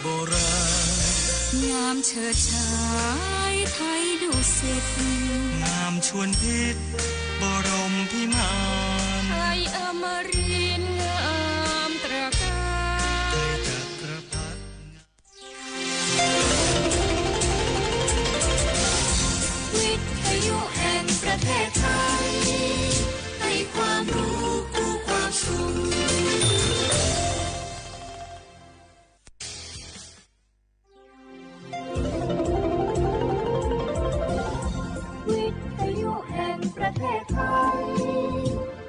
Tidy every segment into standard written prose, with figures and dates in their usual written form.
บราณงามเฉิดฉายไทยดุสิตงามชวนพิษบรมพิมานไทยอมรินทร์งามตระการไทยจักรพรรดิวิทยุแห่งประเทศไทยให้ความรู้คู่ความสุขประเทศไทย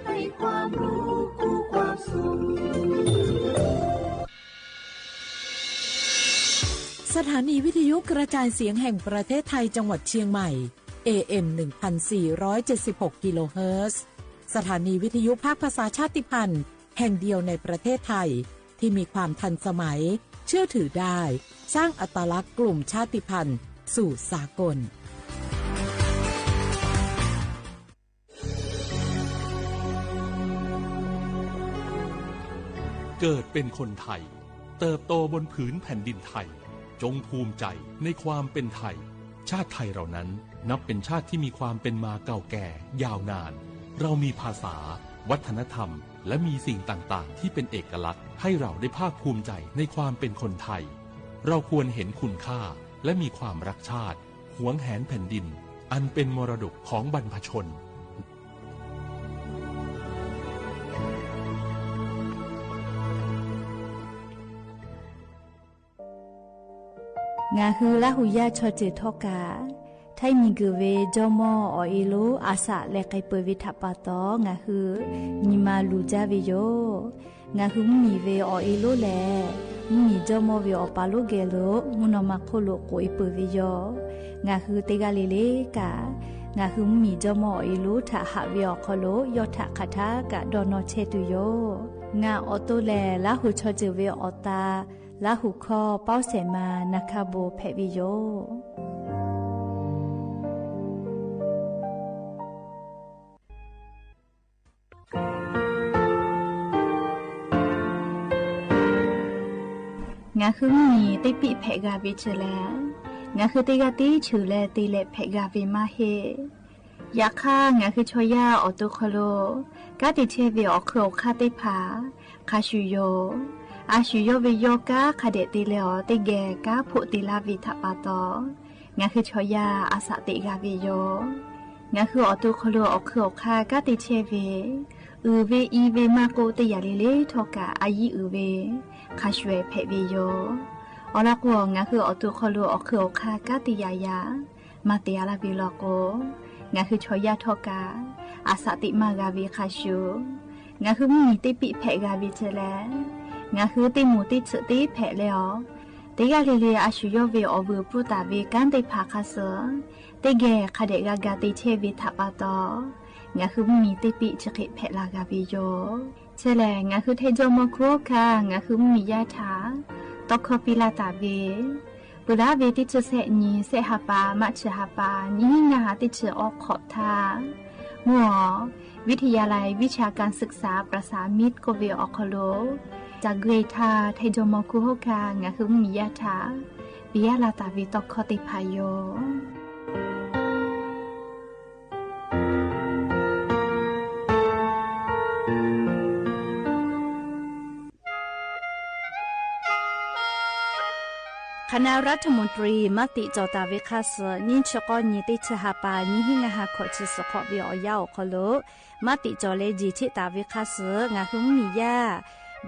ให้ความรู้คู่ความสุขสถานีวิทยุกระจายเสียงแห่งประเทศไทยจังหวัดเชียงใหม่ AM 1476 กิโลเฮิรตซ์สถานีวิทยุภาคภาษาชาติพันธุ์แห่งเดียวในประเทศไทยที่มีความทันสมัยเชื่อถือได้สร้างอัตลักษณ์กลุ่มชาติพันธุ์สู่สากลเกิดเป็นคนไทยเติบโตบนผืนแผ่นดินไทยจงภูมิใจในความเป็นไทยชาติไทยเรานั้นนับเป็นชาติที่มีความเป็นมาเก่าแก่ยาวนานเรามีภาษาวัฒนธรรมและมีสิ่งต่างๆที่เป็นเอกลักษณ์ให้เราได้ภาคภูมิใจในความเป็นคนไทยเราควรเห็นคุณค่าและมีความรักชาติหวงแหนแผ่นดินอันเป็นมรดกของบรรพชนงาฮือละหุยาชอเจทอกาไทยมีกือเวจอมออเอโลอาสะและไกเปวิทัปปะตองาฮือนิมาลูจาเวโยงาฮือมีเวอเอโลแลมีจอมอเวอปาโลเกโลมุนอมาโคโลโกอิเปเวโยงาฮือเตกาเลเลกางาฮือมีจอมอเอโลทะหะเวอโคโลยอทะคาทากะดอนอเชตุโยงาออโตแลละหุชอเจเวอตาละหุคอเป้าเสมานะคะโบเพวิโยงาคือมีติปิเพกาวิชแลงาคือติกาติฉือแลติเลเพกาวิมาเฮยาค่างาคือชอยาออโตโคโลกาติเชเวอโครคาติผาคาชุโยอาชุโยเวโยกาคาเดติเลอติเกกาโพติลาวิทัปปะตองาคือชอยาอาสะติกาเวโยงาคือออโตโคโลอโครคากาติเชเวเวอีเวมาโกติยาเลเลทอกาอายีเวคาชเวเพเวโยอลาโกงาคือออโตโคโลอโครคากาติยายามาเตียลาบิโลโกงาคือชอยาทอกาอาสะติมากาเวคาชูงาคือมีติปิเพกาวิเจแลงาคือติมูติฉติเพเลอติกาเลเลอาชุโยเวอเวปุตาเวกันติภาคาเสติเกคาเดกากาติเชวิทัปปะตองาคือมีติปิฉกิเพลากาวิโยเชแลงาคือเทโจมโคคางาคือมียาถาตอกคปิลาตาเวปุราเวติฉเสนีเสหปามัชหปานิงาติฉออกขอทามัววิทยาลัยวิชาการศึกษาประสานมิตรโกเวออคโลจากเกรธาไทโจมคุโฮคางาคือมียาถาวิยาลาตาวิตอกคติพายโยคณะรัฐมนตรีมติจอตาเวคาสนิชกอนิติชหปานิหิงาหาขอชิสขอเบียอยาวคโลมติจอเลจิชิตาเวคาสงาหุมียา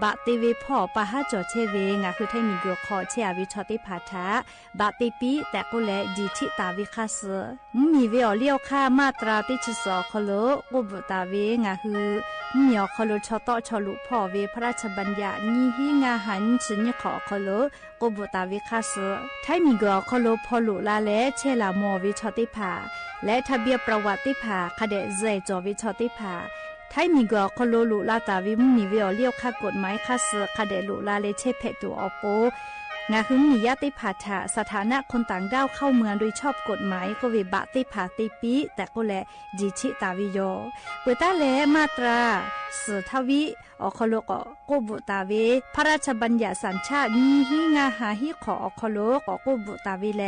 บะติเวพ่อปะหาจอเชเวงาคือไทมีกรขอเชอวิชติภาทะบะติปีแต่ก็แลจิชิตาเวคาสมีเวอเลี้ยวค่ามาตราติชสอคโลกุบตาเวงาคือมีอคโลชตอชลุพ่อเวพระราชบัญญัตินิหิงาหันชิญขอคโลกุบตาเวคาสไทมีกรคโลพอลุลาเลเชลามอวิชติภาและทะเบียประวัติภาคเดเจจอวิชติภาไทยมีกอคโลลุลาตาวิมมีเวอเลี้ยวค่ากฎหมายค่าเสือคาเดลุลาเลเชเพตูอโป งาคือมีญาติผาถะสถานะคนต่างด้าวเข้าเมืองโดยชอบกฎหมายก็เวบะติผาติปีแต่ก็แลจีชิตาวิโยเปตาแลมาตราสือทวิอคโลกโกบุตาเวพระราชบัญญัติสัญชาติมีหิงาหาหิขออคโลกโกบุตาเวแล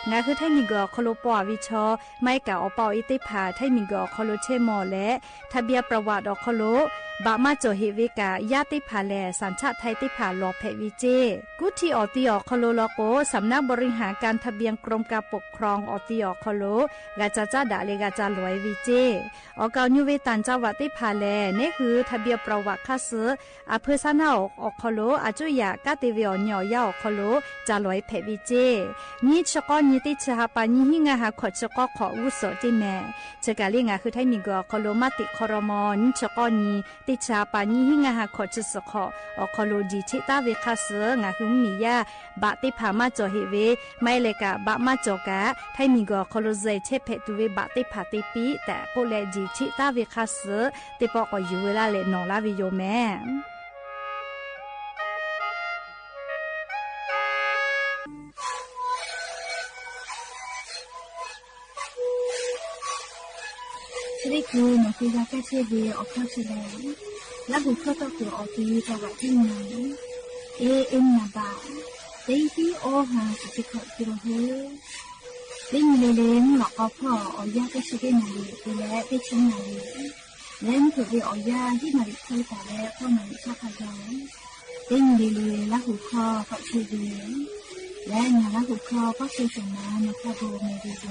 งาคือไทมีกอคโลปอวิชอไม่กะอปออิติผาไทมีกอคโลเชมอและทะเบียประวัติอคโลบะมาโจเฮเวกาญาติผาแลสัญชาติไทยติผาลอเพวิเจกุที่อติอคโลโลโกสำนักบริหารการทะเบียนกรมการปกครองอติอคโลกาจาจาดาเลกาจาลอยวิเจออกาญูเวตันจาวติผาแลนี่คือทะเบียนประวัติคาสืออเพซานาอคโลอาจุยากาติเวอญอยาอคโลจาลอยเพวิเจนี่ชกอนี่ติชะปานี่หิงาหาขอชกอขออุโสจิแม่จะกะลิงาคือไทมีกอคโลมาติคอรมอนชกอนี่ติชาปานี่หิงาหาขอชสขอคโลจีชิตาเวคาสืองาคือมียาบะติผามาจอเฮเวไม่เลกะบะมาจอกะไทมีกอคโลเซเชเพตุเวบะติผาติปีแต่โกเลจีชิตาเวคาสือติปอกอยูเวลาเลนอลาวิโยแม่ที่คือหนูคือยาแก้เชื้อเวออกเข้าเชื้อแล้วบุคคลต้องตัวออกดีจังหวะที่ไหนเอ็มนาบาเด็กที่โอหาสุดขอกิโลเฮเล่นเล่นหลอกเอาพ่อออยาแก้เชื้อได้ไหนดูแลได้ชิ้นไหนเล่นถือไปออยาที่มาดิคุยแต่แล้วก็มาดิชาพยองเล่นเล่นแล้วหุบคอก็เชื้อเวและงานแล้วหุบคอก็เชื้อสมาในคาโบเมดิโด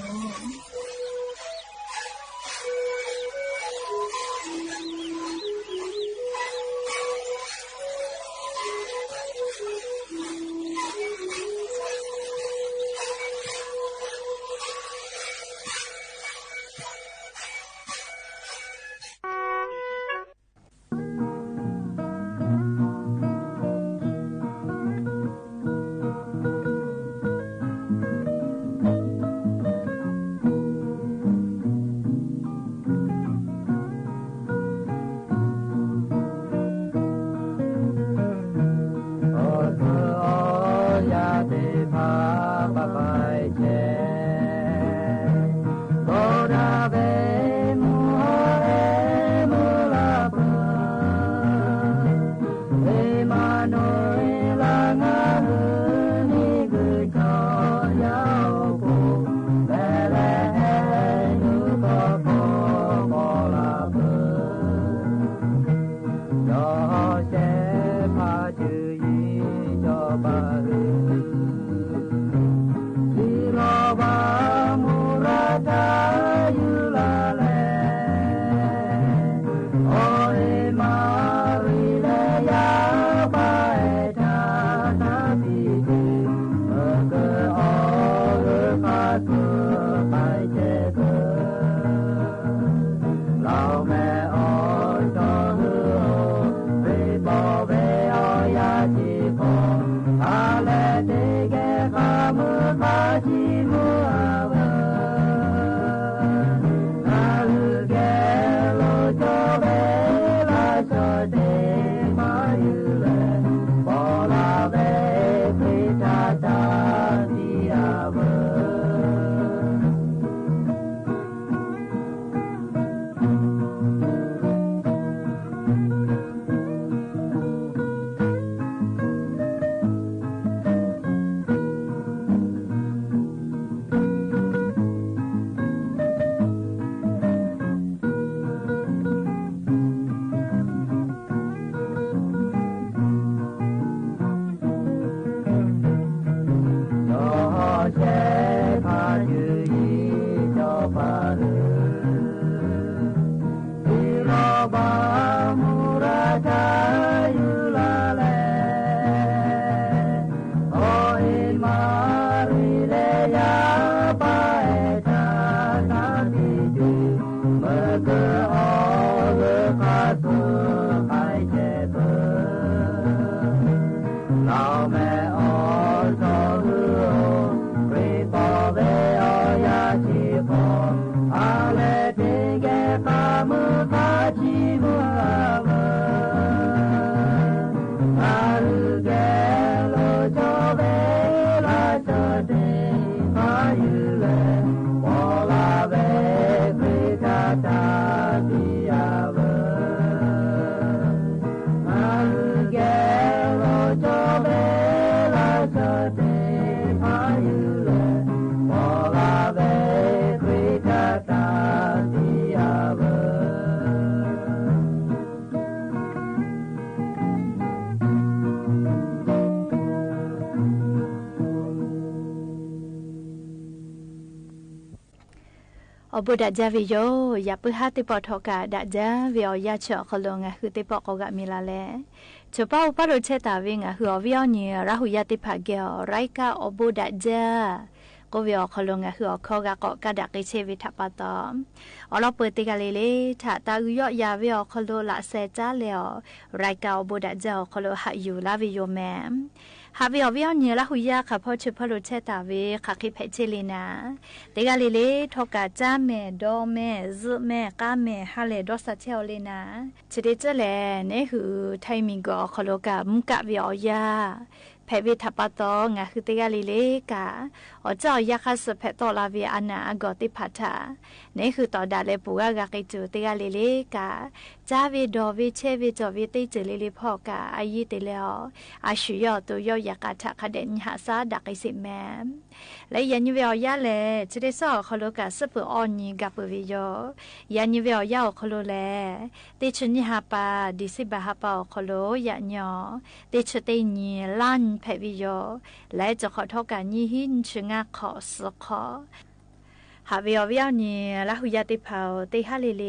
Aruge lo jove บุดาจาวิโยอย่าเพิ่งหาติปอทอกาดาจาวิโอยาเชาะขลงอ่ะคือติปอกกะมีลาแลจะเป้าปะโรเชตาวิงอ่ะคือวิโอนี่ราหุยาติภาเกอไรกาอบุดาจาก็วิโอขลงอ่ะคือขอกะกะดักเชวิทัปตออลอเปิดติกาเลถ้าตาอุยอยาวิโอขลละเซจาเลอไรกาอบุดาจาขลหะอยู่ลาวิโยแมหาวิอวิอเนี่ยละหุยาค่ะพ่อชื่อพ่อรู้เชตาเวค่ะคิดเพชรลีนะเด็กอะไรเลยทอกาจ้าแม่ดอแม่ซึแม่ก้าแม่ฮาเลดอสัตเชลลีนะจะได้เจอแลเนี่ยคือไทมิงก็ขลกามุกะวิอยาแพวิทัปตองะคือเด็กอะไรเลยกะอ๋อเจ้ายาคัสเพตอลาวิอานาอกอติพัทาเนี่ยคือต่อดาเลปูกะกะกิจูเด็กอะไรเลยกะจ้าวิดอวิเชวิจอวิติจลิลิพ่อกะอายิติแล้วอาชุยอตัวยอยากาทะคเดนหาซาดักไอสิแมมและยันยิเวอยาเลจะได้สอขลกะสเปออนีกับปวิโยยันยิเวอยาขลเลติชนิฮาปาดิสิบาฮาปาขลยันยอติชเตนีลันเพวิโยและจะขอทอกันยิหินชงะขอสขอหาวิอวิอนี่ละหุยาติเผาติฮาลิเล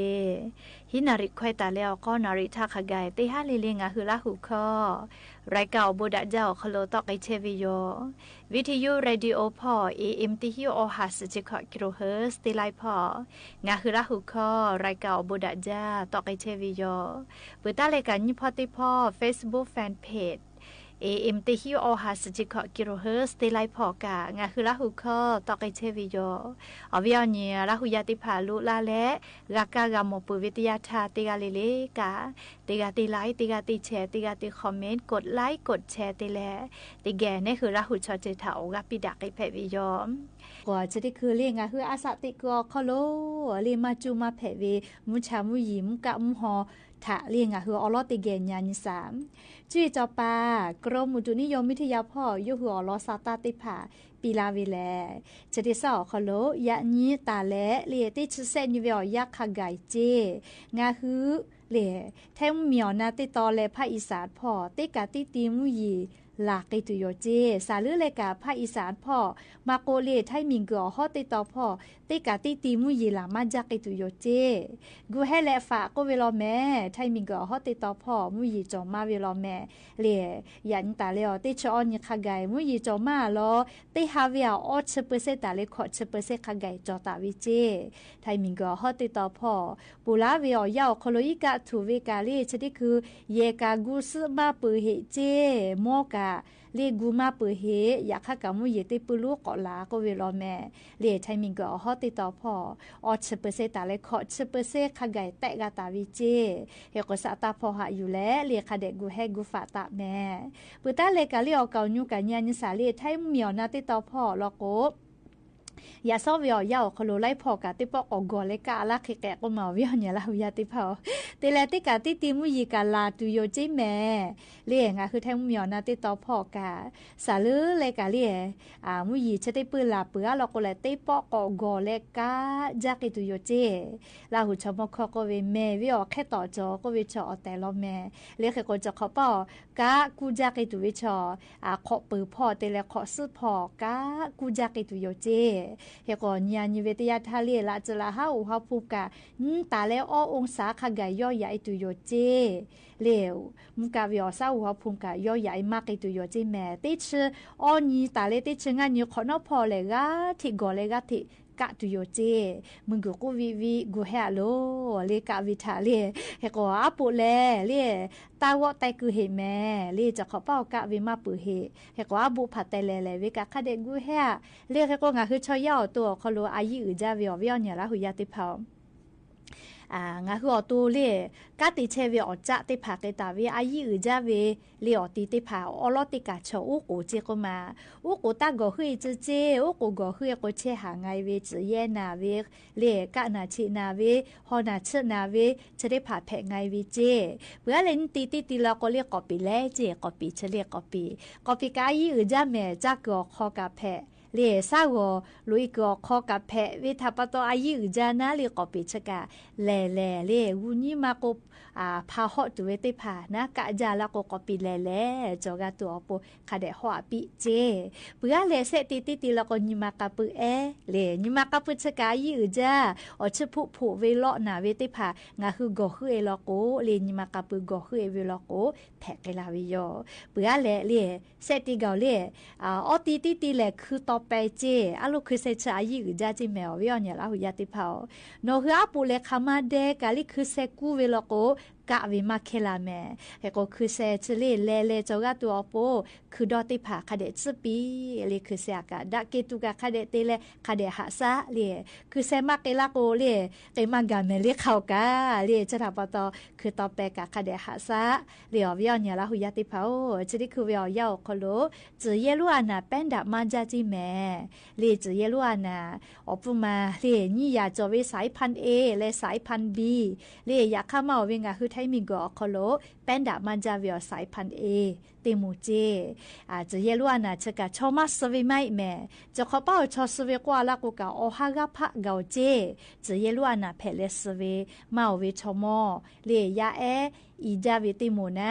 หินาริควายตาเลอก็นาริทักขกายติฮาลิเลงะคือละหุคอรายเก่าบุดาเจ้าคโลตอกไอเชวิโยวิทยุเรดิโอพอ AM ติฮิโอฮัสจิคอกิโลเฮิร์สติไลพองะคือละหุคอรายเก่าบุดาเจ้าตอกไอเชวิโยปุตตะเลกันยิพอติพอ Facebook Fan Page AM ติฮิโอฮัสจิคอกิโลเฮิร์สติไลพอกะงะคือละหุคอตอกไอเชวิโยอวิอนีละหุยาติพาลุลาและกากากามปุวิทยาธาติกาลิเลกะติกาติไลติกาติแชร์ติกาติคอมเมนต์กดไลค์กดแชร์ติแลติแกนี่คือละหุชอเจถากับปิดักไอเพวิโยกว่าจะได้คือเรียงะคืออาสาติกอคโลเรียมาจูมาเพวิมุชามุยิมกะมุหอถะเรียงะคืออลอติเกญญาณิสามจุยจอปากรมอุตุนิยมวิทยาพ่อยุหัวอลอซาตาติผาปีลาวิแลจะได้สอคโลยะนี้ตาและเลียติชเซนยูเวอยักขไกเจงาฮือเลียแทมเมียวนาติตอและภาคอีสานพ่อติกาติติมุยีลากิตุโยเจสาลือเลกาภาคอีสานพ่อมาโกเลไทมิงกอฮอติตอพ่อติกาติติมุยีลามาจักิตุโยเจกูให้และฝากก็เวลาแม่ไทมิงกอฮอติตอพ่อมุยีจอมาเวลาแม่เลียยันตาเลอติชออนขไกมุยีจอมาลอติฮาเวียออชเปอร์เซตาเลขอชเปอร์เซขไกจอตาวิเจไทมิงกอฮอติตอพ่อปูลาเวียยาวโคโลอิกาทูเวกาเลชดิคือเยกากุสมาปือเฮเจโมกาเรียกูมาปือเฮอยากข้ากำมุยติปุลูกอลาก็เวลาแม่เรียไทมิงก็ฮอติต่อพ่อออชเปอร์เซตาเลขอชเปอร์เซขไกแตกาตาวิเจเฮก็สะตาพอหาอยู่แล้วเรียคาเดกูให้กูฝาตาแม่ปุตตาเลกาเรียเกาญูกันยานิสาเรียไทเมียวนาติต่อพ่อลโกยาซอวิอยาคโลไลพอกาติปอกอกอเลกาลาเคแกก็มาวิญญาลาวิยาติพอติเลติกาติติมุยิกาลาตุโยจิแม่เลียงคือแทงเมียวนาติตอพอกาสาลือเลกาเลียมุยิชะติปืนลาเปือลอกเลติปอกอกอเลกาจากิตุโยเจลาหุชมคก็เวแม่วิอแค่ต่อจอก็วิชอแต่ละแม่เลียกก็จะขอปอกากูจากิตุวิชอขอปือพ่อเตเลขอซื้อพ่อกากูจากิตุโยเจเฮก่อนยานิเวตยาทะเลละจะละหาอุหาภูกะตาแล้วอ้อองศาขกายย่อใหญ่ตุโยเจเลวมุกาวิอซาอุหาภูกะย่อใหญ่มากตุโยเจแม่ติชอ้อนี้ตาเลติชงานนี้ขอนอพอเลกาที่กอเลกาที่กะตุโยเจมึงกูวิกูแฮโลเลกาวิทาเลเฮก็อาปุเลเลตาวอไตคือเฮแม่เลจะขอเป้ากะวิมาปือเฮเฮก็อาบุผัดแต่เลวิกะคาเดกูแฮเลเฮก็งาคือชอยาตัวคอโลอายิอือจาวิอวิอเนี่ยละหุยาติพางาคืออตูเลกะติเชวิอจะติผาเกตาวิอายิอือจาวิเลอติติผาอลอติกะชออุกูเจก็มาอุกูตาก็คือจะเจอุกูก็คือก็เชหาไงเวจิเยนาเวเลกะนาชินาเวฮอนาชนาเวจะได้ผาแผไงเวเจเพื่อเล่นติละก็เรียกกอปีแลเจกอปีเฉลียกอปีกายิอือจาแม่จักก็คอกะแผ เลซาโกลุยก็ขอกับแพวิทาปตออายุจานะเลก็ปิชกะแลเลวุญิมาโกพาฮอตุเวติพานะกะจาละก็ปิแลจอกะตัวปคาเดฮอปิเจเปือเลเซติละก็ญิมากะปึเลญิมากะปึชกะอายุจาอชพุผู้เวลอนาเวติพางะคือก็คือเอลโกเลญิมากะปึก็คือเวลโกแพกะลาวิโยเปือเลเซติกาเลออติเลคือต่อไปเจอะลูคือเซชอายุจาจิแมววิอเนี่ยละหุยาติพาโนคืออาปูเลคามาเดกะลิคือเซกูเวลโกกะวิมาเคลาแมเฮก็คือเซชเลจอกะตัวโปคือดอติพาคาเดซปีเลคือเซกะดะเกตุกะคาเดเตเลคาเดหะซะเลคือเซมาเกลาโกเลเตมากะเมเลเข้ากะเลจะทาปตอคือต่อไปกะคาเดหะซะเลวิอเนี่ยละหุยาติพาจะได้คือวิอยาคโลจือเยลุอานาเป็นดะมาจาจิแมเลจือเยลุอานาอปุมาเลนี่ยาจอเวสายพันธุ์ A และสายพันธุ์ B เลอยากเข้ามาเวงะคือไทยมีกอคโลเป็นดะมันจาเวียสายพันธุ์ A เตมูเจจะเยลุอานาชะกะชอมาสเวไม่แม่จะขอเป้าชอสเวกว่าละกูกะโอฮากะพะเกาเจจะเยลุอานาเพเลสเวมาเวชอมอเลยาอีจาวิติมูนะ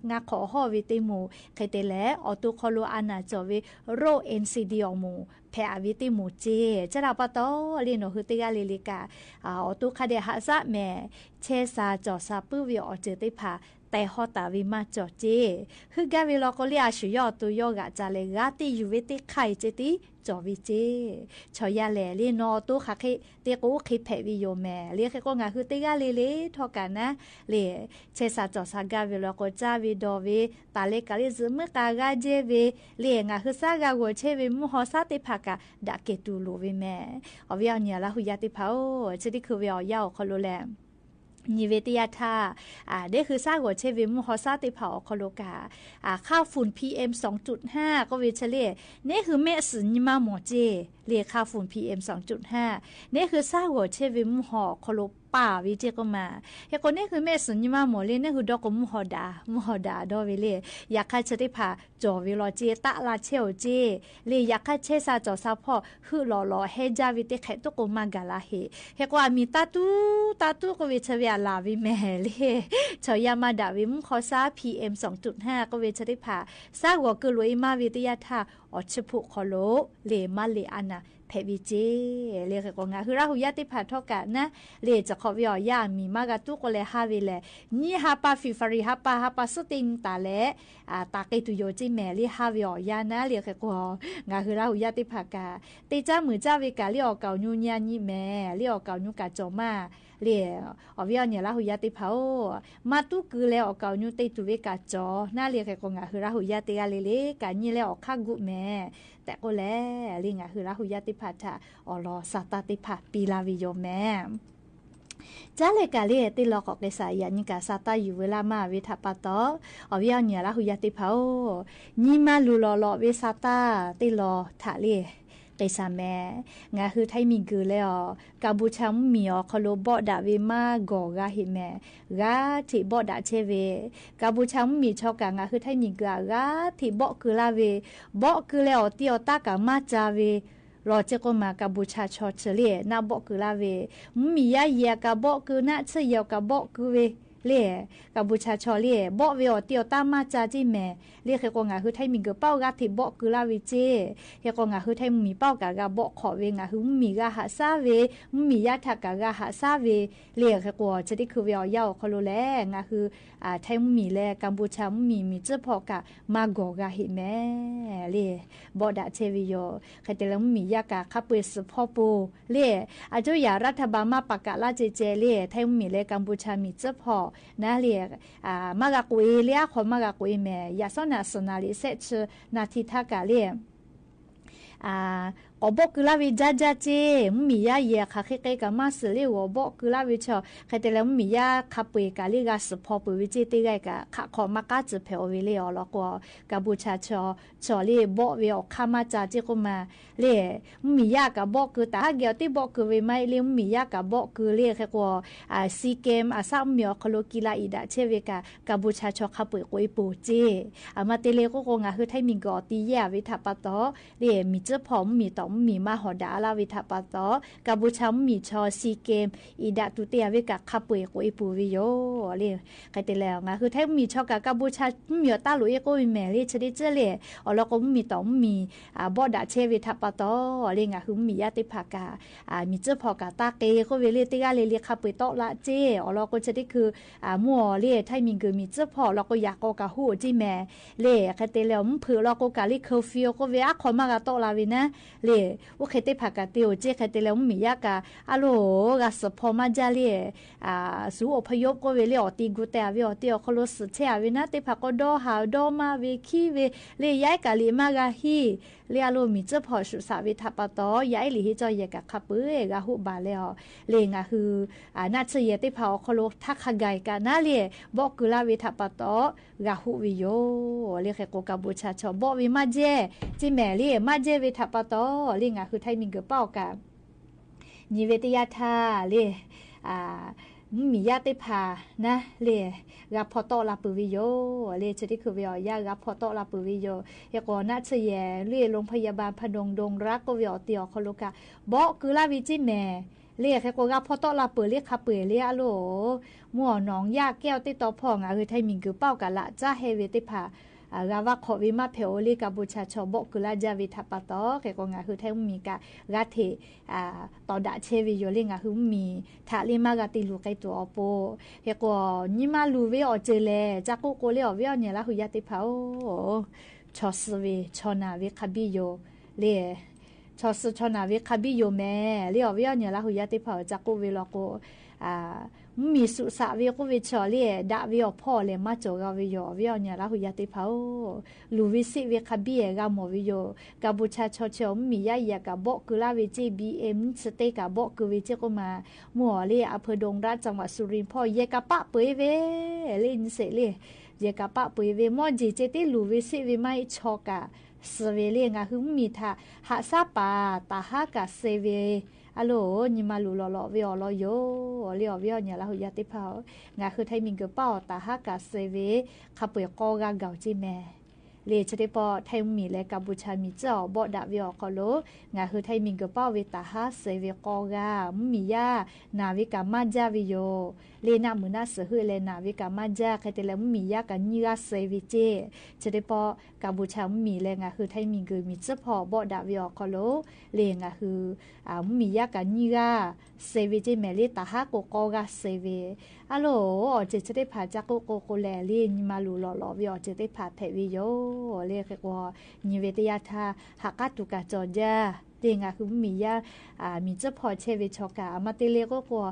งาขอฮอวิติมูใครเตแลออตุคอโลอานาจอเวโรเอ็นซีดีอมูแพอวิติมูเจจะราปะตอลีโนฮึติกาลิลิกาออตุคาเดหะซะแม่เชซาจอซาปุวิออเจติพาแต่ฮอตาวิมาจอเจคือกาวิลอกเลียชุยอตุยอกะจาเลกาติยูวิติไข่เจติจอวิเจชอยาแลลีโนตุคาเคเตกูคิเพวิโยแม่เรียกก็งาคือติกาลิทอกันนะเลเชซาจอซากาวิลอกจาวิดอวิตาเลกาลิซึมกากาเจวิเลงาคือซากาโกเชวิมุฮอซาติภากะดะเกตูโลวิแม่อวิยาเนี่ยละหุยาติภาชดิคือวิอยาคโลแลนิเวติยาธาเด้คือซากหัวเชวิมุฮอซาติเผาคโลกาค่าฝุ่น PM 2.5 ก็เวชเลนี่คือเมสนิมาหมอเจเรียค่าฝุ่น PM 2.5 นี่คือซากหัวเชวิมุฮอคโลป่าวิเจก็มาเฮคนนี้คือเมสนิมาหมอเลนี่คือดอกมุฮอดาดอเวเลอยากให้ชติพาจอวิลอเจตะลาเชลเจเลอยากให้เชซาจอซาพ่อคือหล่อเฮจาวิเตไขตุกมากาลาเฮกว่ามีตาตูก็เวชเวียลาวิแม่เลชอยามาดาวิมขอซา PM 2.5 ก็เวชติพาซาหัวคือลุยมาวิทยาธาอชพุคโลเลมาเลอานาเพวิเจเรียกก็งาคือราหุยาติพาทอกะนะเลจะขอวิอยามีมากะตุก็เลฮาวิเลนี่ฮาปาฟิฟาริฮาปาสติงตาเลตาเกตุโยจิแมลีฮาวิอยานะเรียกก็งาคือราหุยาติพากะติจ้ามือจ้าวิกาเรียกเกาญูญานี่แม่เรียกเกาญูกะจอมาเรียอวิยาเนี่ยราหุยาติพามาตุคือแล้วเกาญูเตตุเวกะจอน่าเรียกก็งาคือราหุยาติกาเลกะนี่แล้วคากุแม่แต่ก็แลลิงะคือราหุยาติพาทาอลอสาตติพาปีลาวิโยแม่จ้าเลกาเลติลอกอกเกสายานิกาซาตาอยู่เวลามาวิทาปะตออวิยาเนี่ยราหุยาติพานี่มาลูลอเวซาตาติลอทะเลเกษาแม่งาคือไทยมีกือแล้วกาบูชัมมีอคโลบอดาเวมากอกาหิแม่กาที่บอดาเชเวกาบูชัมมีชอกางาคือไทยมีกือกาที่บอคือลาเวบอคือแล้วติอตากามาจาเวรอเจก็มากาบูชาชอเฉลียนาบอคือลาเวมียาเยกาบอคือนาเชยกาบอคือเวเล่กับบูชาชอเล่บ่เวอเตียวตามมาจาจิแม่เรียกก็งาคือไทยมีกระเป้ากะที่บ่คือลาวิเจเฮก็งาคือไทยมีเป้ากะบ่ขอเวงาคือมีกะหาซาเวมียาทักกะหาซาเวเรียกก็จะได้คือเวยาคอโลแลงาคือไทยมีแลกัมพูชามีเจ้าพอกะมากอกะหิแม่เล่บ่ดะเชวิโยใครแต่ละมียากะคับเปสพ่อปูเล่อาจุยารัฐบาลมาปะกะลาเจเล่ไทยมีแลกัมพูชามีเจ้าพอนาเรียมากะกุยเลียขอมากะกุยแม่ยาสนาสนาลิเซชนาทิทากะเลีย ก็บอกคือลาวิจ้าเจมียาเยค่ะใครๆก็มาสิเลยว่าบอกคือลาวิชอใครแต่แล้วมียาขับไปกะลิกาสพอปุวิจิติไกกะค่ะขอมากะจะเพอวิเลยแล้วก็กะบูชาชอเลยบอกเวอข้ามาจาจิก็มาเลยมียากะบอกคือแต่ถ้าเกี่ยวที่บอกคือวิไม่เลยมียากะบอกคือเลยแค่ก็ซีเกมซ้ำมีคโลกีฬาอีดาเชเวกะกะบูชาชอขับไปกวยปูเจมาเตเลก็คงคือไทยมิงกอตีแย่วิทาปะตอเลยมีเจ้าพอมมีต่อมมีมาหอดาลาวิทาปะตอกะบูชามีชอซีเกมอีดาตุเตียเวกะขับไปกวยปูวิโยเลยใครเตแล้วงะคือไทยมีชอกะกะบูชามีตาลุยก็มีแม่เลยชดิเจเลยแล้วก็มีต่อมมีบอดาเชวิทาปะตอเลยงะคือมียาติภากามีเจ้าพอกะตาเกก็เวเลติกาเลยขับไปตอละเจแล้วก็ชดิคือมัวเลยไทยมิงก็มีเจ้าพอแล้วก็อยากก็กะฮู้จิแม่เลยใครเตแล้วเผือแล้วก็กะลิเคอร์ฟิวก็เวอะขอมากะตอละวินะเลยว่าใครติภากาเตียวเจใครเตแล้วมียากะอะโลกะสพอมาจาเลยสู้อพยพก็เวเลอติกุแต่เวอติอคโลสเชวินะติภากดอหาดอมาเวคีเวเลยย้ายกะลิมากะฮีเลียโลมีเจ้าพอสุสาวิทาปะตอย้ายหลีฮิจอยกะขับเอ้กะฮู้บาแล้วเลยงะคือน่าเชยติภาคโลทักขไกกะนะเลยบอกกุลาวิทาปะตอกะฮู้วิโยเลยแค่ก็กะบูชาชอบ่วิมาเจจิแม่เลยมาเจวิทาปะตอเลยงะคือไทยมิงกะเป้ากะนิเวตยาทาเลยมียาติพานะเลยรับพอตอลาปุวิโยเลยจะที่คือวิอยารับพอตอลาปุวิโยยากอนาเชยเลยโรงพยาบาลพนงดงรักก็วิอเตียคโลกะบอกคือลาวิจิแม่เรียกแค่ก็รับพอตอลาปุเรียกคาเปเรียโลมั่วน้องยาแก้วติดต่อพ่องคือไทยมิงคือเป้ากะละจ้าเฮเวติพาราวะขอวิมาเพโอลิกาบูชาชอบอกกุลาจาวิทัปะตอแกก็งาคือแท้มีกะรัฐตอดะเชวิโยลิงาคือมีทะลิมากะติลูไกตัวอโปแกก็นิมาลูเวอเจเลจักกุโกเลอเวอเนี่ยละหุยาติพาโอชอสเวชอนาเวคาบิโยเลชอสชอนาเวคาบิโยแม่เลอเวอเนี่ยละหุยาติพาจักกุเวลอโกมีสุสาวิโกวิชอลีดาวิอพ่อเลยมาโจกาวิโยวิอเนี่ยละหุยาติพาลูวิสิเวคาบีกามวิโยกาบูชาชอเชอมียายากาบอกกุลาวิจิบีเอ็มสเตกาบอกกุวิจิก็มามัวลีอำเภอดงรัฐจังหวัดสุรินทร์พ่อเยกาปะเปยเวลินเสลีเยกาปะเปยเวมอจีเจติลูวิสิวิไม่ชอกาสเวลีงาหึมมีทาหาซาปาตาฮากาเซเวอะโหลนิมาลูลอเวอลอโยเลียวเวอเนี่ยละหุยาติพางาคือไทยมิงเกเป้าตาฮากาเซเวคาเปยกอกาเกาจิแม่เลชเดปอไทยมีและกัมพูชามีเจ้าบ่ดาเวอคอโลงาคือไทยมิงเกเป้าเวตาฮาเซเวกอกามียานาวิกามาจาวิโยเลนามือนาเสหือเลนาวิกามาจาใครแต่แล้วมียากันยีราเซวิเจชเดปอกัมพูชามีและงาคือไทยมิงเกมีเจ้าพอบ่ดาเวอคอโลเลงาคือมียากันยีราเซวิเจแมเลตาฮาโกกอกาเซเวอะโหลเจจะได้พาจากโกโกแลลีนิมาลูลอเวอจะได้พาเพวิโยเรียกว่านิเวตยาทาหากาตุกาจอจาเตียงคือมียามีเจ้าพอเชวิชอกามาเตเลก็กว่า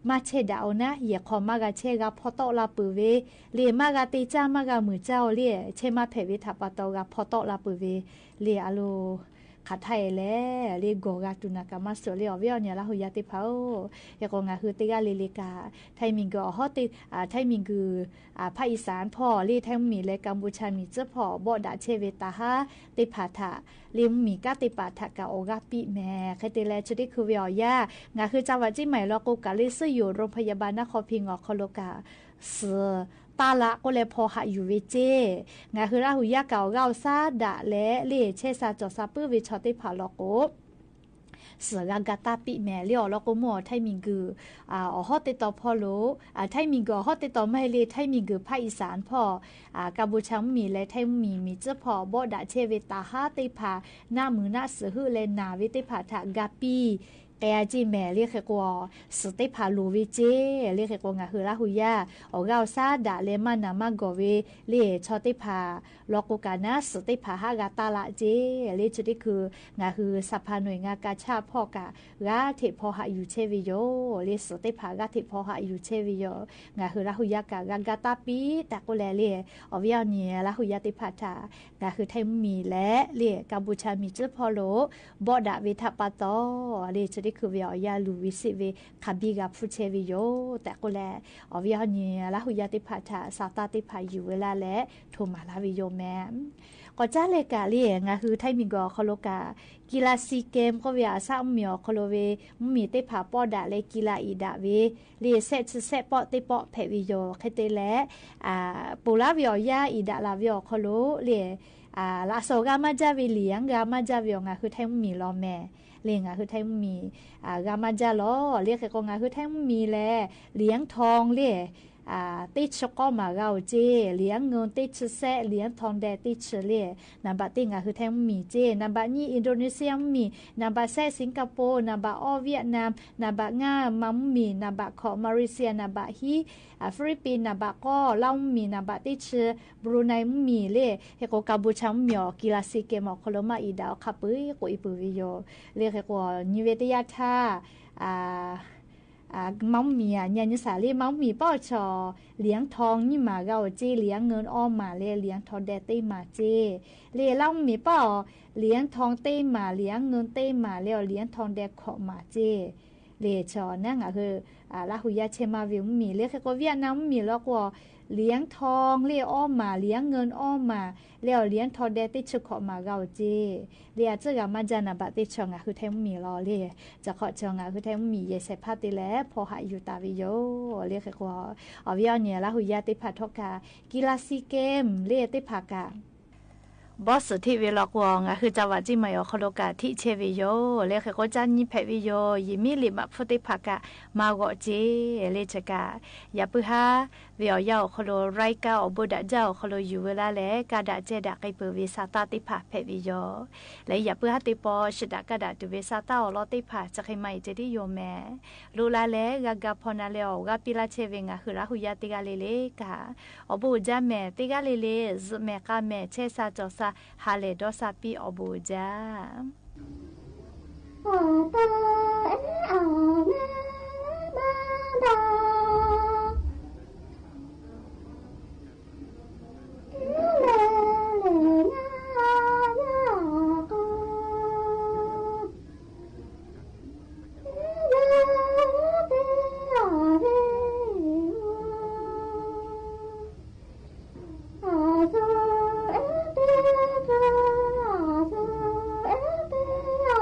มาเชดาวนะอย่าขอมากาเชกาพอตอลาปืเวเลียมากาติจ้ามากามือเจ้าเลียเชมาเพวิทัปตอกาพอตอลาปืเวเลียอโลขัดไทยแล้วเรียกกาตุนากามาสเลียเวียเนี่ยละหุยาติเผาอย่ากงาคือติกาลิลิกาไทยมิงก็ฮอติไทยมิงคือภาคอีสานพ่อเรียไทยมีและกัมพูชามีเจ้าพ่อบ่ดาเชเวตาฮาติผาถะเรียมมีกาติปาถะกาโอกาปิแม่ใครติแลชุดิคือเวียยางาคือจังหวัดจิใหม่ลอกกาลิซอยู่โรงพยาบาลนครพิงอคโลกาเสือตาละก็เลยพอหาอยู่เวเจงาคือราหุยาเก่าเก่าซาดะและเล่เชซาจอซาปื้อวิชอติผาลอกโกเสือกากาตาปิแม่เลี้ยวแล้วก็มัวไทยมิงกือฮอติต่อพ่อโลไทยมิงกือฮอติต่อไม่เลยไทยมิงกือภาคอีสานพ่อกัมพูชามีและไทยมีเจ้าพ่อบ่ดาเชเวตาฮาติผาหน้ามือหน้าเสือหือเลนาวิติผาทะกาปี แกจีแม่เรียกกว่าสติพาลูวิเจเรียกกว่างาคือละหุยาออกเอาซาดาเลมันนามากเวเรียชอติพาลอกุกานะสติพาฮากาตาละเจเรียจุดที่คืองาคือสภาหน่วยงานกาชาพ่อกะกาเทพอหาอยู่เชวิโยเรียสติพากาเทพอหาอยู่เชวิโยงาคือละหุยากากาตาปีแต่ก็แลเรียอวิเอาเนี่ยละหุยาติพาทางาคือไทยมีและเรียกัมพูชามีเจ้าพอโลบอดาเวทปาโตเรียจุดที่คือวิอยาลูวิสิเวคาบิกาฟุเชวิโยแต่ก็แลอวิเอาเนี่ยละหุยาติพาทาซาตาติพาอยู่เวลาและโทมาลาวิโยแมก็จ้าเลกาเรียงาคือไทยมีกอคโลกากีฬาซีเกมก็เวียซาเมียวคโลเวมีเตผาปอดาเลกีฬาอีดาเวเรียเซตเซปอเตปอเพวิโยเคเตและปูลาวิอยาอีดาลาวิโอคโลเรียลาโซกามาจาวิเลียงกามาจาวิองาคือไทยมีลอแม่เลี้ยงคือไทยมีกามาจาลอเรียกกงาคือไทยมีแลเลี้ยงทองเรียติดชก็มาเราเจเลี้ยงเงินติดแซ่เลี้ยงทองแดติดเฉลี่ยนับบัตติงคือแทงมีเจนับบัตนี่อินโดนีเซียมีนับบัตแซ่สิงคโปร์นับบัตเวียดนามนับบัตง่ามัมมีนับบัตของมาเลเซียนับบัตฮีฟิลิปปินส์นับบัตก็เล่ามีนับบัตติดเชบรูไนมีเล่เฮโกกัมพูชามีกีฬาซีเกมอคโลมาอีดาวขับปื้ยกุยปื้ยโยเรียกว่านิเวศยาธาเมามียันสาลีเมามีป้อชอเลี้ยงทองนี่มาเราเจเลี้ยงเงินอ้อมมาเลี้ยงทองแดเต้มาเจเล่ามีป้อเลี้ยงทองเต้มาเลี้ยงเงินเต้มาแล้วเลี้ยงทองแดขอมาเจชอนั่นคือลาหุยาเชมาวิวมีเรียกก็เวียดนามมีแล้วก็เลี้ยงทองอ้อมมาเลี้ยงเงินอ้อมมาแล้วเลี้ยงทองแดติชขอมาเราเจเรียจะกับมันจะนับติชงคือแทงมีรอเรียจะขอชงคือแทงมีเยเสพาติแล้วพอหาอยู่ตาวิโยเรียกว่าอวิญญาณลาหุยาติพัทกากีฬาซีเกมเรียติภากาบอสที่เวลากวงคือจังหวัดจิมายอคโลกาที่เชวิโยเรียกก็จันยิเพวิโยยิมิลิมาฟุติภากะมากอเจเลจกาอย่าปื้ฮาเวียวยาวคโลไรกาอบุดะเจ้าคโลอยู่เวลาแลกาดะเจดะไกเปวิสาตาติภาเพวิโยและอย่าปื้ฮาติปอชดะกาดะตุเวสาตาอลอติภาจะใครไม่เจดิโยแม่ลูลาแลกากาพอนาเลออกาปิลาเชเวงาคือลาหุยาติกาเลเลกาอบุจาแม่ติกาเลเลซแม่กาแม่เชซาจอซาฮาเลดอซาปีอบูจาอาตาเออานาบาดาเลเลนายากาเลเตอาเรอาโซเอเตกาโซเอเตอา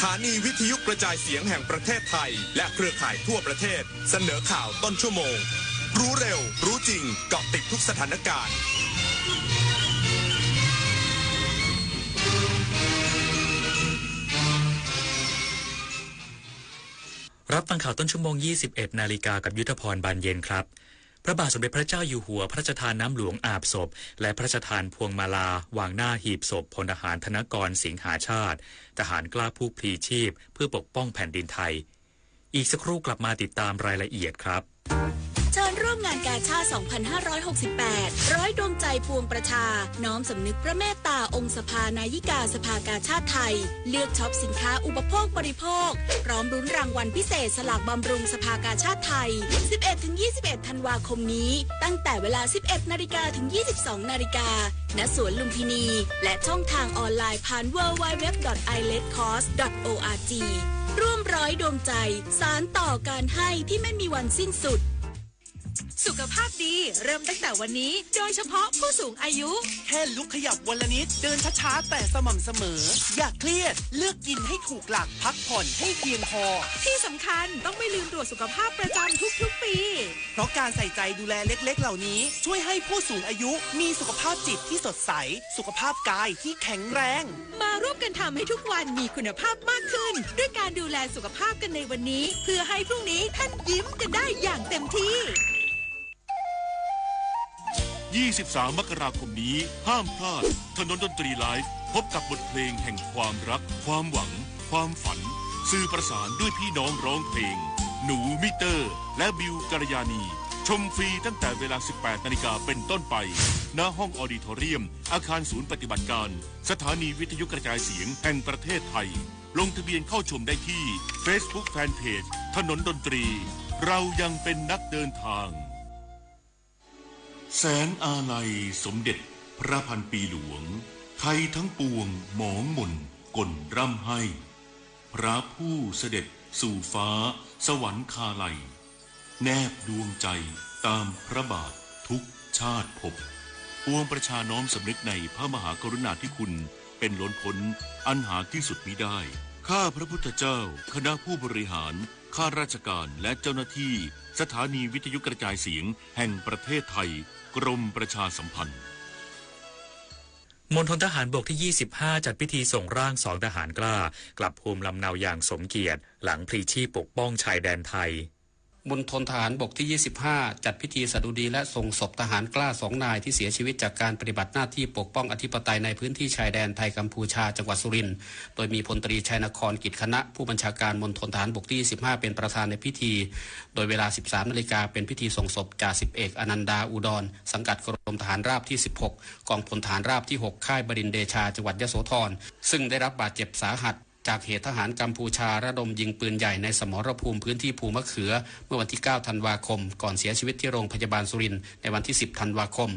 ถานีวิทยุกระจายเสียงแห่งประเทศไทยและเครือข่ายทั่วประเทศเสนอข่าวต้นชั่วโมงรู้เร็วรู้จริงเกาะติดทุกสถานการณ์รับฟังข่าวต้นชั่วโมง 21 นาฬิกากับยุทธพรบานเย็นครับพระบาทสมเด็จพระเจ้าอยู่หัวพระราชทานน้ำหลวงอาบศพและพระราชทานพวงมาลาวางหน้าหีบศพพลทหารธนกรสิงหาชาติทหารกล้าผู้พลีชีพเพื่อปกป้องแผ่นดินไทยอีกสักครู่กลับมาติดตามรายละเอียดครับเชิญร่วมงานกาชาด 2568 ร้อยดวงใจพวงประชาน้อมสำนึกพระเมตตาองค์สภานายิกาสภากาชาดไทยเลือกช็อปสินค้าอุปโภคบริโภคพร้อมรุ้นรางวัลพิเศษสลากบำรุงสภากาชาดไทย 11-21 ธันวาคมนี้ตั้งแต่เวลา 11 นาฬิกาถึง 22 นาฬิกาณสวนลุมพินีและช่องทางออนไลน์ผ่าน www.iletcost.org ร่วมร้อยดวงใจสานต่อการให้ที่ไม่มีวันสิ้นสุดสุขภาพดีเริ่มตั้งแต่วันนี้โดยเฉพาะผู้สูงอายุแค่ลุกขยับวันละนิดเดินช้าๆแต่สม่ำเสมออย่าเครียดเลือกกินให้ถูกหลักพักผ่อนให้เพียงพอที่สำคัญต้องไม่ลืมตรวจสุขภาพประจำทุกๆปีเพราะการใส่ใจดูแลเล็กๆเหล่านี้ช่วยให้ผู้สูงอายุมีสุขภาพจิตที่สดใสสุขภาพกายที่แข็งแรงมาร่วมกันทำให้ทุกวันมีคุณภาพมากขึ้นด้วยการดูแลสุขภาพกันในวันนี้เพื่อให้พรุ่งนี้ท่านยิ้มกันได้อย่างเต็มที่23 มกราคมนี้ห้ามพลาดถนนดนตรีไลฟ์พบกับบทเพลงแห่งความรักความหวังความฝันสื่อประสานด้วยพี่น้องร้องเพลงหนูมิเตอร์และบิวกัลยาณีชมฟรีตั้งแต่เวลา 18 นาฬิกาเป็นต้นไปณห้องออดิทอเรียมอาคารศูนย์ปฏิบัติการสถานีวิทยุกระจายเสียงแห่งประเทศไทยลงทะเบียนเข้าชมได้ที่ Facebook Fanpage ถนนดนตรีเรายังเป็นนักเดินทางแสนอาลัยสมเด็จพระพันปีหลวงไทยทั้งปวงหมองหม่นก่นร่ำให้พระผู้เสด็จสู่ฟ้าสวรรคาลัยแนบดวงใจตามพระบาททุกชาติภพปวงประชาน้อมสำนึกในพระมหากรุณาธิคุณเป็นล้นพ้นอันหาที่สุดมิได้ข้าพระพุทธเจ้าคณะผู้บริหารข้าราชการและเจ้าหน้าที่สถานีวิทยุกระจายเสียงแห่งประเทศไทยกรมประชาสัมพันธ์มณฑลทหารบกที่ 25 จัดพิธีส่งร่าง2ทหารกล้ากลับภูมิลำเนาอย่างสมเกียรติหลังพลีชีพปกป้องชายแดนไทยมณฑลทหารบกที่ 25 จัดพิธีสดุดีและส่งศพทหารกล้า2 นายที่เสียชีวิตจากการปฏิบัติหน้าที่ปกป้องอธิปไตยในพื้นที่ชายแดนไทยกัมพูชาจังหวัดสุรินทร์โดยมีพลตรีชัยนครกิจคณะผู้บัญชาการมณฑลทหารบกที่ 25 เป็นประธานในพิธีโดยเวลา 13 นาฬิกาเป็นพิธีส่งศพจ่าสิบเอกอนันดาอุดรสังกัดกรมทหารราบที่ 16 กองพลทหารราบที่ 6 ค่ายบดินทร์เดชาจังหวัดยโสธรซึ่งได้รับบาดเจ็บสาหัสจากเหตุทหารกัมพูชาระดมยิงปืนใหญ่ในสมรภูมิพื้นที่ภูมะเขือเมื่อวันที่ 9 ธันวาคมก่อนเสียชีวิตที่โรงพยาบาลสุรินทร์ในวันที่ 10 ธันวาคม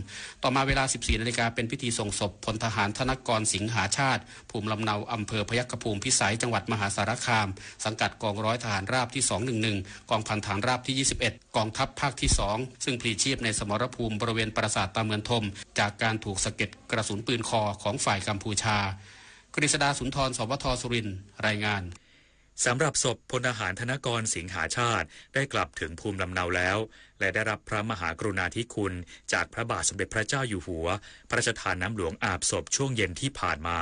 ต่อมาเวลา 14 นาฬิกาเป็นพิธีส่งศพพลทหารธนกรสิงหาชาติภูมิลำเนาอำเภอพยัคฆภูมิพิสัยจังหวัดมหาสารคามสังกัดกองร้อยทหารราบที่ 211 กองพันทหารราบที่ 21 กองทัพภาคที่ 2ซึ่งพลีชีพในสมรภูมิบริเวณปราสาทตาเมืองธมจากการถูกสะเก็ดกระสุนปืนคอของฝ่ายกัมพูชากฤษดาสุนทรสวทสุรินทร์รายงานสำหรับศพพลทหารธนกรสิงหาชาติได้กลับถึงภูมิลำเนาแล้วและได้รับพระมหากรุณาธิคุณจากพระบาทสมเด็จพระเจ้าอยู่หัวพระราชทานน้ำหลวงอาบศพช่วงเย็นที่ผ่านมา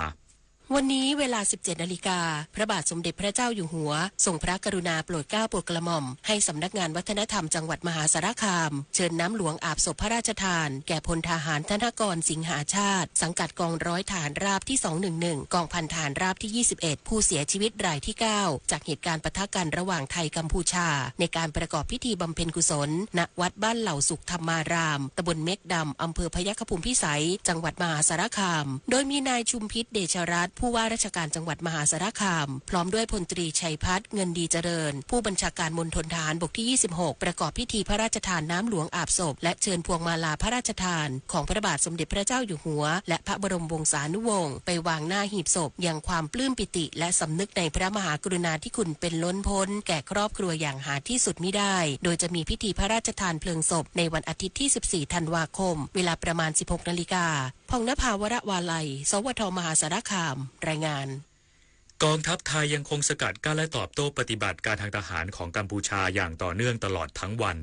วันนี้เวลา 17 นาฬิกาพระบาทสมเด็จพระเจ้าอยู่หัวทรงพระกรุณาโปรดเกล้าโปรดกระหม่อมให้สำนักงานวัฒนธรรมจังหวัดมหาสารคามเชิญน้ำหลวงอาบศพพระราชทานแก่พลทหารธนกรสิงหาชาติสังกัดกองร้อยทหารราบที่ 211 กองพันทหารราบที่ 21 ผู้เสียชีวิตรายที่ 9 จากเหตุการณ์ปะทะกันระหว่างไทยกัมพูชาในการประกอบพิธีบำเพ็ญกุศลณวัดบ้านเหล่าสุขธรรมารามตำบลเม็กดำอำเภอพยัคฆภูมิพิสัยจังหวัดมหาสารคามโดยมีนายชุมพิษเดชรัตน์ผู้ว่าราชการจังหวัดมหาสารคามพร้อมด้วยพลตรีชัยพัฒน์เงินดีเจริญผู้บัญชาการมณฑลทหารบกที่ 26 ประกอบพิธีพระราชทานน้ำหลวงอาบศพและเชิญพวงมาลาพระราชทานของพระบาทสมเด็จพระเจ้าอยู่หัวและพระบรมวงศานุวงศ์ไปวางหน้าหีบศพอย่างความปลื้มปิติและสำนึกในพระมหากรุณาธิคุณเป็นล้นพ้นแก่ครอบครัวอย่างหาที่สุดมิได้โดยจะมีพิธีพระราชทานเพลิงศพในวันอาทิตย์ที่ 14 ธันวาคมเวลาประมาณ 16 นาฬิกาพงนภาวรวาลัยสวทมหาสารคามรายงาน กองทัพไทยยังคงสกัดกั้นและตอบโต้ปฏิบัติการทางทหารของกัมพูชาอย่างต่อเนื่องตลอดทั้งวัน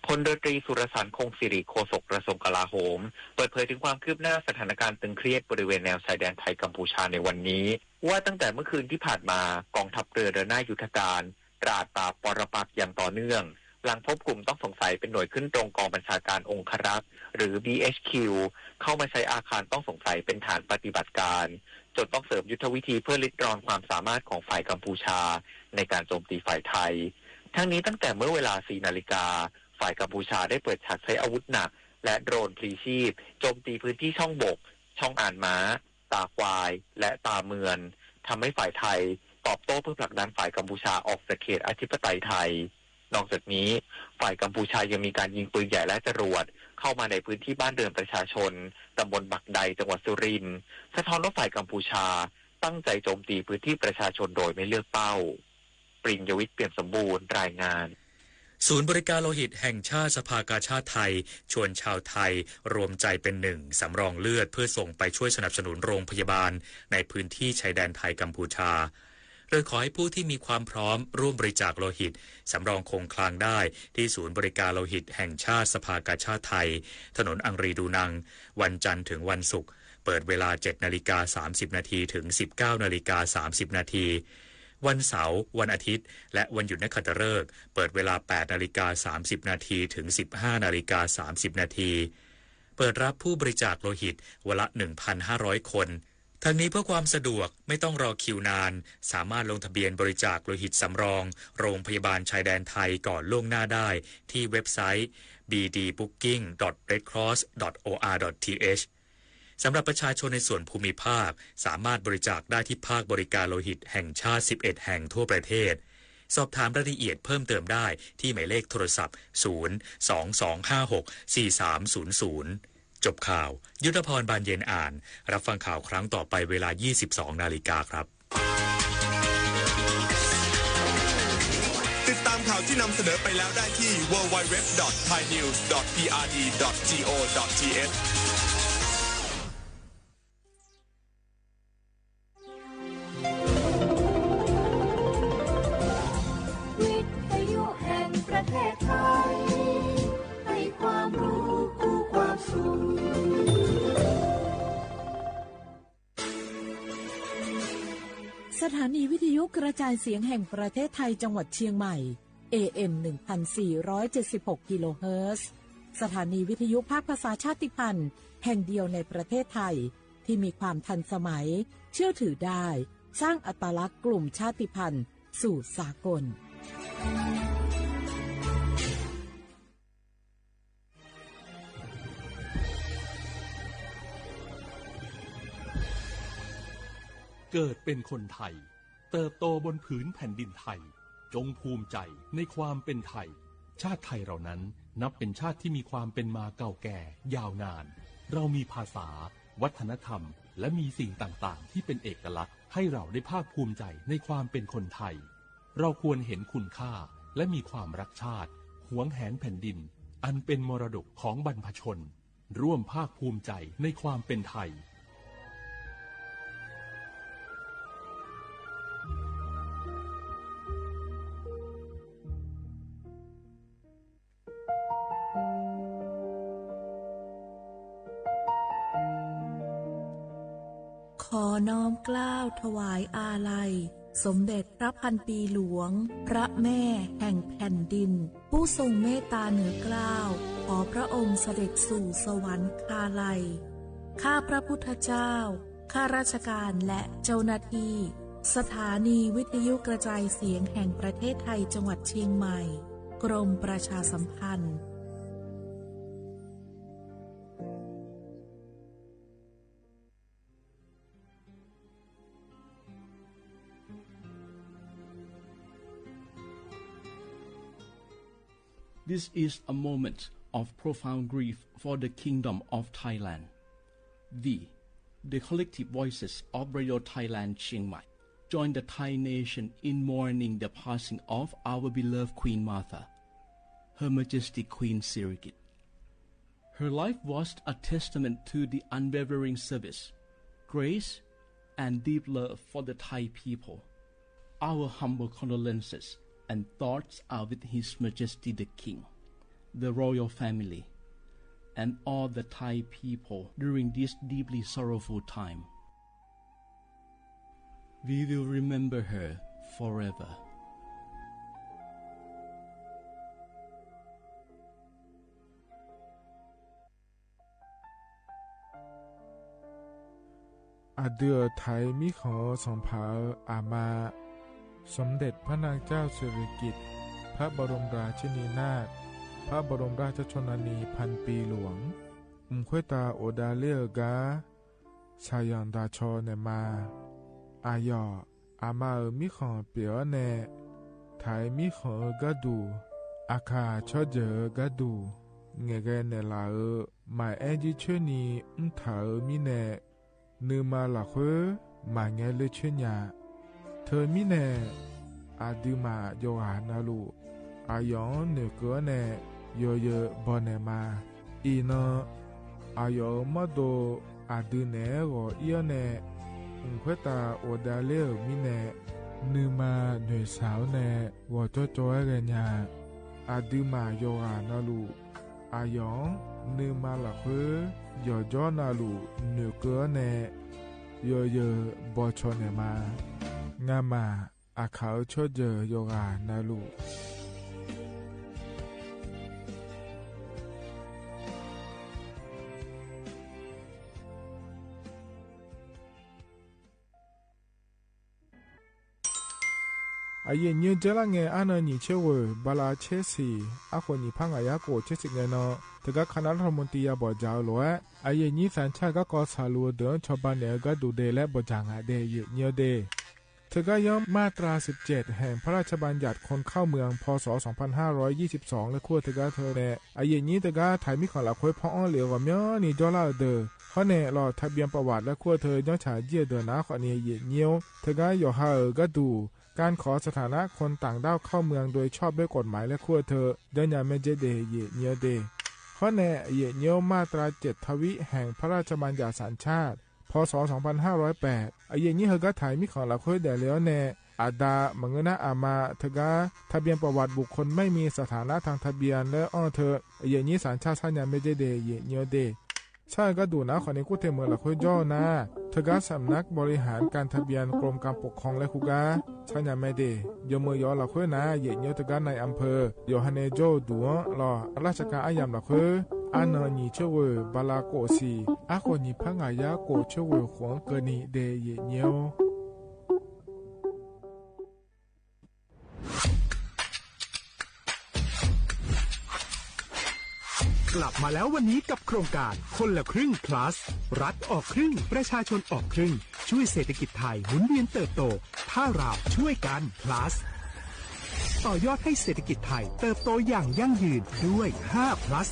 พลเรือตรีสุรสารคงสิริโฆษกกระทรวงกลาโหมเปิดเผยถึงความคืบหน้าสถานการณ์ตึงเครียดบริเวณแนวชายแดนไทยกัมพูชาในวันนี้ว่าตั้งแต่เมื่อคืนที่ผ่านมากองทัพเรือเดินหน้ายุทธการตราดปราบปรปักษ์อย่างต่อเนื่องหลังพบกลุ่มต้องสงสัยเป็นหน่วยขึ้นตรงกองบัญชาการองครักษ์หรือ BHQ เข้ามาใช้อาคารต้องสงสัยเป็นฐานปฏิบัติการจนต้องเสริมยุทธวิธีเพื่อริดรอนความสามารถของฝ่ายกัมพูชาในการโจมตีฝ่ายไทยทั้งนี้ตั้งแต่เมื่อเวลา 4 นาฬิกาฝ่ายกัมพูชาได้เปิดฉากใช้อาวุธหนักและโดรนพลีชีพโจมตีพื้นที่ช่องบกช่องอ่านม้าตาควายและตาเมือนทำให้ฝ่ายไทยตอบโต้เพื่อผลักดันฝ่ายกัมพูชาออกจากเขตอธิปไตยไทยนอกจากนี้ฝ่ายกัมพูชายังมีการยิงปืนใหญ่และจรวดเข้ามาในพื้นที่บ้านเรือนประชาชนตำบลบักใดจังหวัดสุรินทร์สะท้อนว่าฝ่ายกัมพูชาตั้งใจโจมตีพื้นที่ประชาชนโดยไม่เลือกเป้าปริญญวิทย์เปี่ยมสมบูรณ์รายงานศูนย์บริการโลหิตแห่งชาติสภากาชาดไทยชวนชาวไทยรวมใจเป็นหนึ่งสำรองเลือดเพื่อส่งไปช่วยสนับสนุนโรงพยาบาลในพื้นที่ชายแดนไทยกัมพูชาโดยขอให้ผู้ที่มีความพร้อมร่วมบริจาคโลหิตสำรองคงคลังได้ที่ศูนย์บริการโลหิตแห่งชาติสภากาชาดไทยถนนอังรีดูนังวันจันทร์ถึงวันศุกร์เปิดเวลา 7:30 นถึง 19:30 นวันเสาร์วันอาทิตย์และวันหยุดนักขัตฤกษ์เปิดเวลา 8:30 นถึง 15:30 นเปิดรับผู้บริจาคโลหิตวันละ 1,500 คนทั้งนี้เพื่อความสะดวกไม่ต้องรอคิวนานสามารถลงทะเบียนบริจาคโลหิตสำรองโรงพยาบาลชายแดนไทยก่อนล่วงหน้าได้ที่เว็บไซต์ bdbooking.redcross.or.th สำหรับประชาชนในส่วนภูมิภาคสามารถบริจาคได้ที่ภาคบริการโลหิตแห่งชาติ 11 แห่งทั่วประเทศสอบถามรายละเอียดเพิ่มเติมได้ที่หมายเลขโทรศัพท์ 022564300 จบข่าวยุทธพรบานเย็นอ่านรับฟังข่าวครั้งต่อไปเวลา 22:00 นครับ ติดตามข่าวที่นำเสนอไปแล้วได้ที่ www.thainews.prd.go.thวิทยุแห่งประเทศไทยให้ความรู้คู่ความสุขสถานีวิทยุกระจายเสียงแห่งประเทศไทยจังหวัดเชียงใหม่ AM 1476 กิโลเฮิรตซ์สถานีวิทยุภาคภาษาชาติพันธุ์แห่งเดียวในประเทศไทยที่มีความทันสมัยเชื่อถือได้สร้างอัตลักษณ์กลุ่มชาติพันธุ์สู่สากลเกิดเป็นคนไทยเติบโตบนผืนแผ่นดินไทยจงภูมิใจในความเป็นไทยชาติไทยเรานั้นนับเป็นชาติที่มีความเป็นมาเก่าแก่ยาวนานเรามีภาษาวัฒนธรรมและมีสิ่งต่างๆที่เป็นเอกลักษณ์ให้เราได้ภาคภูมิใจในความเป็นคนไทยเราควรเห็นคุณค่าและมีความรักชาติหวงแหนแผ่นดินอันเป็นมรดกของบรรพชนร่วมภาคภูมิใจในความเป็นไทยขอน้อมเกล้าถวายอาลัยสมเด็จพระพันปีหลวงพระแม่แห่งแผ่นดินผู้ทรงเมตตาเหนือเกล้าขอพระองค์เสด็จสู่สวรรคาลัยข้าพระพุทธเจ้าข้าราชการและเจ้าหน้าที่สถานีวิทยุกระจายเสียงแห่งประเทศไทยจังหวัดเชียงใหม่กรมประชาสัมพันธ์This is a moment of profound grief for the Kingdom of Thailand. We, the collective voices of Radio Thailand Chiang Mai, join the Thai nation in mourning the passing of our beloved Queen Martha, Her Majesty Queen Sirikit. Her life was a testament to the unwavering service, grace, and deep love for the Thai people. Our humble condolences and thoughts are with His Majesty the King, the royal family, and all the Thai people during this deeply sorrowful time. We will remember her forever.อาเดือไทยมิขอสงเผาอามาสมเด็จพระนางเจ้าสิริกิติ์พระบรมราชินีนาถพระบรมราชชนนีพันปีหลวงควยตาโอดาเลียกาชายันดาชอเนมาอายออามามิขอเปียวเนไทยมิขอกะดูอาคาชอเจอกะดูเงเกเนลาหมายแอจิชนีถามิเนนืมาหลักเฮมาเงเลชญาเธอมิเนอาดิมาโยหานาลูอายองเนเกเนโยเยบอเนมาอีนอายอมาโดอาดิเนโกเอียเนควยตาโอดาเลมิเนนืมาหน่วยสาวเนวอจอจอยเกญาอาดิมาโยหานาลูอายองนืมาหลักเฮยอจอนาลูเนเกเนโยเยบอชอเนมางามาอาเขาชอเจโยกานาลูอาเยนยืนเจลังเงอานานิเชวบาลาเชสีอาคนนิพังอายาโกเชสิเงนอแต่ก็คณะรัฐมนตรีบอกเจ้าหลวงอาเยนยี่สัญชาติก็กอสาลัวเดินชาวบ้านเนี่ยก็ดูเดและบจางอาเดยเนียวเดเธอก็ย้อมมาตรา17แห่งพระราชบัญญัติคนเข้าเมืองพศ2522และขั้วเธอก็เธอเนี่ยอาเยนยี่เธอก็ถ่ายมิของหลักคุยพ่ออ้อเหลียวกับเมียนี่จอลาเดอเขาเนี่ยรอทะเบียนประวัติและขั้วเธอย้อนฉายเยี่ยเดินนะขอเนี่ยเนียวเธอก็อยู่ห่างก็ดูการขอสถานะคนต่างด้าวเข้าเมืองโดยชอบด้วยกฎหมายและขั้วเธอเดินยาเมเจเดเยเนียวเดข้อแน่เยเนียวมาตรา7ทวิแห่งพระราชบัญญัติสัญชาติพศ2508เยนี้เฮก็ถ่ายมิของหลักคุยแต่แล้วแน่อาดามังนะอามาเธอกาทะเบียนประวัติบุคคลไม่มีสถานะทางทะเบียนและอ้อเธอเยนี้สัญชาติสัญญาเมเจเดเยเนียวเดใช่ก็ดูนะขอในกู้เทเมืองหลักคุยย่อนะเธอก็สำนักบริหารการทะเบียนกรมการปกครองและคุกาชัญญาไม่ดียมือยอหลักคุยนะเยเนียวเธอก็ในอำเภอโยฮันเนโจดัวรอราชการอายามหลักคุยอานานีเชวบาลาโกซีอาคนนีพังอายาโกเชวขวงเกนีเดเยเนียวกลับมาแล้ววันนี้กับโครงการคนละครึ่ง plus รัฐออกครึ่งประชาชนออกครึ่งช่วยเศรษฐกิจไทยหมุนเวียนเติบโตถ้าเราช่วยกัน plus ต่อยอดให้เศรษฐกิจไทยเติบโตอย่างยั่งยืนด้วย5 plus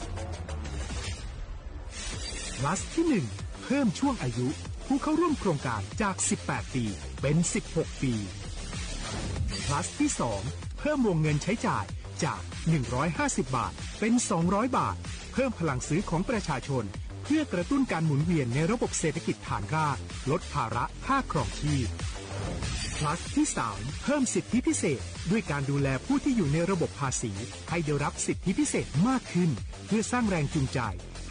plus ที่1เพิ่มช่วงอายุผู้เข้าร่วมโครงการจาก18ปีเป็น16ปี plus ที่2เพิ่มวงเงินใช้จ่ายจาก150บาทเป็น200บาทเพิ่มพลังซื้อของประชาชนเพื่อกระตุ้นการหมุนเวียนในระบบเศรษฐกิจฐานรากลดภาระค่าครองชีพ plus ที่3เพิ่มสิทธิพิเศษด้วยการดูแลผู้ที่อยู่ในระบบภาษีให้ได้รับสิทธิพิเศษมากขึ้นเพื่อสร้างแรงจูงใจ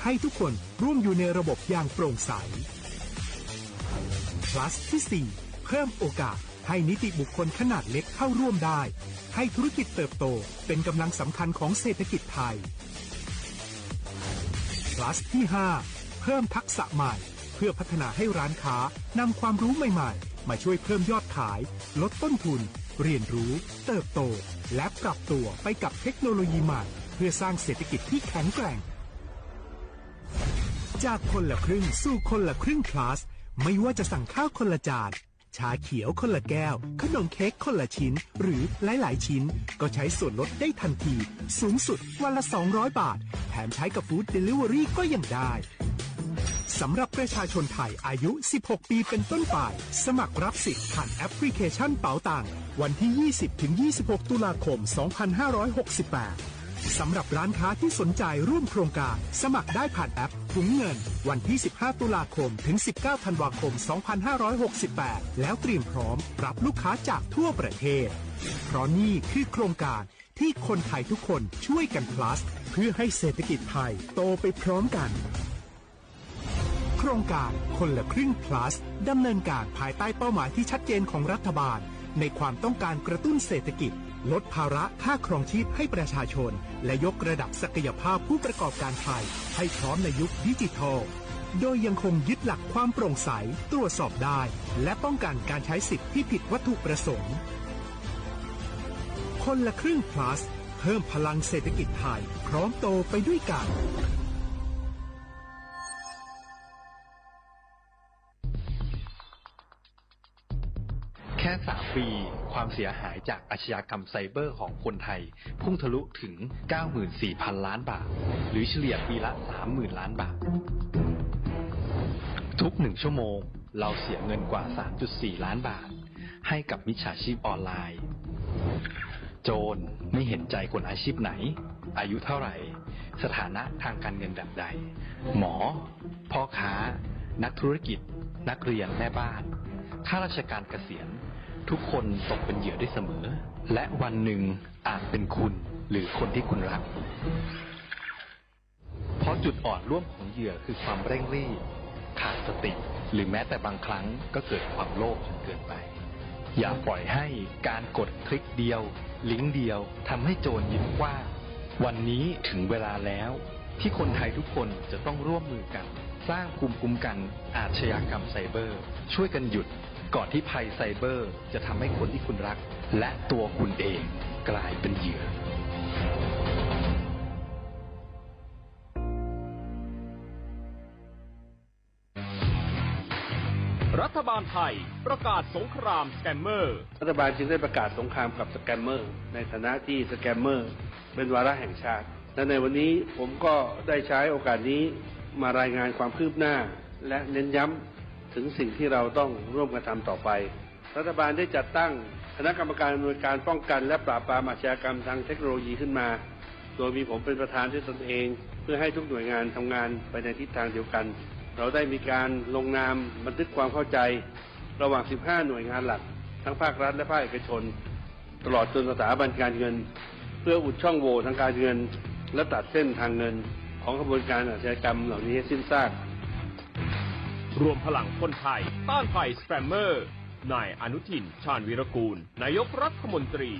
ให้ทุกคนร่วมอยู่ในระบบอย่างโปร่งใส plus ที่4เพิ่มโอกาสให้นิติบุคคลขนาดเล็กเข้าร่วมได้ให้ธุรกิจเติบโตเป็นกำลังสำคัญของเศรษฐกิจไทย plus ที่5เพิ่มทักษะใหม่เพื่อพัฒนาให้ร้านค้านำความรู้ใหม่ๆมาช่วยเพิ่มยอดขายลดต้นทุนเรียนรู้เติบโตและปรับตัวไปกับเทคโนโลยีใหม่เพื่อสร้างเศรษฐกิจที่แข็งแกร่งจากคนละครึ่งสู่คนละครึ่ง plus ไม่ว่าจะสั่งข้าวคนละจานชาเขียวคนละแก้วขนมเค้กคนละชิ้นหรือหลายๆชิ้นก็ใช้ส่วนลดได้ทันทีสูงสุดวันละ200บาทแถมใช้กับฟู้ดเดลิเวอรี่ก็ยังได้สำหรับประชาชนไทยอายุ16ปีเป็นต้นไปสมัครรับสิทธิ์ผ่านแอปพลิเคชันเป๋าตังวันที่ 20-26 ตุลาคม 2568 สำหรับร้านค้าที่สนใจร่วมโครงการสมัครได้ผ่านแอปถุงเงินวันที่ 15 ตุลาคมถึง 19 ธันวาคม 2568 แล้วเตรียมพร้อมรับลูกค้าจากทั่วประเทศเพราะนี่คือโครงการที่คนไทยทุกคนช่วยกัน plus เพื่อให้เศรษฐกิจไทยโตไปพร้อมกันโครงการคนละครึ่ง plus ดำเนินการภายใต้เป้าหมายที่ชัดเจนของรัฐบาลในความต้องการกระตุ้นเศรษฐกิจลดภาระค่าครองชีพให้ประชาชนและยกระดับศักยภาพผู้ประกอบการไทยให้พร้อมในยุคดิจิทัลโดยยังคงยึดหลักความโปร่งใสตรวจสอบได้และป้องกันการใช้สิทธิที่ผิดวัตถุประสงค์คนละครึ่ง plus เพิ่มพลังเศรษฐกิจไทยพร้อมโตไปด้วยกันแค่3 ปีความเสียหายจากอาชญากรรมไซเบอร์ของคนไทยพุ่งทะลุถึง 94,000 ล้านบาทหรือเฉลี่ยปีละ 30,000 ล้านบาททุก1 ชั่วโมงเราเสียเงินกว่า 3.4 ล้านบาทให้กับมิจฉาชีพออนไลน์โจรไม่เห็นใจคนอาชีพไหนอายุเท่าไหร่สถานะทางการเงินแบบใดหมอพ่อค้านักธุรกิจนักเรียนแม่บ้านข้าราชการเกษียณทุกคนตกเป็นเหยื่อได้เสมอและวันหนึ่งอาจเป็นคุณหรือคนที่คุณรักเพราะจุดอ่อนร่วมของเหยื่อคือความเร่งรีบขาดสติหรือแม้แต่บางครั้งก็เกิดความโลภจนเกินไปอย่าปล่อยให้การกดคลิกเดียวลิงก์เดียวทำให้โจรยิ้มกว้างวันนี้ถึงเวลาแล้วที่คนไทยทุกคนจะต้องร่วมมือกันสร้างภูมิคุ้มกันอาชญากรรมไซเบอร์ช่วยกันหยุดก่อนที่ภัยไซเบอร์จะทำให้คนที่คุณรักและตัวคุณเองกลายเป็นเหยื่อรัฐบาลไทยประกาศสงครามสแกมเมอร์รัฐบาลจึงได้ประกาศสงครามกับสแกมเมอร์ในฐานะที่สแกมเมอร์เป็นวาระแห่งชาติและในวันนี้ผมก็ได้ใช้โอกาสนี้มารายงานความคืบหน้าและเน้นย้ำถึงสิ่งที่เราต้องร่วมกันทำต่อไปรัฐบาลได้จัดตั้งคณะกรรมการอำนวยการป้องกันและปราบปรามอาชญากรรมทางเทคโนโลยีขึ้นมาโดยมีผมเป็นประธานด้วยตนเองเพื่อให้ทุกหน่วยงานทำงานไปในทิศทางเดียวกันเราได้มีการลงนามบันทึกความเข้าใจระหว่าง15หน่วยงานหลักทั้งภาครัฐและภาคเอกชนตลอดจนสถาบันการเงินเพื่ออุดช่องโหว่ทางการเงินและตัดเส้นทางเงินของกระบวนการอาชญากรรมเหล่านี้ให้สิ้นซากรวมพลังคนไทยต้านภัยสแกมเมอร์นายอนุทินชาญวีรกูลนายกรัฐมนตรี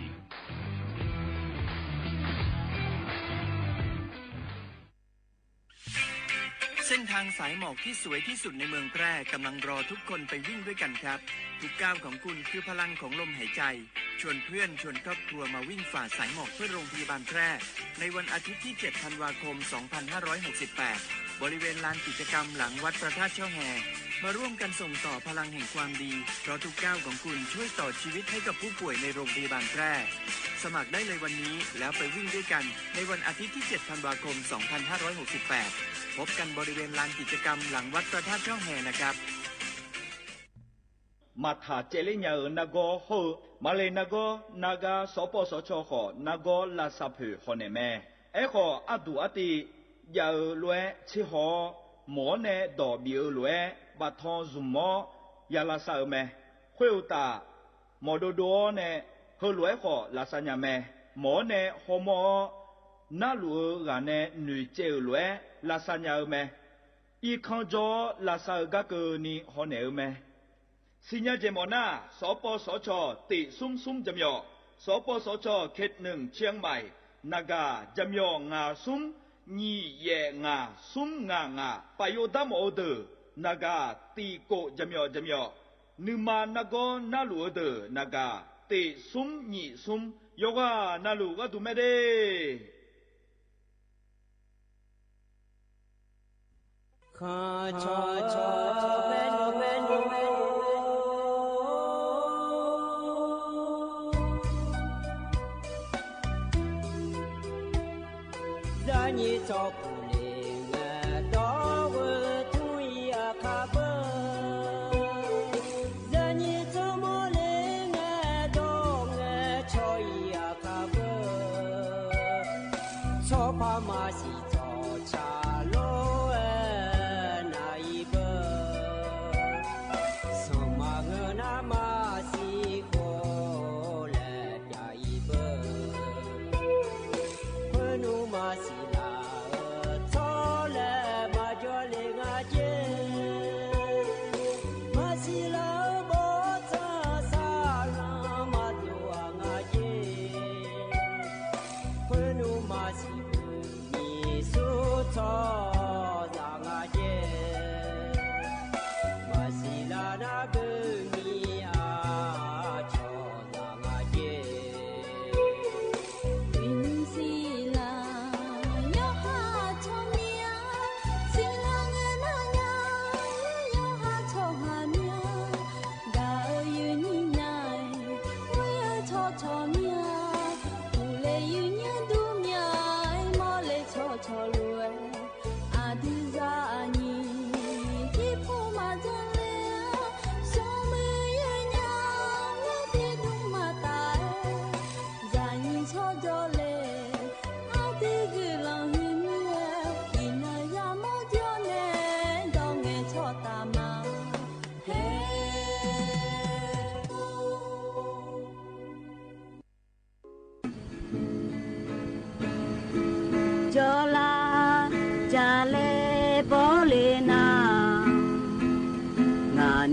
เส้นทางสายหมอกที่สวยที่สุดในเมืองแพร่กำลังรอทุกคนไปวิ่งด้วยกันครับทุกก้าวของคุณคือพลังของลมหายใจชวนเพื่อนชวนครอบครัวมาวิ่งฝ่าสายหมอกเพื่อโรงพยาบาลแพร่ในวันอาทิตย์ที่ 7 ธันวาคม 2568 บริเวณลานกิจกรรมหลังวัดพระธาตุช่อแฮมาร่วมกันส่งต่อพลังแห่งความดีเพราะทุกก้าวของคุณช่วยต่อชีวิตให้กับผู้ป่วยในโรงพยาบาลแพร่สมัครได้เลยวันนี้แล้วไปวิ่งด้วยกันในวันอาทิตย์ที่ 7 ธันวาคม 2568 พบกันบริเวณลานกิจกรรมหลังวัดพระธาตุช่อแฮนะครับมาถาเจริญเนนากอโฮมาเลนากอนากาสปสชขอนากอลาซาเพฮอเนเมเอขออดูอติยาลวยชิฮอหมอเนดอบิลวยบัทอนซุมอยาลาซาเมฮุยตามอโดโดเนฮลวยขอลาซาญาเมหมอเนฮอมอนาลูกาเนนุเจลวยลาซาญาเมอีคันจอลาซากะเกนีฮอเนเมสิญญาเจมอนาสปสชติซุมจำยอสปสชเขต1เชียงใหม่นากาจำยองาซุมญีเยงาซุมงปายดามอเดนากาตีโกจำยอนึมานากอนาลูเดนากาติซุมญีซุมโยกานาลูกะตุเมเดคาชอเมโน你照顾你我到我土呀卡不让你怎么来我到我朝呀卡不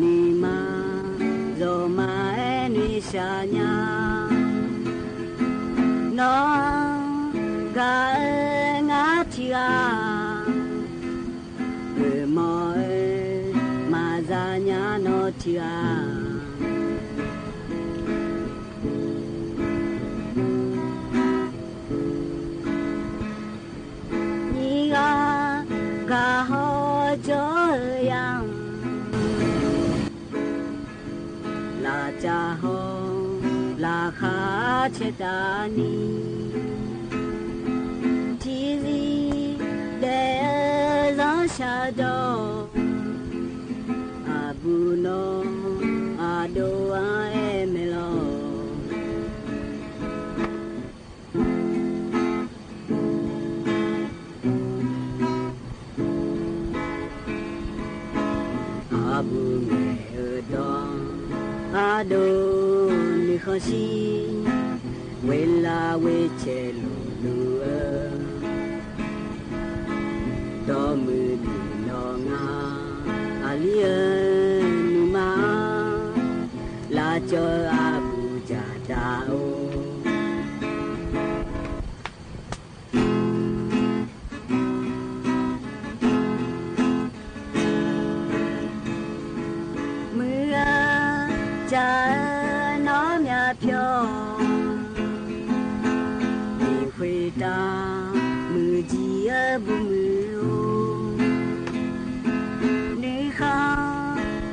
နီမာဇောမာအဲနွေရှာညာနောကငါချီကာဝေမောမာဇာညာနောချီကာညီကဟောကြောယံလာကြဟောလာခါချက်တာနီကြည်စီတဲ့ဇာရှာတော့အဘူနောအဒိုအဲမေလောအဘူမေတော့အဒိုနီခရှိဝေလာဝေချေလူလူတော်မူဒီနောငါအလီယနူမာလာကြောအဘူကြတာအိုမူရာဂျာနောမြဖြောဒီခွေတာမူကြီးအဘူမူနေခါ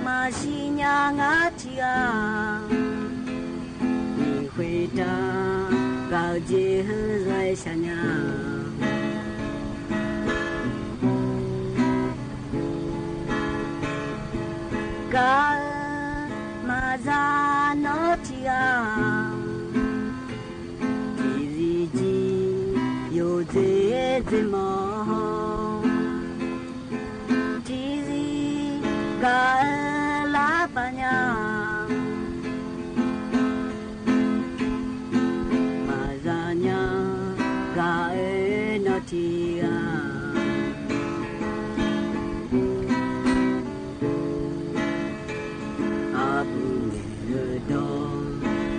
မရှိညာငါချီကာဒီခွေတာကောက်ကျေဟွဇွဲရှာညာကာမာဇာနောတီယာဒီစီကြီးယိုသေးသမောဒီစီကာလာပညာမာဇာညာကာနောတီယာ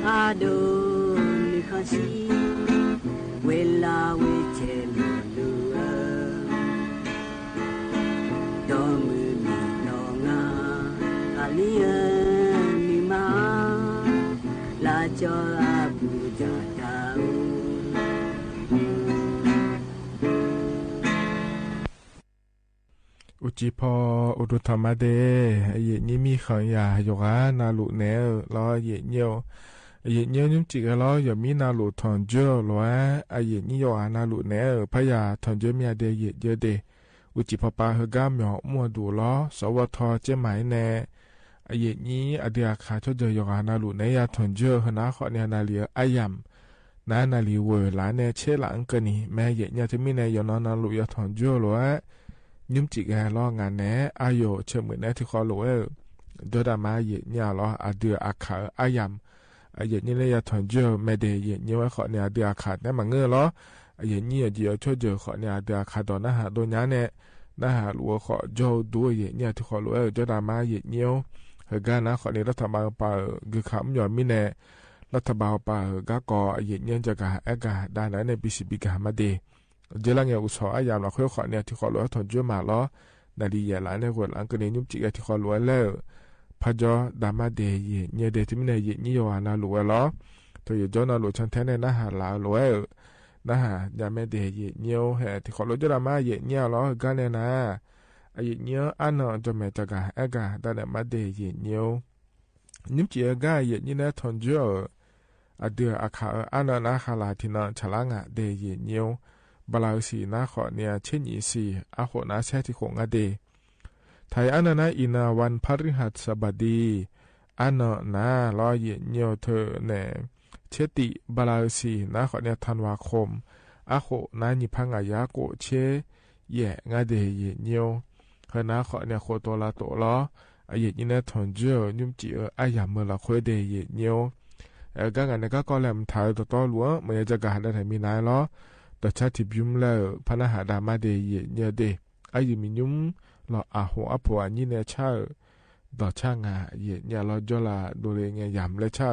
အဒိုနီခရှိဝေလာဝေချေလူလူတော်မူမီနောငါအလီယနီမာလာကြောအဘူကြတာอุจิพออุดุธรรมเดเยนี่มีขังยาโยกานาลุเนลอเยเนียวเยเนียวยุ่มจิกลอยมีนาลุทอนเจอลอยเยนี่โยอานาลุเนพยาทอนเจมีเดเยเยเดอุจิพอปาเฮกามยอมัวดูลอสวทเจหมายเนเยนี่อเดียขาชเจโยกานาลุเนยาทอนเจอหนาขอเนนาเลียอายัมนาลีเวลาเนเชหลังกนี่แม่เยเนี่ยที่มีเนยนอนาลุยาทอนเจอลอยยุ่มจิกลองานแหนอายุเชื่อมือแหนที่ขอรู้โดดามาเยเนี่ยลออาเดืออาขาอายัมเยนี่เลยถอนเจอไม่ได้เยเนี่ยว่าขอเนี่ยอาเดืออาขาเนี่ยมันเงือลอเยนี่เดียวช่วยเจอขอเนี่ยอาเดืออาขาตอนนั้นหาโดนยาเนี่ยน่าหาลัวขอโจดูเยเนี่ยที่ขอรู้โดดามาเยเนี่ยเฮกานะขอเนี่ยรัฐบาลป่าคือคำหย่อนมิเนรัฐบาลป่าก็ก่อเยเนี่ยจะกะเอกะด้านไหนในบิสิบิกะมาเดเจริญเงาอุศอายามเราค่อยขอเนี่ยที่ขอรู้ถอนเจอมาล้อนาดีอย่าหลายในคนหลังก็เนี่ยยุ่มจิกที่ขอรู้แล้วพระจอดามาเดยเนี่ยเดที่ไม่เนี่ยยี่ยานารู้ล้อตัวยี่จอนารู้ชันแท้ในน่าหาลารู้น่าหายาไม่เดยเนี่ยเหตุที่ขอรู้จะดามาเยเนี่ยล้อกันเนี่ยนะไอ้เนี่ยอันนั้นจะไม่จะกะเอกะแต่เนี่ยมาเดยเนี่ยยุ่มจิกะเยเนี่ยนะถอนเจออเดืออาคาอันนั้นนะฮาลาที่นั่นฉลางะเดยเนี่ยบลาสีนาขอเนี่ยเช่นยี่สีอาโหนาแช่ที่คงอเดไทยอันนั้นอินาวันพฤหัสบดีอันนั้นลอยเนียวเธอเนี่ยเชติบลาสีนาขอเนี่ยธันวาคมอาโหนานิพังอายาโกเชแย่งาเดยเนียวเฮนาขอเนี่ยโคตัวละตัวล้อไอเยนี่เนี่ยทอนเจอยุ่มจีอายามเมื่อละคุยเดยเนียวก็งานนี้ก็แหลมถ่ายตัวหลวงเมื่อจะการได้มีนายล้อแต่ชาติบิมแล้วพนักหาดามาเดยเนี่ยเดไอยูมิยุมหล่ออาหัวอัปวานี่เนี่ยชา ต่อช่างเย็นเนี่ยเราจะละดูเลยเงี้ยยำและเช่า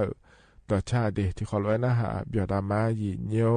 ต่อชาเดที่เขาไว้นะฮะเบียดามาหยีเนียว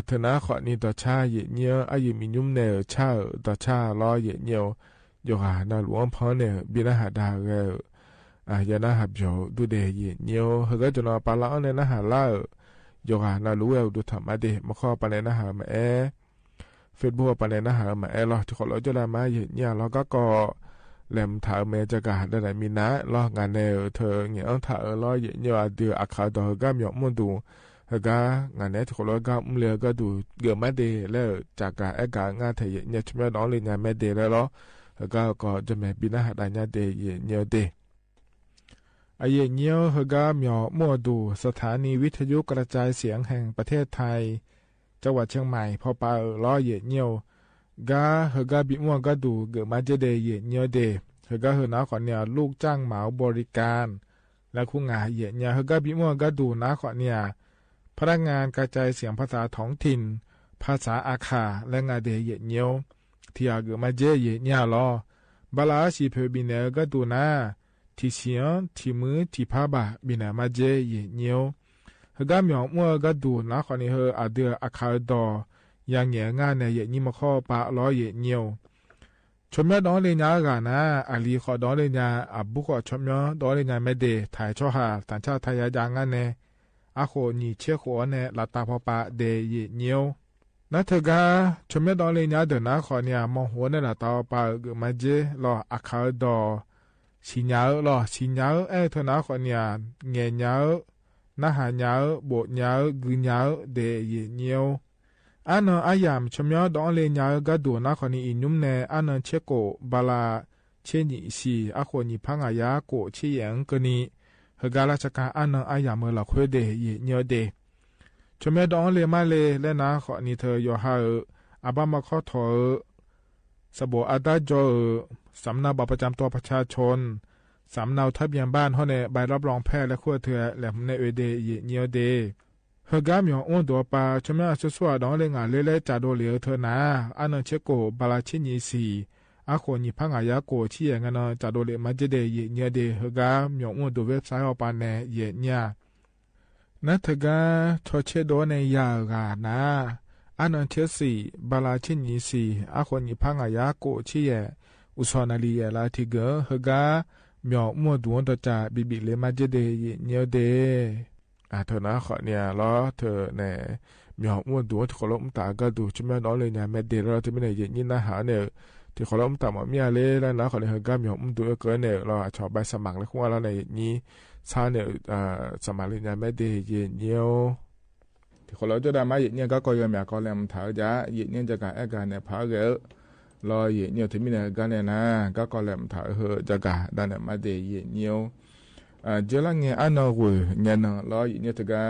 เธอนะขอนี่ต่อชาเย็นเนียวอายุมียุ่มเนอชาต่อชาล้อเย็นเนียวโยหานาหลวงพ่อเนี่ยบินหาดาเกยานาหับโยดูเดเย็นเนียวเฮก็จะนอปลาล้อเนี่ยนะหาล่าโยหานารู้ดูธรรมะเดมาข้อปลาเนี่ยนะหามาเฟซบุ๊กปลาเนี่ยนะหามาล้อที่ขอเราจะลามาเย็นเนี่ยเราก็แหลมถามเมจะกาได้ไหนมีนะล้องานเนอเธอเงี้ยถาล้อเย็นเนียวเดืออาคาดอก็มีมุ่งดูเฮก็งานนี้ทุกคนก็เลือก็ดูเกือบไม่ดีแล้วจากการงานเทียเนี่ยช่วยน้องเลยงานไม่ดีแล้วเฮก็จะไม่บินหาได้เนี่ยดีเยอะดีไอเยี่ยวเฮก็มีมั่วดูสถานีวิทยุกระจายเสียงแห่งประเทศไทยจังหวัดเชียงใหม่พอปาล้อเยี่ยวก็เฮก็บิมั่วก็ดูเกือบไม่จะดีเยอะดีเฮก็เฮน้าขอเนี่ยลูกจ้างเหมาบริการและคู่งานเนี่ยเฮก็บิมั่วก็ดูน้าขอเนี่ยพนักงานกระจายเสียงภาษาท้องถิ่นภาษาอาขาและงานเดเยเนียวที่อาเกมาเจเยเนี่ยลอบาลาชีเพบินเนก็ดูนะที่เสียงที่มือที่ผ้าบะบินมาเจเยเนียวเฮก็มีมัวก็ดูนะคนนี้เฮออาเดืออาคาดอ ยังเหงียงานเนี่ยเยนี่มาข้อปะล้อเยเนียวชมยอดองเลยญากานะอาลีขอดองเลยญาอับบุก็ชมยอดองเลยญาไม่เดถ่ายช่อหาต่างชาติไทยยางานเนี่ยอาโคนี่เชี่ยขัวเนี่ยลาตาพอปะเดเยเนียวนัทเถกาชมยอดองเลยญาเดินนะขอเนี่ยมองหัวเนี่ยลาตาปะกมาเจรออาคาดอชิญารอชิญาเธอนะขอเนี่ยเงียญานาหาญาโบญากุญาเดเยเนียวอันอายามชมยอดองเลยญากะดูนะขอนี่อินุมเนอันเชโกบาลาเชนิสีอาโคนี่พังอายาโกเชียงกนี่เฮกาลาชกาอันอายามละควยเดเยเนียวเดชมยอดองเลยมาเลและนะขอนี่เธอยอฮาอาบามาขอถอสบอาดาจอสำเนาบัตรประจำตัวประชาชนสำเนาทะเบียนบ้านเฮาเนี่ยใบรับรองแพทย์และขั้วเถื่อแหลมในเอเดเยเนียวเดเฮกามยองอ้วนตัวปาชมยาสวดองเลงาเล่ๆจาโดเหลียวเธอนาอันเชโกบาลาชินีสีอาโคนิพังอายาโกที่อย่างนั้นจาโดเลมาเจเดเยเนียเดเฮกามยองอ้วนตัวเว็บไซต์อปานเนเยเนียนัทกาทอเชโดในยากานาอันเชสีบาลาชินีสีอาโคนิพังอายาโกที่แยอุสอนาลีเยลาทิเกเฮกาမြောက်မှုဒွန်တကြဘီဘီလေမဂျဒေညေဒေအထနာခနီယာလာထနေမြောက်မှုဒွန်ခလုံးတာဂဒူချမနော်လေညာမဒေရတမနေညနာဟာနေဒီခလုံးတာမမြလေလာနာခလေဟကမြောက်မှုဒွန်ကနေလာချောဘစမန်လေခွာလာနေညီစာနေစမလေညာမဒေညေဒီခလုံးကြတာမညကကောရမြကောလမ်ထားကြညညကြကအကနေဖားကေรอเยเนียวที่มีเนี่ยกันเนี่ยนะก็แหลมถ่ายเหอะจะกะด้านเนี่ยมาเดเยเนียวเจอละเงี้ยอันนอเวเงี้ยนะรอเยเนียวจะกะ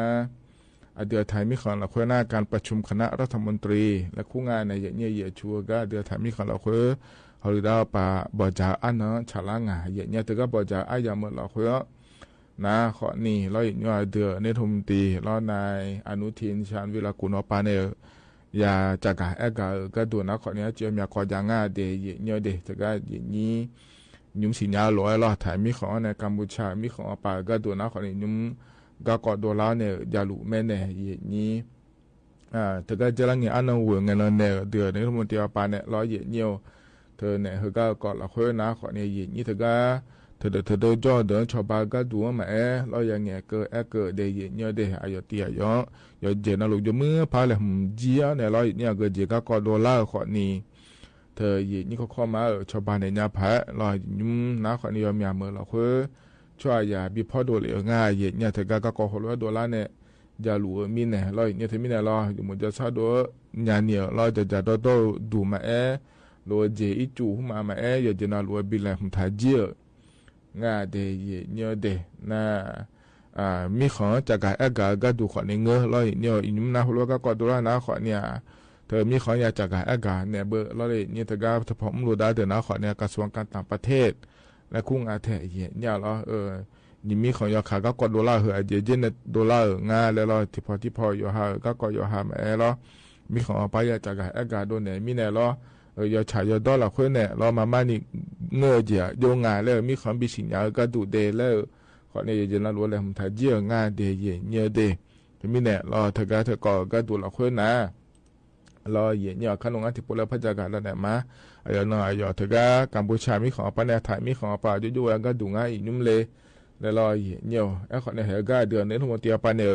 เดือไทยมีขอนละคุยหน้าการประชุมคณะรัฐมนตรีและคู่งานในเยเนียวเยชัวก็เดือไทยมีขอนละคุยฮอลิดาปะบอจาอันนะฉลางเยเนียวจะกะบอจาอายามละคุยนะขอนี่รอเยเนียวเดือเนทุมตีรอนายอนุทินชาญวิรากุลปาเนยาจากการก็ดูนะคนนี้เจอมีความยากเดียเนียเดียจากการอย่างนี้ยุ่งสิญญาลอยล่ะถ่ายมีของในกัมพูชามีของป่าก็ดูนะคนนี้ยุ่งก็กอดดูแล้วเนี่ยยาลุแม่เนี่ยอย่างนี้จากการเจริญเงินอันนั้นเวงเงินเนี่ยเดือนนี้ทั้งหมดที่ป่าเนี่ยร้อยเยเนียวเธอเนี่ยเขาก็กอดละคนนะคนนี้อย่างนี้เธอก็เธอเดินจ่อเดินชาวบ้านก็ดูว่าแม่เราอย่างเงี้ยเกิดเดียเนียเดียอายุเตี้ยย้อนอย่าเจนลูกจะมือพาเลยเจียเนี่ยเราเนี่ยเกิดเจก็ดอลลาร์ขอนี้เธออย่างนี้เขาเข้ามาชาวบ้านในยาพะเรายุ่งนะขอนี้ยอมยาเมื่อเราคือช่วยอย่าบีพอโดเลยง่ายอย่างเนี่ยเธอก็ขอรู้ว่าดอลลาร์เนี่ยจะหลัวมีเนี่ยเราเนี่ยเธอมีเนี่ยเราอยู่หมดจะซาดัวยาเนี่ยเราจะดูมารัวเจอีจูมาอย่าเจนรัวบินแหลมถ่ายเจียง่ายเดียเนียเดน่ามีของจากการก็ดูขอในเงื้อร้อยเนี่ยอินุมนาหัวก็กอดตัวนะขอเนี่ยเธอมีของอยากจากการเนี่ยเบอร์ร้อยเนี่ยเธอก็ถ้าผมรู้ได้เดี๋ยวนะขอเนี่ยกระทรวงการต่างประเทศและคุ้งอาเทเนี่ยเรานี่มีของอยากขาก็กอดดอลลาร์เหรอเจเจนดอลลาร์ง่ายแล้วเราที่พออยู่หาก็กอดอยู่หาแม่เรามีของไปอยากจากการโดนเนี่ยมีเนี่ยเราอย่าฉายอย่าดอลลาร์คนเนี่ยเรามานี่เงื้อเจียโยงง่ายแล้วมีของบิสิญญาก็ดูเดแล้วขอเนี่ยจะน่ารู้เลยผมถ่ายเจียง่ายเดียเนียเดมีเนี่ยรอเธอก็ดูละคนนะรอเยเนี่ยขนมอันที่ปุระพัฒนาแล้วเนี่ยมาอย่าหน่อยอย่าเธอกัมพูชามีของปะเนี่ยไทยมีของปะจู่ๆก็ดูง่ายอีนุ่มเลยแล้วรอเยเนี่ยขอเนี่ยเหตุการณ์เดือนนี้ทั้งหมดเตียปะเนี่ย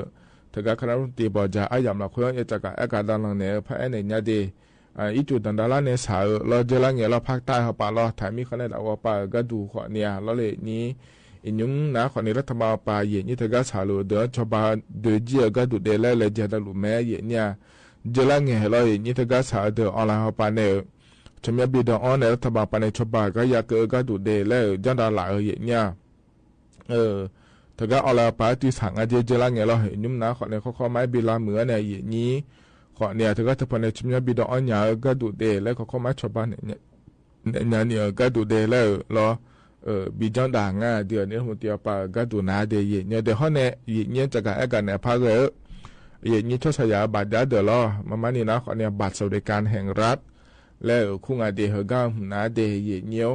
เธอคณะรัฐมนตรีบอกจะยามละคนจะจากการดังเนี่ยพระเนี่ยดีอีจุดดันดาราเนี่ยสาวเราเจอแล้วเนี่ยเราภาคใต้เขาป่าเราถ่ายมีคนในดาวป่าก็ดูขอเนี่ยเราเลยนี้อินยุงนะขอในรัฐบาลป่าเย็นนี่เธอก็สาวเดือดชาวบ้านเดือดเจียก็ดูเดลเลยเจอดูแม่เย็นเนี่ยเจอแล้วเนี่ยเราเย็นนี่เธอก็สาวเดือดออนไลน์เขาป่าเนี่ยชมยาบีดออนในรัฐบาลป่าในชาวบ้านก็อยากก็ดูเดลเลยจันดาหลายเย็นเนี่ยเธอก็ออนไลน์ป่าที่สั่งอาเจอแล้วเนี่ยเราเห็นยุงนะขอในข้อไม้บีลาเหมือนเนี่ยเย็นนี้ขอเนี่ยเธอก็จะพอในชุมยาบิดออนยาก็ดูเดแล้วเขาเข้ามาชาวบ้านเนี่ยก็ดูเดแล้วรอบิจังด่างเดือนนี้หัวเตียป่าก็ดูนาเดยเนี่ยเดี๋ยวเขาเนี่ยจากการเนี่ยพาเลยเนี่ยช่วยฉายาบัตรเดือดรอมานี่นะขอเนี่ยบัตรสวัสดิการแห่งรัฐแล้วคู่งานเดียร์ก็นาเดยเนี่ย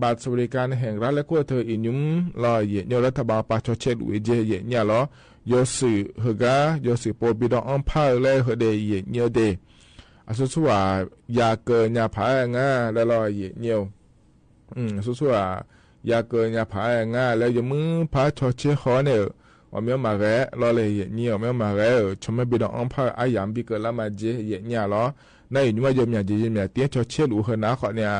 บัตรสวัสดิการแห่งรัฐและคู่เธออินุมรอเนี่ยรัฐบาลป่าชดเชยอุยเจเนี่ยรอยสื่อเฮกายสื่อโปรบิดออนพาเลยเฮเดยเนี่ยเด สู้ๆยาเกินยาผาง่าแล้วรอเหยียดเนียวสู้ๆยาเกินยาผาง่าแล้วยมือผาชอเชขอเนี่ยว่าไม่มาแก่รอเลยเหยียดเนียวไม่มาแก่ชมไม่บิดอังผาอายามบิเกิดละมาเจเหยียดเนียล้อในยุ่งว่ายมยาเจยมยาเตี้ยชอเชลูกนาขอเนี่ย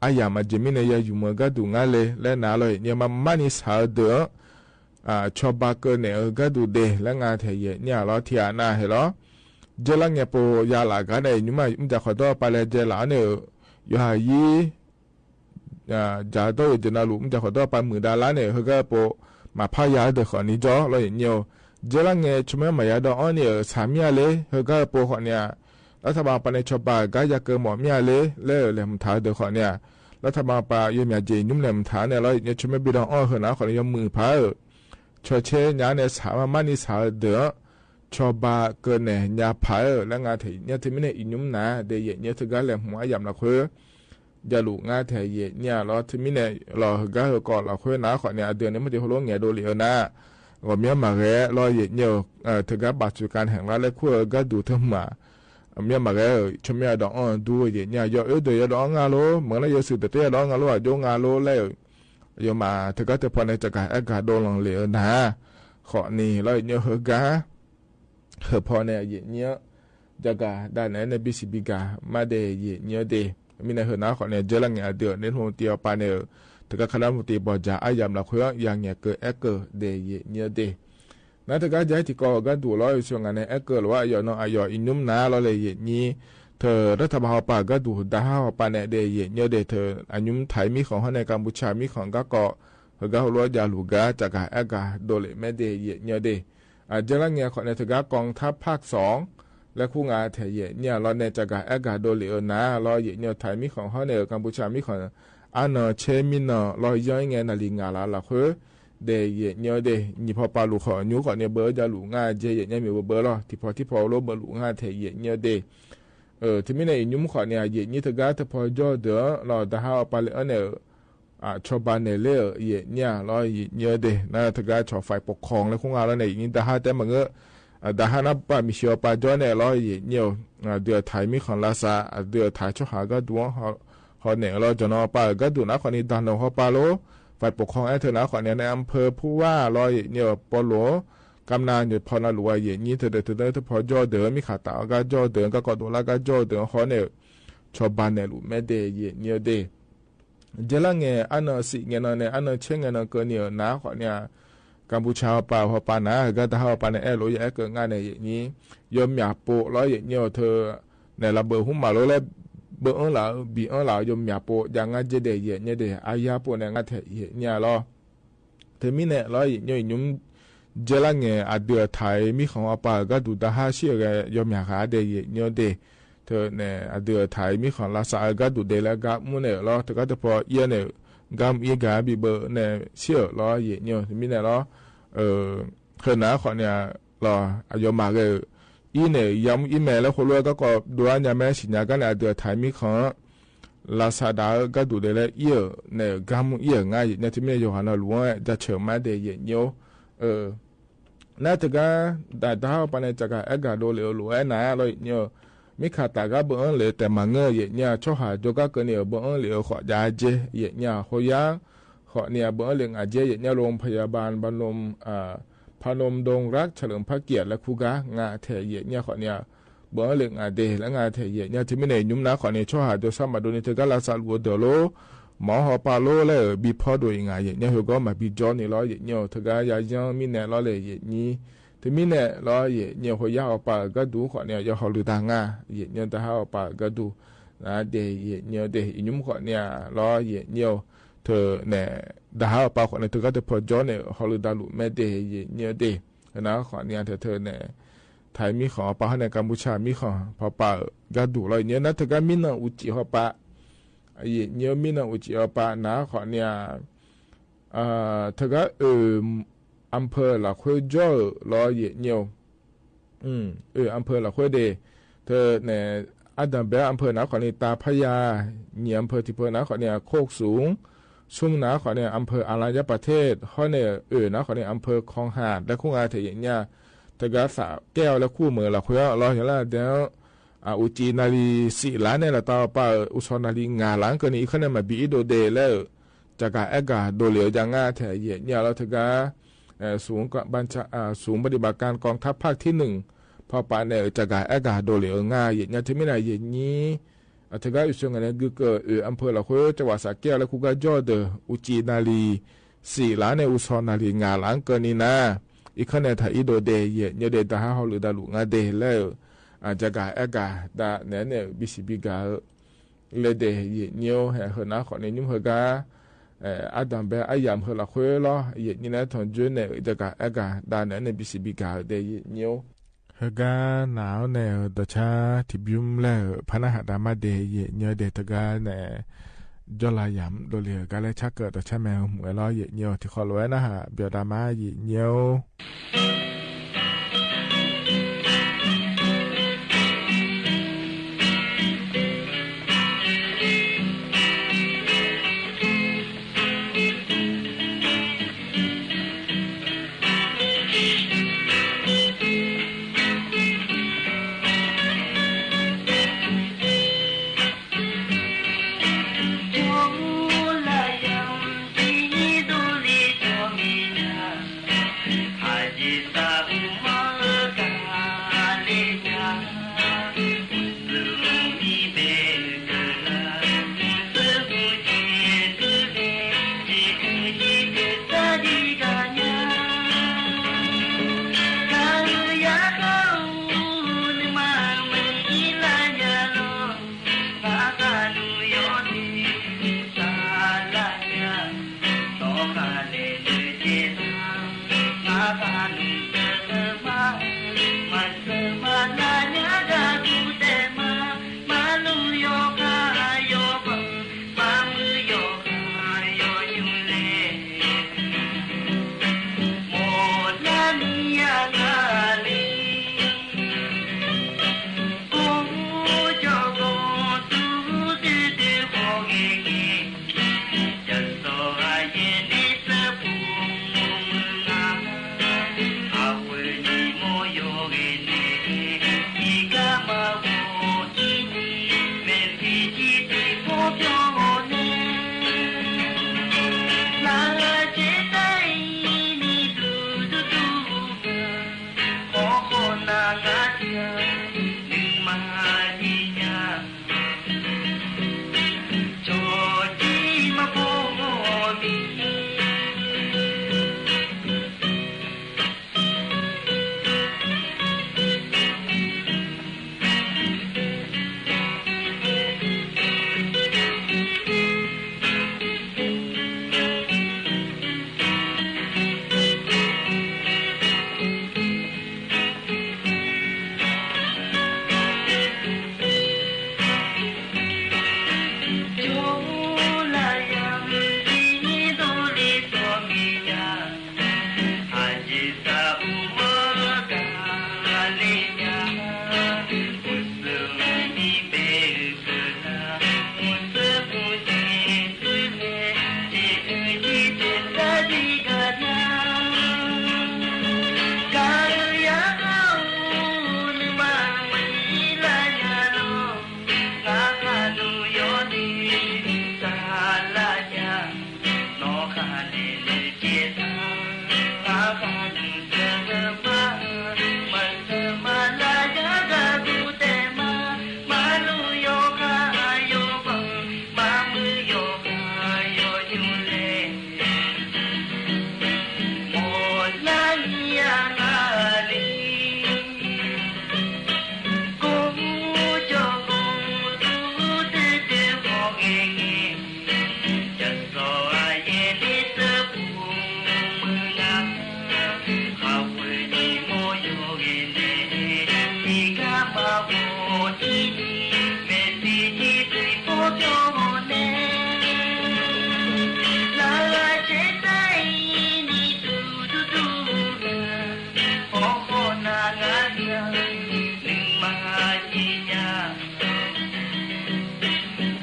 อายามมาเจมิเนี่ยอยู่เมืองก็ดูงาเลยและนาเลยเนี่ยมันนิสาเดือชอบบาเกินเนี่ยก็ดูเดและงานเทียเนี่ยล้อเทียนาเหรอเจลังเนี่ยปูยาหลักกันเนี่ยยุ่งมันจะขอตัวไปเลยเจหลาเนี่ยอยู่หายีจะตัวเจนาลุมันจะขอตัวไปมือดาราเนี่ยเขาก็ปูมาพายาเด็กคนนี้จ่อเราอย่างเดียวเจลังเนี่ยช่วยมาอย่าดองเนี่ยสามีเลยเขาก็ปูคนเนี่ยรัฐบาลปนชอบบาก็อยากเกิดหมอมีเลยเล่เลยมันท้าเด็กคนเนี่ยรัฐบาลปาอยู่มีเจยุ่งเลยมันท้าเนี่ยเราเนี่ยช่วยบิดองเขาหน้าคนนี้ยมือพายชอเชยาเนี่ยสามมันนี่สาเดือชอบบาเกินเนี่ยยาพายและงานที่เนี่ยที่ไม่เนี่ยอินุ่มนะเดี๋ยวเนี่ยถึงก็เลยหัวยำละคุยจะลูกงานที่เนี่ยเราที่ไม่เนี่ยเราก็ก่อนเราคุยนะขอเนี่ยเดือนนี้มันจะหัวล้อเงี้ยโดเลียวนะก็มีมาแก่เราเนี่ยถึงก็บาดจุการแห่งเราเลยคุยก็ดูทั้งมามีมาแก่ชมยาดองดูเนี่ยยอเดี๋ยวดองงาโลเหมือนเราอยู่สุดแต่ดองงาโลโยงงาโลเลยยมาถึงก็จะพอในจักรอากาศโดนลงเหลวนะขอนี่เราเนี่ยเหกาพอเนี่ยเนี่ยจักรด้านไหนในบิสิบิกามาเดยเนี่ยเดมีในหัวหน้าขอเนี่ยเจริญเนี่ยเดือดเน้นหัวเตียวปาเนี่ยถึงก็ขนาดมุติบอจ่าอายามละคุยอย่างเนี่ยเกิดเกิดเดยเนี่ยเดนั่นถึงก็จะที่ก็ดูเราอยู่ช่วงนั้นเกิดหรือว่าอย่าน้องอย่าอินุ่มนะเราเลยเนี่ยเธอรัฐบาลป่าก็ดูดาฮาป่าเนี่ยเดยเนี่ยเดเธออายุไทยมีของเขาในกัมพูชามีของก็เกาะเขาก็รู้ยาลูกาจากการอากาศโดเลยไม่เดยเนี่ยเดเจริญเนี่ยของในถึงก็กองทัพภาค2และคู่งานเทียเนี่ยเราในจากการอากาศโดเลยนะเราเนี่ยไทยมีของเขาในกัมพูชามีของอันเชมินเราย้อนเงี้ยนาฬิกาละคือเดยเนี่ยเดนี่พอปาลูกขอนิ้วขอเนี่ยเบอร์จะลูกงานเจเนี่ยมีเบอร์หรอที่พอรู้เบอร์ลูกงานเทียเนี่ยเดที่ไม่ในยุ่งขอเนี่ยเย็นนี้ถึงก็ถ้าพอจอเดือเราจะหาไปเลยเนี่ยชาวบ้านเนี่ยเลี้ยเย็นเนี่ยเราเยอะเดนะถึงก็ชาวฝ่ายปกครองแล้วคงอะไรเนี่ยยิ่งจะหาแต่มันก็จะหานับป่ามีเชียวป่าจอเนี่ยเราเย็นเนี่ยเดือไทยมีของลาซาเดือไทยชาวหาก็ดูเขาเนี่ยเราจะนอป่าก็ดูนะคนนี้ดันเราเขาป่าโลฝ่ายปกครองเถอะนะคนนี้ในอำเภอผู้ว่าเราเนี่ยปอโลกำนันอยู่พอนาหลวงอย่างนี้เธอพอจอเดือมีขาตาก็จอเดือก็กอดตัวละก็จอเดือเขาเนี่ยชาวบ้านเนี่ยรู้ไม่ได้เนี่ยเดเจลังเงอันสิเงนเนี่ยอันเชงเงนก็เนี่ยนะเขาเนี่ยกัมพูชาป่าพอป่านะก็ถ้าเขาป่าเนี่ยรู้อย่างเกิดงานเนี่ยอย่างนี้ยมหยาปูร้อยอย่างเนี่ยเธอเนี่ยระเบิดหุ่มมาแล้วเบอร์หล่าบีหล่ายมหยาปูอย่างงั้นจะได้เนี่ยเดอายาปูเนี่ยงั้นเถอะเนี่ยรอเธอมีเนี่ยร้อยเนี่ยยุ่มเจลังเงอเดือไทยมีของอาปาก็ดูดาฮาเชียกันยอมอยากหาเดยเนี่ยเดเธอเนี่ยอเดือไทยมีของลาซาก็ดูเดแล้วก็มุนเนี่ยรอเธอก็จะพอเยี่ยเนี่ยกำอีกาบีเบอร์เนี่ยเชี่ยรอเยี่ยเนี่ยมีเนี่ยรอเธอหน้าของเนี่ยรออายมาก็อีเนี่ยย้ำอีเมลแล้วคนรวยก็ดูอันยาแม่สิญญากันอเดือไทยมีของลาซาดาก็ดูเดแล้วเยี่ยเนี่ยกำเยี่ยง่ายเนี่ยที่ไม่อยู่หันหลวงจะเชื่อมาเดยเนี่ยน่าจะก็ได้ดาวปานจากการอากาศโดเร็วหลวยนะเลยเนี่ยมีขาตาก็เบิ่งเลยแต่มาเงยเนี่ยชอบหาจก็เกินเนี่ยเบิ่งเลยขอยาเจเนี่ยขอยาขอเนี่ยเบิ่งเลยอาเจเนี่ยโรงพยาบาลบรรลมพนมดงรักเฉลิมพระเกียรติและคูกางาเทยเนี่ยขอเนี่ยเบิ่งเลยอาเดและงาเทยเนี่ยที่ไม่ได้ยุ่มนะขอเนี่ยชอบหาจซ้ำมาโดนเธอก็ลาซาลัวเดโลหมอหอปาโลเลยบีพอดูยังไงเนี่ยเขาก็มาบีจอนี่ล้อเนี่ยถึงก็ยายังมีเนี่ยล้อเลยนี่ถึงมีเนี่ยล้อเนี่ยเขายาเอาปาก็ดูขอเนี่ยยาเขาลือตางาเนี่ยแต่เขาเอาปาก็ดูนะเดยเนี่ยเดยยุ่มขอเนี่ยล้อเนี่ยเธอเนี่ยดาเอาปาขอเนี่ยถึงก็จะพอจอเนี่ยเขาลือตาลุแม่เดยเนี่ยเดยนะขอเนี่ยเธอเนี่ยไทยมีของปาในกัมพูชามีของพอปาก็ดูเลยเนี่ยนะถึงก็มีเนี่ยอุจิเขาปาเนี่ยมีนะอุจิอปานะขอเนี่ยถ้าก็อำเภอละคุยจ่อรอเนี่ยอำเภอละคุยเดเธอเนี่ยอันดับแบบอำเภอนะขอเนี่ยตาพญาเนี่ยอำเภอที่เพื่อนะขอเนี่ยโคกสูงชุ่มนะขอเนี่ยอำเภออารยประเทศข้อเนี่ยนะขอเนี่ยอำเภอคลองหาดและคู่งานเถียงเนี่ยถ้าก็สาวแก้วและคู่มือละคุยรออย่างละเดี๋ยว อุจีนาลีสิล้านเนี่ยละต่อป่าอุซอนาลีงาหลังก็นี่ขนาดมาบีโดเดแล้วจากการแอกาโดเหลียวจางง่าแถเยเนี่ยเราถึงกาสูงบัญชาสูงปฏิบัติการกองทัพภาคที่1พอป่าเนี่ยจากการแอกาโดเหลียวง่าเยเนี่ยที่ไม่ได้เยนี้ถึงกาอุซงเนี่ยก็เกิดอำเภอละคุยจังหวัดสระแก้วและคุกาจอดอุจีนาลีสิล้านเนี่ยอุซอนาลีงาหลังก็นี่นะอีกขนาดถ้าอีโดเดเยเนี่ยเดตาหาหรือดาลุงาเดแล้วจากการแอกาดาเนี่ยบิสิบิกาเลเดเยเนี่ยเฮน่าขอในยุ่งเฮกาอาดัมเบอายามเฮละคุยล้อเยนี่นะทอนจุนเนี่ยจากการแอกาดาเนี่ยบิสิบิกาเดเยเนี่ยเฮกาหนาวเนี่ยดชาทิบิมแล้วพนักดามาเดเยเนี่ยเดตกาเนี่ยจลายามโดเลียกาเลชักเกิดดชาแมวเหมือนล้อเยเนี่ยที่ขอไว้นะฮะเบียดามาเยเนี่ย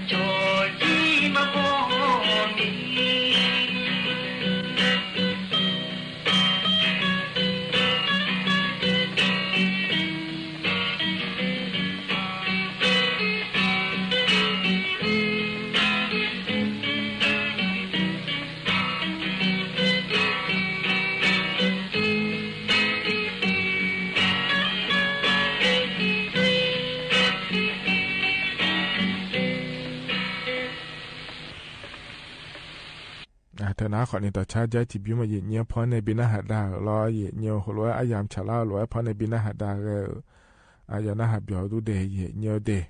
โจจี เธอหน้าขอนี่ต่อชาติใจที่บิวมาเย็นเนี้ยเพราะในบินาหัดดารอเย็นเนี้ยหัวร้อยอายามฉลาดร้อยเพราะในบินาหัดดาก็อายานาหัดเบียวดูเดย์เย็นเนี้ยเดย์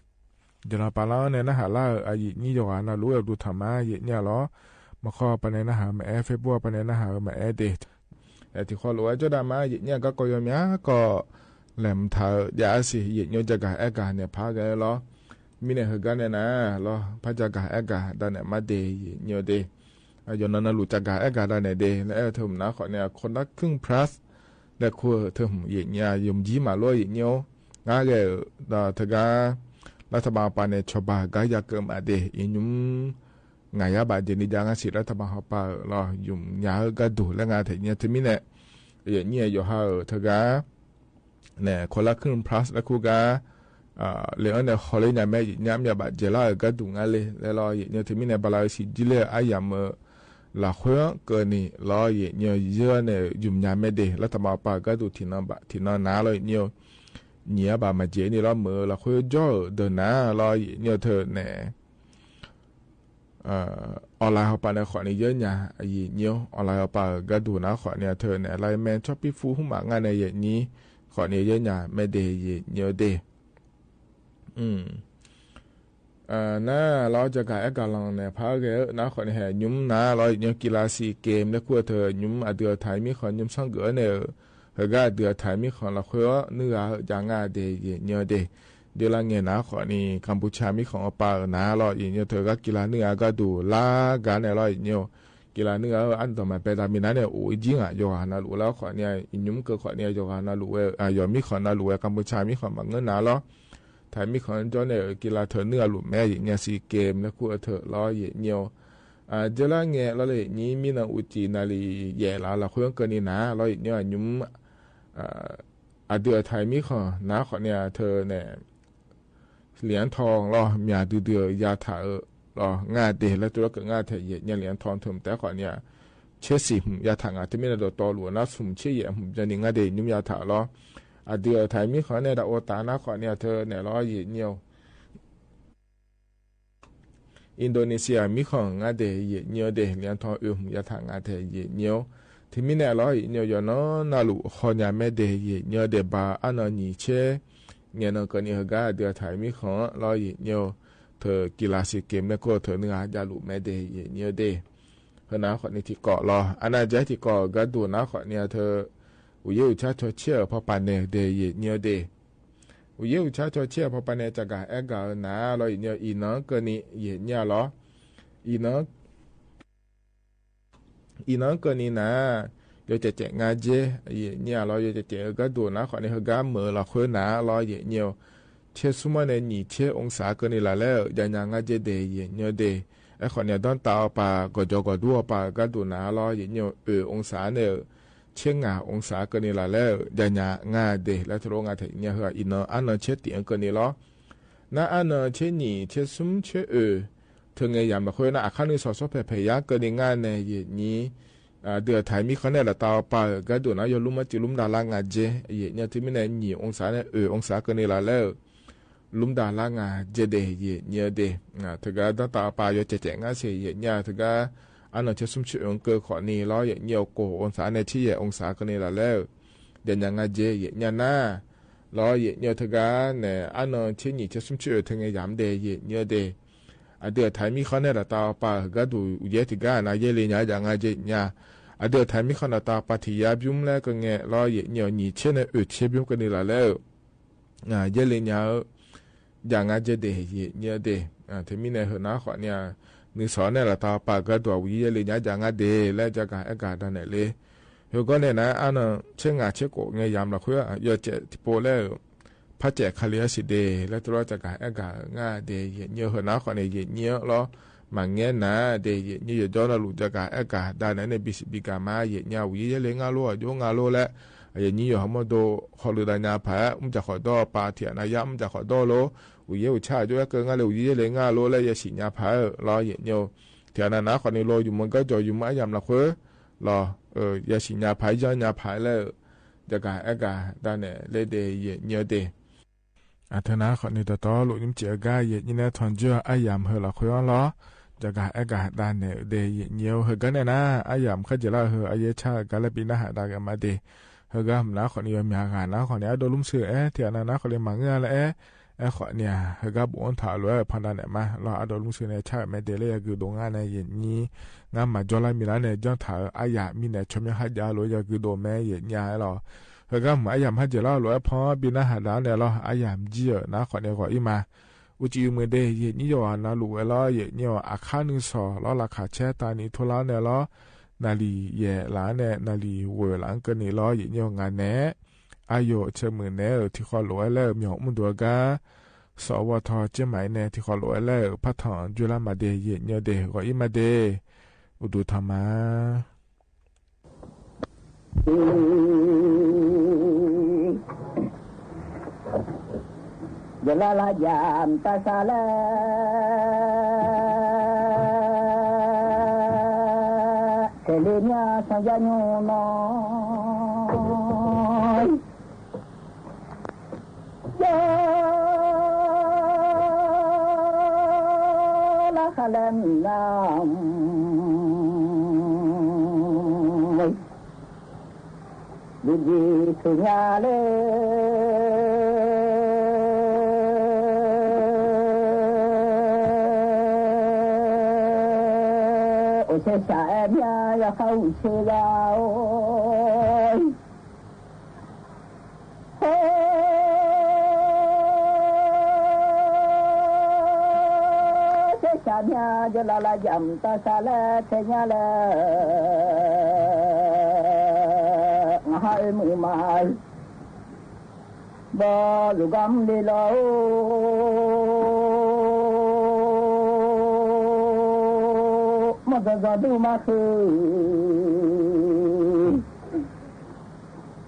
เดี๋ยวเราไปแล้วในนาหัดล่าอายุนี่จะว่าน่ารู้ดูธรรมะเย็นเนี้ยล้อมาข้อไปในนาหัดมาเฟซบุ๊กไปในนาหัดมาเดย์แต่ที่ข้อรู้ว่าเจ้าดามาเย็นเนี้ยก็ยอมยาก็แหลมเธอยาสิเย็นเนี้ยจะกะเนี่ยพากันล้อมีเนี่ยเหตุการณ์เนี่ยนะล้อพระจะกะด้านเนี่ยมาเดย์เย็นเนี้ยเดย์ย้อนนั้นรู้จักการได้ในเดย์แล้วเธอหน้าขอเนี่ยคนละครึ่งพลัสแล้วคัวเธอเย็นเนี่ยยมยิ้มมาล้อยเงี้ยวง่ายเลยเธอการรัฐบาลปานในชบากายเกิมอเดย์ยุ่มงายบาดเจนิจางสิรัฐบาลเขาปาล้อยุ่มยาก็ดูแล้วงานเธอเนี่ยที่มีเนี่ยเย็นเนี่ยอยู่ห่าเธอการเนี่ยคนละครึ่งพลัสแล้วคัวการเรื่องเนี่ยเขาเลยเนี่ยแม่ย้ำยาบาดเจล่าก็ดูง่ายเลยแล้วล้อเย็นเนี่ยที่มีเนี่ยบาลาสิจิเลอายามหลักหัวเกินนี่ล้อเย็นเนี่ยเยอะเนี่ยยุ่มยามไม่เดแล้วทำมาปาก็ดูที่นั่นน้าเลยเนี่ยบามาเจนี่ล้อมือหลักหัวจ่อเดินน้าล้อเย็นเนี่ยเธอเนี่ยออนไลน์เขาปาเนี่ยขอเนี่ยเยอะเนี่ยเย็นเนี่ยออนไลน์เขาปาก็ดูน้าขอเนี่ยเธอเนี่ยไลน์แมนชอบพี่ฟูหุ่มงานในเย็นนี้ขอเนี่ยเยอะเนี่ยไม่เดเย็นเนี่ยเดน่าเราจะกายการลองเนี่ยพาเกอน่าคนแห่ยุ่มน่าเราเนี่ยกีฬาซีเกมแล้วกลัวเธอยุ่มเดือดไทยมีคนยุ่มช่างเกอเนี่ยเฮก็เดือดไทยมีคนเราคุยว่าเนื้อจางาเดย์เนี่ยเดี๋ยวละเงี้ยน่าคนนี้กัมพูชามีของอปาน่าเราเนี่ยเธอก็กีฬาเนื้อก็ดูลากันเนี่ยเราเนี่ยกีฬาเนื้ออันต่อมาเป็นตามินาเนี่ยโอ้ยจริงอ่ะโยฮานาลูแล้วคนเนี่ยยุ่มเกิดคนเนี่ยโยฮานาลูยอมมีคนนาลูกัมพูชามีคนบางเงินน่าเราไทยมีคนจนเนี่ยกีฬาเธอเนื้อหลุดแม่อย่างเงี้ยซีเกมแล้วคู่เธอล้อเงี้ยวเจล่าเงี้ยแล้วเลยนี้มีนางอุจีนาลีแย่ละคุยกันนี่นะล้อเงี้ยยุ่มเดือไทยมีคนนะคนเนี่ยเธอเนี่ยเหรียญทองล้อมีเดือยาถ่าล้องาเดแล้วตัวก็งาเธอเนี่ยเหรียญทองถึงแต่คนเนี่ยเชื่อสิยาถ่างที่ไม่ได้ต่อหลวงนะสุ่มเชื่อผมจะนี่งาเดยุ่มยาถ่าล้อเดือไทยมีคนเนี่ยดาโอตานะคนเนี่ยเธอเนี่ยล้อเงี้ยวอินโดนีเซียมีของงาเดเงี้ยวเดเหรียญทองยาถ่างาเธอเงี้ยวที่มีเนี่ยล้อเงี้ยวย้อนน่าลุคนยาไม่เดเงี้ยวเดบาอันนี้เช่เงี้ยนก็นี่ฮะเดือไทยมีของล้อเงี้ยวเธอกีฬาซีเกมเนี่ยก็เธอเนื้อยาลุไม่เดเงี้ยวเดเพราะน้าคนนี้ที่เกาะล้ออันนั้นใจที่เกาะก็ดูน้าคนเนี่ยเธออุยอุชาชเชื่อพอปันเนี่ยเดยเนียเดอุยอุชาชเชื่อพอปันเนี่ยจะกะกะนาเราเนียอีน้องก็นี่เยเนี่ยหรออีน้องก็นี่นะโยจะแจกงานเจเยเนี่ยเราโยจะแจกก็ดูนะขอในเฮกาเมื่อเราคุยนะเราเยเนี่ยเชื่อสมัยในนี่เชื่อองศาก็นี่ละแล้วยังงานเจเดยเนียเดไอ้ขอเนี่ยต้องตาปากจกดัวปาก็ดูนะเราเยเนี่ยองศาเนี่ยเชื่องาองศาก็นี่ละแล้วยังงาเดแล้วทรงงาถึงเนี่ยเหรออินอันเชื่อเตียงก็นี่ล้อน่าอันเชื่อนี่เชื่อซุ้มเชื่อถึงไงยามมาคุยนะอาคารนี้สอดเพยาก็นี่งานในยี่นี้เดือดไทยมีคนเนี่ยละตาปาก็ดูนะยลุมมาจิลุมดาลางาเจยี่เนี่ยที่มีในยี่องศาเนี่ยองศาก็นี่ละแล้วลุมดาลางาเจเดยี่เนี่ยเดถึงก็ตาปายจะแจงงาเสียยี่เนี่ยถึงก็อันนั้นจะสุ่มเชื่อเกิดขอนี้ล้ออย่างเงี้ยวโกองศาในที่องศาก็นี่ละแล้วเดี๋ยวยังไงเจอย่างน่าล้ออย่างเงี้ยถึงก็เนี่ยอันนั้นที่นี่จะสุ่มเชื่อถึงไงยามเดย์เงี้ยเดย์เดือดไทยมีคนเนี่ยละตาปาก็ดูเยอะถึงก็นะเยลีเนี่ยอย่างไงเจเนี่ยเดือดไทยมีคนละตาปาที่ยาบิวแล้วก็เงี้ยล้ออย่างเงี้ยนี่เช่นเช่บิวก็นี่ละแล้วเยลีเนี่ยอย่างไงเจเดย์เงี้ยเดย์ที่มีในหัวหน้าขอเนี่ยนี่สอนเนี่ยละตาปากก็ตัววิเยลีเนี่ยจะงาเดและจะกะดันเนี่ยเลยเฮก็เนี่ยนะอันเชื่องาเชื่อโกเงี้ยยามละคุยยอดเจติโปแล้วพระเจ้าคาเลียสิเดและตัวจะกะงาเดเงี้ยหัวหน้าคนเนี่ยเงี้ยล้อมังเงี้ยนะเดเงี้ยย้อนลุจะกะดันเนี่ยในบิกามาเงี้ยวิเยลีงาโลโยงาโลและอย่างนี้อยู่หมดโดขอลือดานาผาจะขอดอปาเถียนายามจะขอดอโลอุยชาด้วยก็งาเลยอุยเลยงาโลเลยสิญาผารอเยอะเถียนนะคนนี้โลอยู่มันก็จะอยู่ไม่ยามละคุยรอยาสิญาผายญาผายแล้วจะกะด้านเนี่ยเลยเดยเยอะเดเธอนะคนนี้ต่อลุยมเจ้าก็เยอะนี่นะทอนเจ้าไอยามเหรอคุยล้อจ จะกะเอกะดานเนี่ยเดยเนียวเฮกันเนี่ยนะอายามขจละเฮอายชากะละปีนะหาดากันมาเดเฮกะมนะขอนี่มีหานะขอเนี่ยโดลุมเสือเถียนะนะขอเลยมังเงาละขอเนี่ยเฮกะบ่อนถาลวยพันดาเนี่ยมาเราอดลุมเสือเนี่ยชาแม่เดเลยคือดงงานเนี่ยเย็นนี้งามมาจอลามีละเนี่ยจังถาอายามีเนี่ยชมยหัดยาลวยคือโดแม่เย็นยาเราเฮกะมอายามหัดจละลวยพอปีนะหาดาเนี่ยเราอายามจีนะขอเนี่ยขออีมาอุจิมือเดยนี่ยอนะลูเอลอยนี่ยอาคานึงสอลอราคาแชตานี่ทุลาเนี่ยลอนาลีเยลาเนี่ยนาลีเวลังกันนี่ลอยนี่ยงานเนอายุเชมือเนที่ขอลูเอลมีหมุนตัวกาสวทเจหมายเนที่ขอลูเอลพัฒนจุลามาเดยนี่เดก็อิมาเดอุดุธรรมาJalala jam tasala Selenya sanjanyo noy Jala khalam nam Biji sunyale sẽ xả nhà ra không sẽ vào sẽ xả nhà cho là dầm ta xa lẽ thế nhà là hai mươi mai bò lù găm đi lâu giờ đâu mà khơi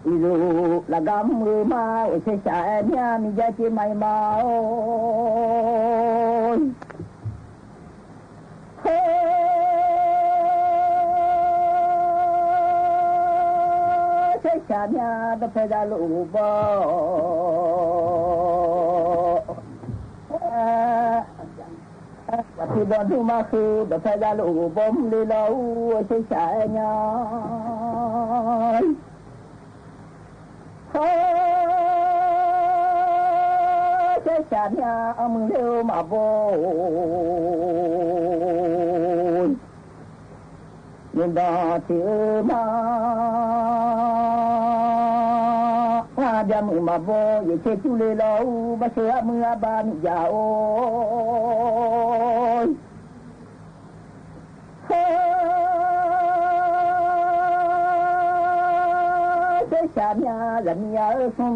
ilu là gam mưa mà ở xe chạy nha mình ra chơi mày mà xe chạy nha đã phải ra lũ bò thì bọn chúng mà khi đã phải ra lũ bom đi lâu sẽ chạy nhau sẽ chạy nhau mừng liêu mà vô nhưng đó thì mà ra mừng mà vô vậy sẽ chú đi lâu bà sẽ mưa ba mình già ôi sẽ xa nhà lần nhớ không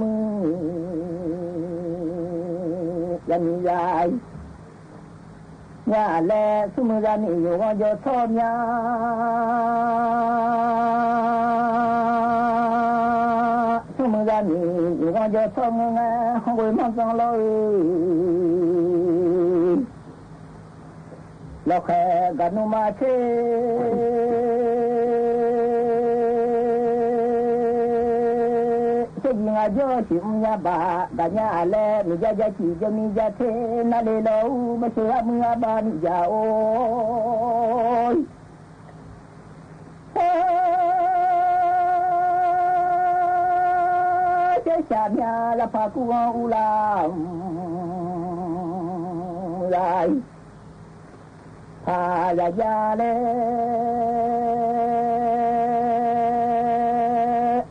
lần dài nhà lẽ xuống ra nhiều ngon cho thôn nhà xuống ra nhiều ngon cho thôn nghe không quên mong con lối lo khe gần mà thế nhưng mà do chim nhà bà cả nhà lẽ mình ra chỉ cho mình ra thế na lê lâu mà sửa mưa ba mình già ôi chế cha nhà là pha cu u làm lại pha là già lẽ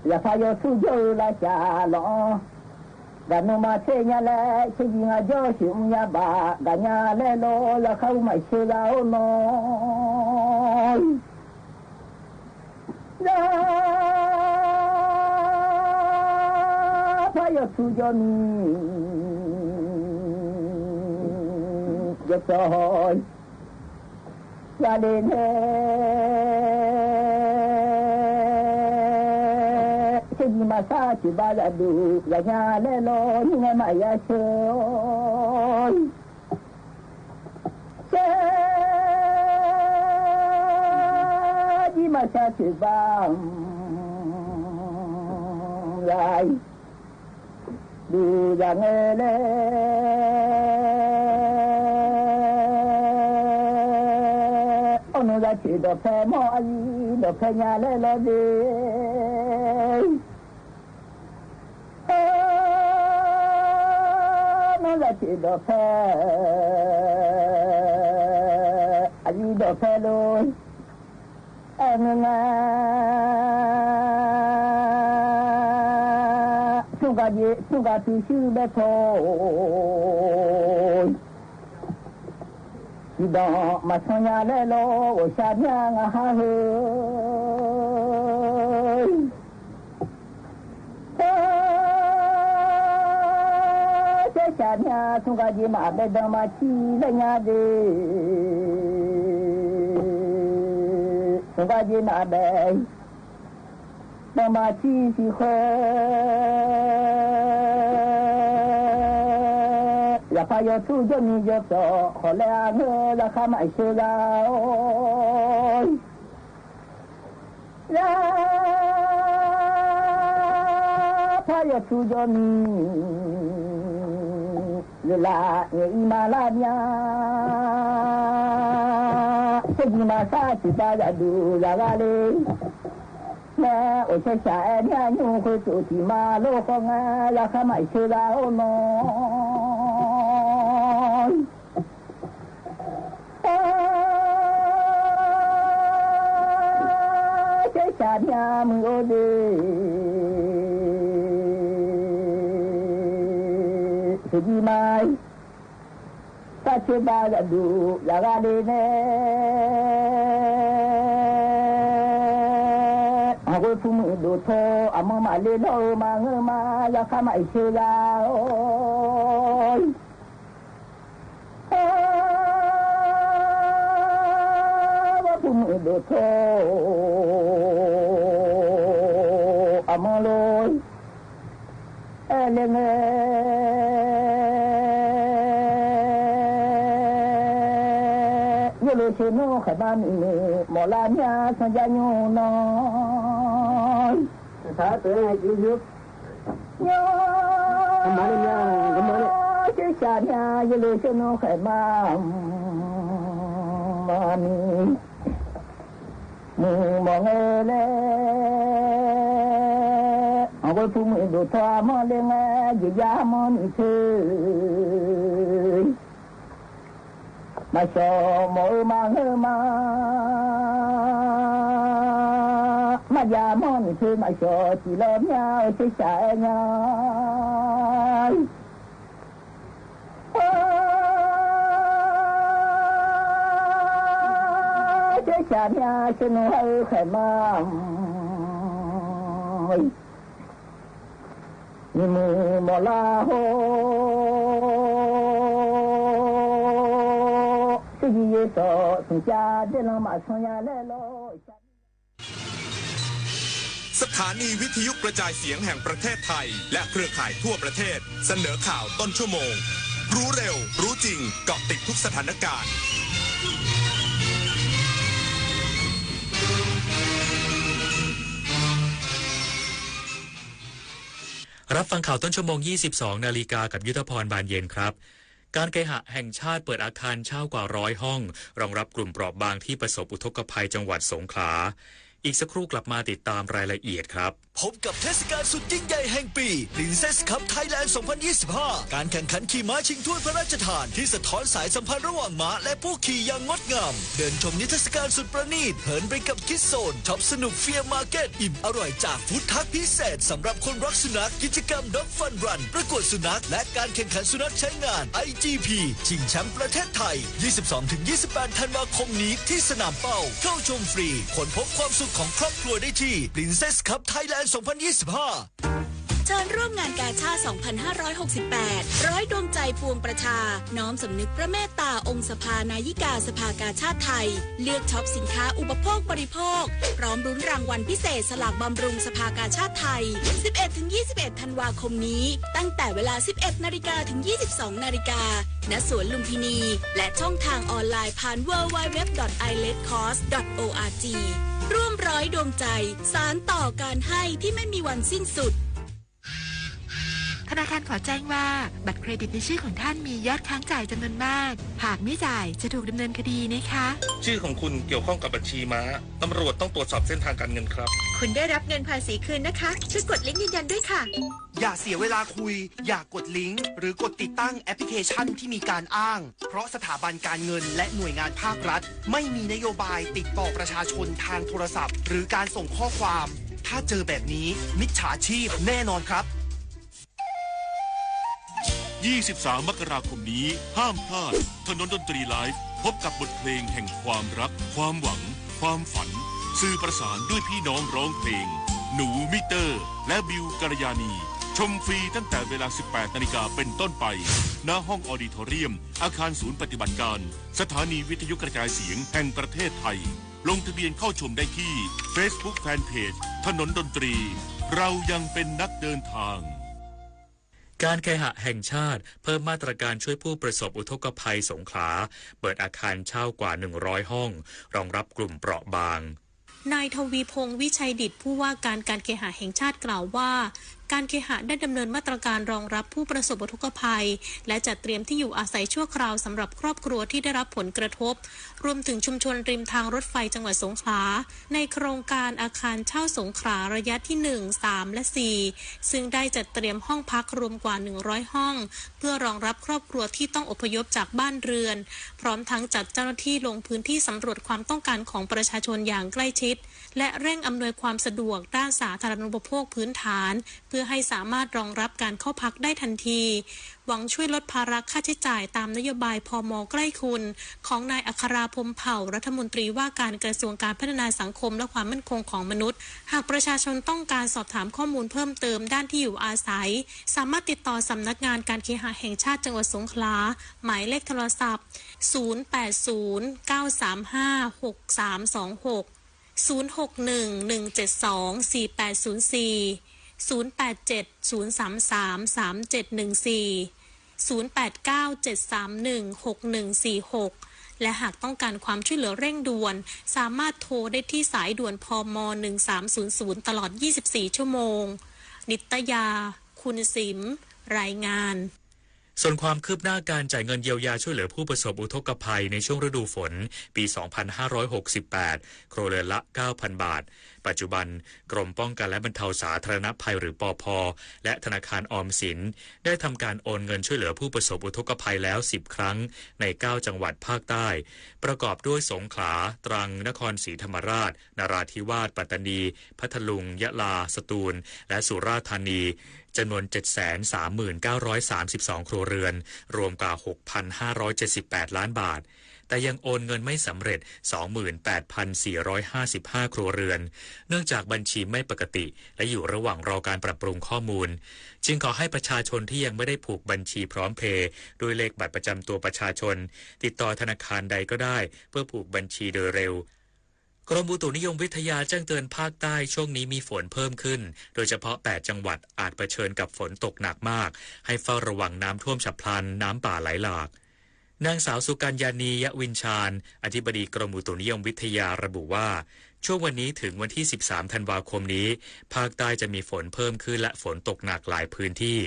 là phải có su dâu là cha lo, và nó mà thế nhà lẽ thế gì mà do chịu nhà bà cả nhà lẽ lo là không mày sư lão nói, phải có su dâu mi, được rồi, gia đình nhưng mà sao chỉ ba là đủ là nhà lẽ lo nhưng mà mày à chơi nhưng mà sao chỉ ba lại đủ là nghe lẽ ono la chi do phe mo ai do phe nya le lo de ono la chi do phe ai do phe lo nga suga tu shu be tho di da ma sonya le lo wo sha nya nga ha he sha nya suga ji ma be da ma chi le nya de suga ji ma be da ma chi si ho ya pa yo tu jo ni yo so ho le a ne la kha mai se la la pa yo tu jo ni le la e i ma la nya se ji ma sa ti ba ya du la ga le na o se sa e nya nyu ko tu ti ma lo ko nga la kha mai se la o no cha nya mu de se di mai ta che ba la du la ga de ne a go fu mu do tho a ma ma le lo ma nge ma la kha mai che la oi do tho amalo elenge yelo cheno khadami mo la nya sa ja nyu no sa te ji ju yo amalo nya amalo che cha nya yelo cheno khama mami mu mong le a go pu mu do tha ma le nga ji ya mo ni che ma so mo ma nge ma ya mo ni che ma so ti lo nya che sa nya cha nya xin hơi khởi mà nhưng mà la ho cái gì đó chúng ta để làm mà xong nhà lẽ lo สถานีวิทยุกระจายเสียงแห่งประเทศไทยและเครือข่ายทั่วประเทศเสนอข่าวต้นชั่วโมงรู้เร็วรู้จริงเกาะติดทุกสถานการณ์รับฟังข่าวต้นชั่วโมง 22 นาฬิกากับยุทธพรบานเย็นครับการเคหะแห่งชาติเปิดอาคารเช่ากว่า100ห้องรองรับกลุ่มเปราะบางที่ประสบอุทกภัยจังหวัดสงขลาอีกสักครู่กลับมาติดตามรายละเอียดครับพบกับเทศกาลสุดยิ่งใหญ่แห่งปี Princess Cup Thailand 2025 การแข่งขันขี่ม้าชิงถ้วยพระราชทานที่สะท้อนสายสัมพันธ์ระหว่างม้าและผู้ขี่อย่างงดงามเดินชมนิทรรศการสุดประณีตเหินไปกับคิดโซนช็อปสนุกเฟียร์มาร์เก็ตอิ่มอร่อยจากฟู้ดทักพิเศษสำหรับคนรักสุนัขกิจกรรม Dog Fun Run ประกวดสุนัขและการแข่งขันสุนัขใช้งาน IGP ชิงแชมป์ประเทศไทย 22-28 ธันวาคมนี้ที่สนามเป้าเข้าชมฟรีค้นพบความสุขของครอบครัวได้ที่ Princess Cup Thailand 2025 เชิญร่วมงานกาชาด 2568 ร้อยดวงใจปวงประชาน้อมสำนึกพระเมตตาองค์สภานายิกาสภากาชาดไทยเลือกช็อปสินค้าอุปโภคบริโภคพร้อมรุ้นรางวัลพิเศษสลากบำรุงสภากาชาดไทย 11-21 ธันวาคมนี้ตั้งแต่เวลา 11 นาฬิกาถึง 22 นาฬิกาณสวนลุมพินีและช่องทางออนไลน์ผ่าน www.iletcost.org ร่วมร้อยดวงใจสานต่อการให้ที่ไม่มีวันสิ้นสุดข นาคารขอแจ้งว่าบัตรเครดิตในชื่อของท่านมียอดค้างจ่ายจำนวนมากหากไม่จ่ายจะถูกดำเนินคดีนะคะชื่อของคุณเกี่ยวข้องกับบัญชีม้าตำรวจต้องตรวจสอบเส้นทางการเงินครับคุณได้รับเงินภาษีคืนนะคะช่วยกดลิงก์ยืนยันด้วยค่ะอย่าเสียเวลาคุยอย่ากดลิงก์หรือกดติดตั้งแอปพลิเคชันที่มีการอ้างเพราะสถาบันการเงินและหน่วยงานภาครัฐไม่มีนโยบายติดต่อประชาชนทางโทรศัพท์หรือการส่งข้อความถ้าเจอแบบนี้มิจฉาชีพแน่นอนครับ23 มกราคมนี้ห้ามพลาดถนนดนตรีไลฟ์พบกับบทเพลงแห่งความรักความหวังความฝันสื่อประสานด้วยพี่น้องร้องเพลงหนูมิเตอร์และบิวกัลยาณีชมฟรีตั้งแต่เวลา 18 นาฬิกาเป็นต้นไปณห้องออดิทอเรียมอาคารศูนย์ปฏิบัติการสถานีวิทยุกระจายเสียงแห่งประเทศไทยลงทะเบียนเข้าชมได้ที่ Facebook Fanpage ถนนดนตรีเรายังเป็นนักเดินทางการเคหะแห่งชาติเพิ่มมาตรการช่วยผู้ประสบอุทกภัยสงขลาเปิดอาคารเช่ากว่า100ห้องรองรับกลุ่มเปราะบางนายทวีพงษ์วิชัยดิษฐ์ผู้ว่าการเคหะแห่งชาติกล่าวว่าการเคหะได้ดำเนินมาตรการรองรับผู้ประสบอุทกภัยและจัดเตรียมที่อยู่อาศัยชั่วคราวสำหรับครอบครัวที่ได้รับผลกระทบรวมถึงชุมชนริมทางรถไฟจังหวัดสงขลาในโครงการอาคารเช่าสงขลาระยะที่1 3และ4ซึ่งได้จัดเตรียมห้องพักรวมกว่า100ห้องเพื่อรองรับครอบครัวที่ต้องอพยพจากบ้านเรือนพร้อมทั้งจัดเจ้าหน้าที่ลงพื้นที่สำรวจความต้องการของประชาชนอย่างใกล้ชิดและเร่งอำนวยความสะดวกด้านสาธารณูปโภคพื้นฐานเพื่อให้สามารถรองรับการเข้าพักได้ทันทีหวังช่วยลดภาระค่าใช้จ่ายตามนโยบายพม.ใกล้คุณของนายอัคราพรหมเผ่ารัฐมนตรีว่าการกระทรวงการพัฒนาสังคมและความมั่นคงของมนุษย์หากประชาชนต้องการสอบถามข้อมูลเพิ่มเติมด้านที่อยู่อาศัยสามารถติดต่อสำนักงานการเคหะแห่งชาติจังหวัดสงขลาหมายเลขโทรศัพท์0809356326 061-172-4804 087-033-3714 089-731-6146 และหากต้องการความช่วยเหลือเร่งด่วนสามารถโทรได้ที่สายด่วนพม. 1300ตลอด24ชั่วโมงนิตยาคุณสิมรายงานส่วนความคืบหน้าการจ่ายเงินเยียวยาช่วยเหลือผู้ประสบอุทกภัยในช่วงฤดูฝนปี 2568 ครัวเรือนละ 9,000 บาทปัจจุบันกรมป้องกันและบรรเทาสาธารณภัยหรือปภ.และธนาคารออมสินได้ทำการโอนเงินช่วยเหลือผู้ประสบอุทกภัยแล้ว10ครั้งใน9จังหวัดภาคใต้ประกอบด้วยสงขลาตรังนครศรีธรรมราชนราธิวาสปัตตานีพัทลุงยะลาสตูลและสุราษฎร์ธานีจำนวน 739,332 ครัวเรือนรวมกว่า 6,578 ล้านบาทแต่ยังโอนเงินไม่สำเร็จ 28,455 ครัวเรือนเนื่องจากบัญชีไม่ปกติและอยู่ระหว่างรอการปรับปรุงข้อมูลจึงขอให้ประชาชนที่ยังไม่ได้ผูกบัญชีพร้อมเพย์ด้วยเลขบัตรประจำตัวประชาชนติดต่อธนาคารใดก็ได้เพื่อผูกบัญชีโดยเร็วกรมอุตุนิยมวิทยาแจ้งเตือนภาคใต้ช่วงนี้มีฝนเพิ่มขึ้นโดยเฉพาะ8จังหวัดอาจเผชิญกับฝนตกหนักมากให้เฝ้าระวังน้ำท่วมฉับพลันน้ำป่าไหลหลากนางสาวสุกัญญานียะวินชาญอธิบดีกรมอุตุนิยมวิทยาระบุว่าช่วงวันนี้ถึงวันที่13ธันวาคมนี้ภาคใต้จะมีฝนเพิ่มขึ้นและฝนตกหนักหลายพื้นที่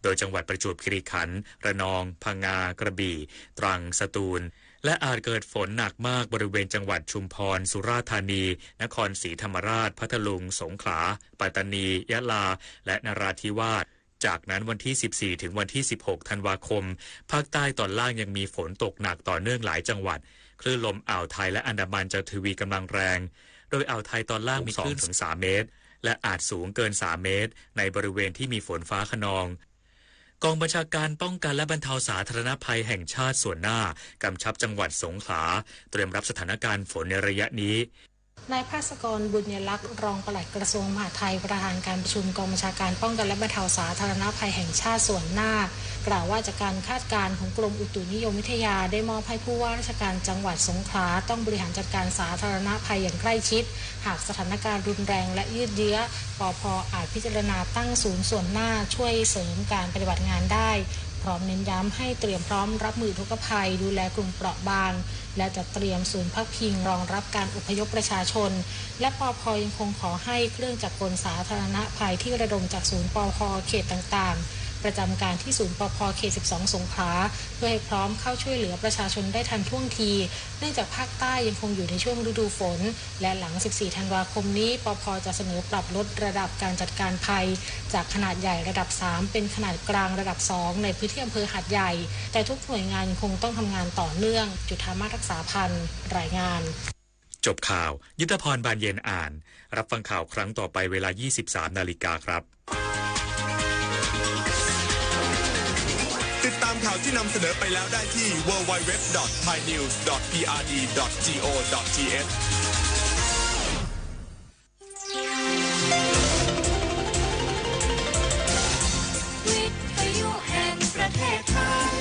โดยจังหวัดประจวบคีรีขันธ์ระนองพังงากระบี่ตรังสตูลและอาจเกิดฝนหนักมากบริเวณจังหวัดชุมพรสุราษฎร์ธานีนครศรีธรรมราชพัทลุงสงขลาปัตตานียะลาและนราธิวาสจากนั้นวันที่14ถึงวันที่16ธันวาคมภาคใต้ตอนล่างยังมีฝนตกหนักต่อเนื่องหลายจังหวัดคลื่นลมอ่าวไทยและอันดามันจะทวีกำลังแรงโดยอ่าวไทยตอนล่างมีคลื่นถึง3เมตรและอาจสูงเกิน3เมตรในบริเวณที่มีฝนฟ้าคะนองกองบัญชาการป้องกันและบรรเทาสาธารณภัยแห่งชาติส่วนหน้ากำชับจังหวัดสงขลาเตรียมรับสถานการณ์ฝนในระยะนี้นายภาสกรบุญยลักษณ์รองปลัดกระทรวงมหาดไทยประธานการประชุมกองบัญชาการป้องกันและบรรเทาสาธารณภัยแห่งชาติส่วนหน้ากล่าวว่าจากการคาดการณ์ของกรมอุตุนิยมวิทยาได้มอบให้ผู้ว่าราชการจังหวัดสงขลาต้องบริหารจัดการสาธารณภัยอย่างใกล้ชิดหากสถานการณ์รุนแรงและยืดเยื้อปภ.อาจพิจารณาตั้งศูนย์ส่วนหน้าช่วยเสริมการปฏิบัติงานได้พร้อมเน้นย้ำให้เตรียมพร้อมรับมือทุกภัยดูแลกลุ่มเปราะบางและจะเตรียมศูนย์พักพิงรองรับการอพยพประชาชนและปภ.ยังคงขอให้เครื่องจักรกลสาธารณภัยที่ระดมจากศูนย์ปภ.เขตต่างๆ ประจำการที่ศูนย์ปภ.เขต 12 สงขลาเพื่อให้พร้อมเข้าช่วยเหลือประชาชนได้ทันท่วงทีเนื่องจากภาคใต้ยังคงอยู่ในช่วงฤดูฝนและหลัง 14 ธันวาคมนี้ปภ.จะเสนอปรับลดระดับการจัดการภัยจากขนาดใหญ่ระดับ 3 เป็นขนาดกลางระดับ 2 ในพื้นที่อำเภอหาดใหญ่แต่ทุกหน่วยงานคงต้องทำงานต่อเนื่องจุฑามาศรักษาพันธ์รายงานจบข่าวยุทธพรบานเย็นอ่านรับฟังข่าวครั้งต่อไปเวลา 23:00 น.ครับติดตามข่าวที่นำเสนอไปแล้วได้ที่ www.thainews.prd.go.thวิทยุแห่งประเทศไทย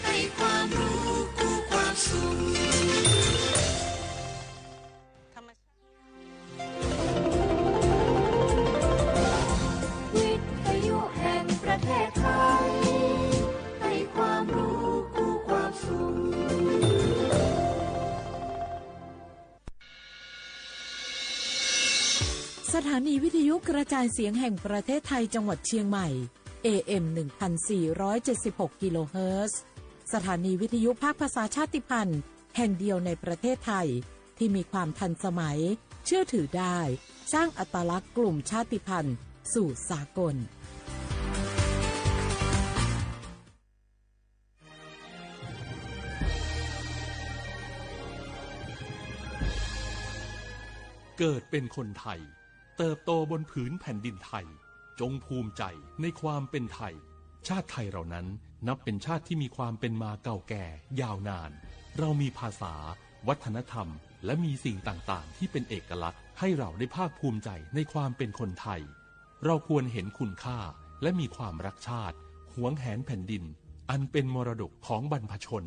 ให้ความรู้คู่ความสุขวิทยุแห่งประเทศไทยให้ความรู้คู่ความสุขสถานีวิทยุกระจายเสียงแห่งประเทศไทยจังหวัดเชียงใหม่ AM 1476 กิโลเฮิรตซ์สถานีวิทยุภาคภาษาชาติพันธุ์แห่งเดียวในประเทศไทยที่มีความทันสมัยเชื่อถือได้สร้างอัตลักษณ์กลุ่มชาติพันธุ์สู่สากลเกิดเป็นคนไทยเติบโตบนผืนแผ่นดินไทยจงภูมิใจในความเป็นไทยชาติไทยเรานั้นนับเป็นชาติที่มีความเป็นมาเก่าแก่ยาวนานเรามีภาษาวัฒนธรรมและมีสิ่งต่างๆที่เป็นเอกลักษณ์ให้เราได้ภาคภูมิใจในความเป็นคนไทยเราควรเห็นคุณค่าและมีความรักชาติหวงแหนแผ่นดินอันเป็นมรดกของบรรพชน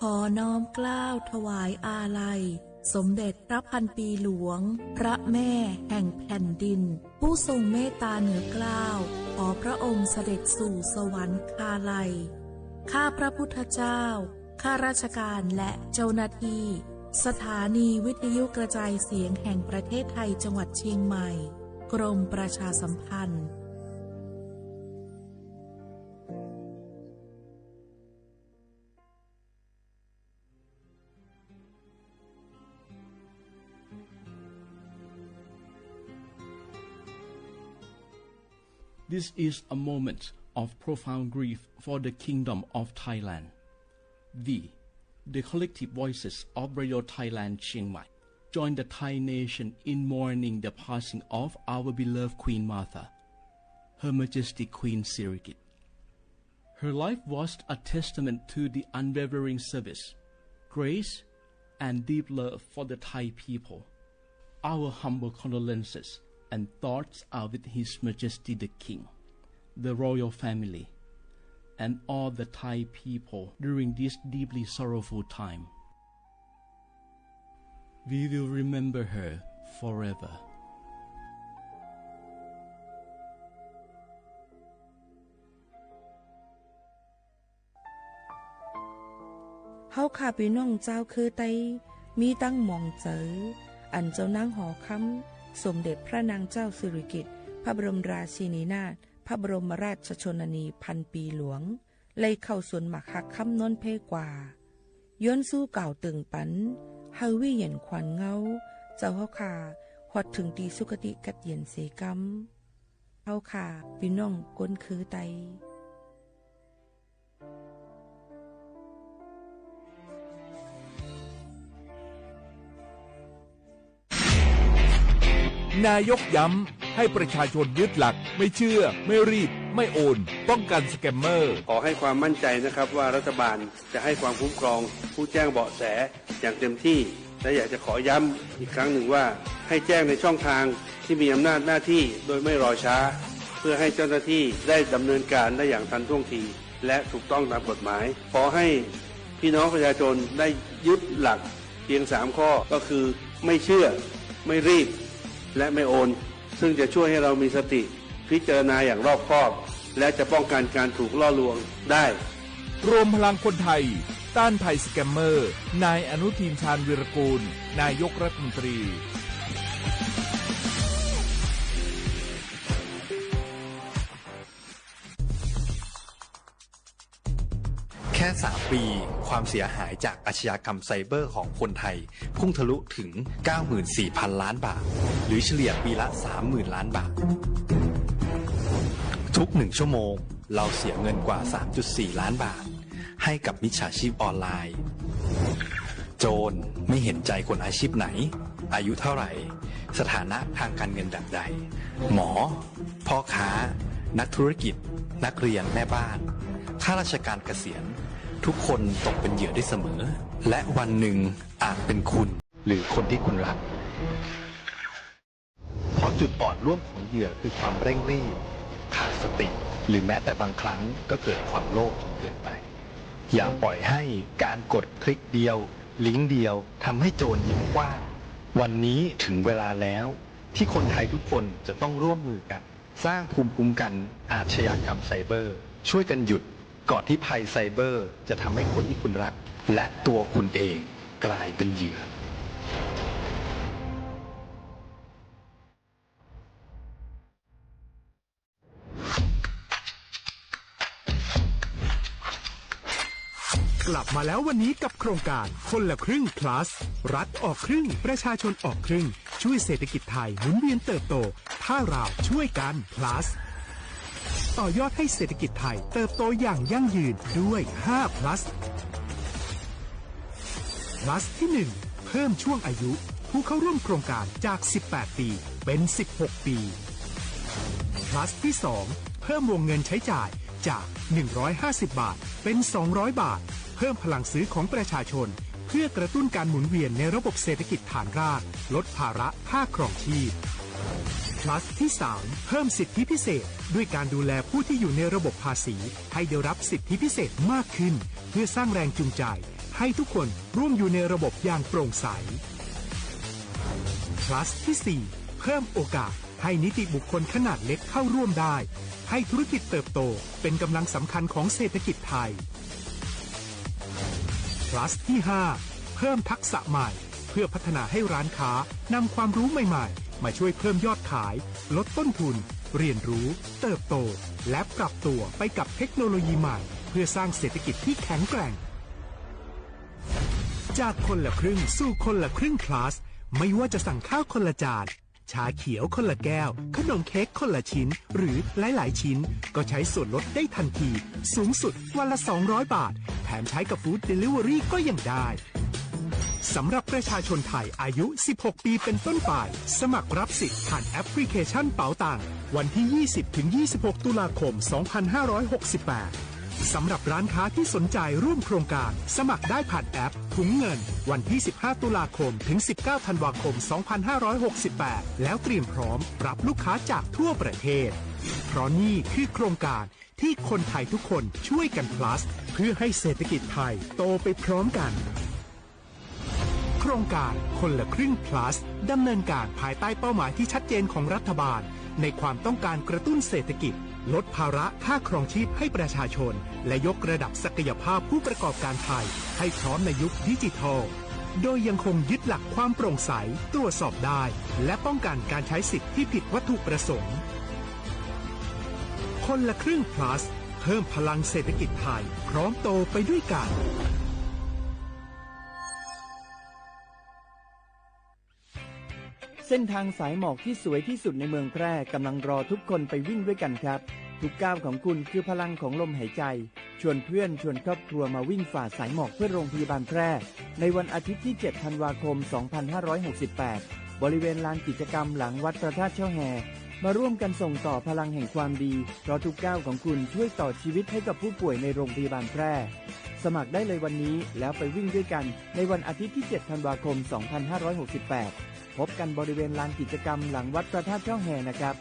ขอน้อมเกล้าถวายอาลัยสมเด็จพระพันปีหลวงพระแม่แห่งแผ่นดินผู้ทรงเมตตาเหนือเกล้าขอพระองค์เสด็จสู่สวรรคาลัยข้าพระพุทธเจ้าข้าราชการและเจ้าหน้าที่สถานีวิทยุกระจายเสียงแห่งประเทศไทยจังหวัดเชียงใหม่กรมประชาสัมพันธ์This is a moment of profound grief for the Kingdom of Thailand. The collective voices of Radio Thailand Chiang Mai join the Thai nation in mourning the passing of our beloved Queen Martha, Her Majesty Queen Sirikit. Her life was a testament to the unwavering service, grace, and deep love for the Thai people. Our humble condolences and thoughts are with His Majesty the King, the royal family, and all the Thai people during this deeply sorrowful time. We will remember her forever. เฮาข้าพี่น้องเจ้าคือไตมีตั้งหม่องเจออันเจ้านางหอคำสมเด็จพระนางเจ้าสิริกิติ์พระบรมราชินีนาถพระบรมราชชนนีพันปีหลวงเลยเข้าสวนหมักหักคำนนเพกว่าย้อนสู้เก่าตึงปันเฮาวิเย็นขวัญเงาเจ้าเฮาขาหอดถึงตีสุคติกัดเย็นเสกำเฮาขาพี่น้องก้นคือไตนายกย้ำให้ประชาชนยึดหลักไม่เชื่อไม่รีบไม่โอนป้องกันสแกมเมอร์ขอให้ความมั่นใจนะครับว่ารัฐบาลจะให้ความคุ้มครองผู้แจ้งเบาะแสอย่างเต็มที่และอยากจะขอย้ำอีกครั้งหนึ่งว่าให้แจ้งในช่องทางที่มีอำนาจหน้าที่โดยไม่รอช้าเพื่อให้เจ้าหน้าที่ได้ดำเนินการได้อย่างทันท่วงทีและถูกต้องตามกฎหมายขอให้พี่น้องประชาชนได้ยึดหลักเพียง3ข้อก็คือไม่เชื่อไม่รีบและไม่โอนซึ่งจะช่วยให้เรามีสติ พิจารณาอย่างรอบคอบและจะป้องกันการถูกล่อลวงได้รวมพลังคนไทยต้านภัยสแกมเมอร์นายอนุทินชาญวีรกูลนายกรัฐมนตรีแค่3 ปีความเสียหายจากอาชญากรรมไซเบอร์ของคนไทยพุ่งทะลุถึง 94,000 ล้านบาทหรือเฉลี่ยปีละ 30,000 ล้านบาททุก1 ชั่วโมงเราเสียเงินกว่า 3.4 ล้านบาทให้กับมิจฉาชีพออนไลน์โจรไม่เห็นใจคนอาชีพไหนอายุเท่าไหร่สถานะทางการเงินแบบใดหมอพ่อค้านักธุรกิจนักเรียนแม่บ้านข้าราชการเกษียณทุกคนตกเป็นเหยื่อได้เสมอและวันหนึ่งอาจเป็นคุณหรือคนที่คุณรักเพราะจุดอ่อนร่วมของเหยื่อคือความเร่งรีบขาดสติหรือแม้แต่บางครั้งก็เกิดความโลภจนเกินไปอย่าปล่อยให้การกดคลิกเดียวลิงก์เดียวทำให้โจรยิ้มกว้างวันนี้ถึงเวลาแล้วที่คนไทยทุกคนจะต้องร่วมมือกันสร้างภูมิคุ้มกันอาชญากรรมไซเบอร์ช่วยกันหยุดก่อนที่ภัยไซเบอร์จะทำให้คนที่คุณรักและตัวคุณเองกลายเป็นเหยื่อก ลับมาแล้ววันนี้กับโครงการคนละครึ่ง plus รัฐออกครึ่งประชาชนออกครึ่งช่วยเศรษฐกิจไทยหมุนเวียนเติบโตถ้าเราช่วยกัน plus ต่อยอดให้เศรษฐกิจไทยเติบโตอย่างยั่งยืนด้วย5 plus plus ที่ 1 เพิ่มช่วงอายุผู้เข้าร่วมโครงการจาก18 ปีเป็น16 ปี plus ที่ 2 เพิ่มวงเงินใช้จ่ายจาก150 บาทเป็น200 บาทเพิ่มพลังซื้อของประชาชนเพื่อกระตุ้นการหมุนเวียนในระบบเศรษฐกิจฐานรากลดภาระค่าครองชีพ plus ที่ 3 เพิ่มสิทธิพิเศษด้วยการดูแลผู้ที่อยู่ในระบบภาษีให้ได้รับสิทธิพิเศษมากขึ้นเพื่อสร้างแรงจูงใจให้ทุกคนร่วมอยู่ในระบบอย่างโปร่งใส plus ที่ 4 เพิ่มโอกาสให้นิติบุคคลขนาดเล็กเข้าร่วมได้ให้ธุรกิจเติบโตเป็นกำลังสำคัญของเศรษฐกิจไทย plus ที่ 5 เพิ่มทักษะใหม่เพื่อพัฒนาให้ร้านค้านำความรู้ใหม่ๆมาช่วยเพิ่มยอดขายลดต้นทุนเรียนรู้เติบโตและปรับตัวไปกับเทคโนโลยีใหม่เพื่อสร้างเศรษฐกิจที่แข็งแกร่งจากคนละครึ่งสู่คนละครึ่ง plus ไม่ว่าจะสั่งข้าวคนละจานชาเขียวคนละแก้วขนมเค้กคนละชิ้นหรือหลายๆชิ้นก็ใช้ส่วนลดได้ทันทีสูงสุดวันละ200 บาทแถมใช้กับฟู้ดเดลิเวอรี่ก็ยังได้สำหรับประชาชนไทยอายุ16 ปีเป็นต้นไปสมัครรับสิทธิ์ผ่านแอปพลิเคชันเป๋าตังค์วันที่ 20-26 ตุลาคม 2568 สำหรับร้านค้าที่สนใจร่วมโครงการสมัครได้ผ่านแอปถุงเงินวันที่ 15 ตุลาคมถึง 19 ธันวาคม 2568 แล้วเตรียมพร้อมรับลูกค้าจากทั่วประเทศเพราะนี่คือโครงการที่คนไทยทุกคนช่วยกัน plus เพื่อให้เศรษฐกิจไทยโตไปพร้อมกันโครงการคนละครึ่ง plus ดำเนินการภายใต้เป้าหมายที่ชัดเจนของรัฐบาลในความต้องการกระตุ้นเศรษฐกิจลดภาระค่าครองชีพให้ประชาชนและยกระดับศักยภาพผู้ประกอบการไทยให้พร้อมในยุคดิจิทัลโดยยังคงยึดหลักความโปร่งใสตรวจสอบได้และป้องกันการใช้สิทธิ์ที่ผิดวัตถุประสงค์คนละครึ่ง plus เพิ่มพลังเศรษฐกิจไทยพร้อมโตไปด้วยกันเส้นทางสายหมอกที่สวยที่สุดในเมืองแพร่กำลังรอทุกคนไปวิ่งด้วยกันครับทุกก้าวของคุณคือพลังของลมหายใจชวนเพื่อนชวนครอบครัวมาวิ่งฝ่าสายหมอกเพื่อโรงพยาบาลแพร่ในวันอาทิตย์ที่ 7 ธันวาคม 2568 บริเวณลานกิจกรรมหลังวัดพระธาตุช่อแฮมาร่วมกันส่งต่อพลังแห่งความดีเพราะทุกก้าวของคุณช่วยต่อชีวิตให้กับผู้ป่วยในโรงพยาบาลแพร่สมัครได้เลยวันนี้แล้วไปวิ่งด้วยกันในวันอาทิตย์ที่ 7 ธันวาคม 2568 พบกันบริเวณลานกิจกรรมหลังวัดพระธาตุช่อแฮนะครับ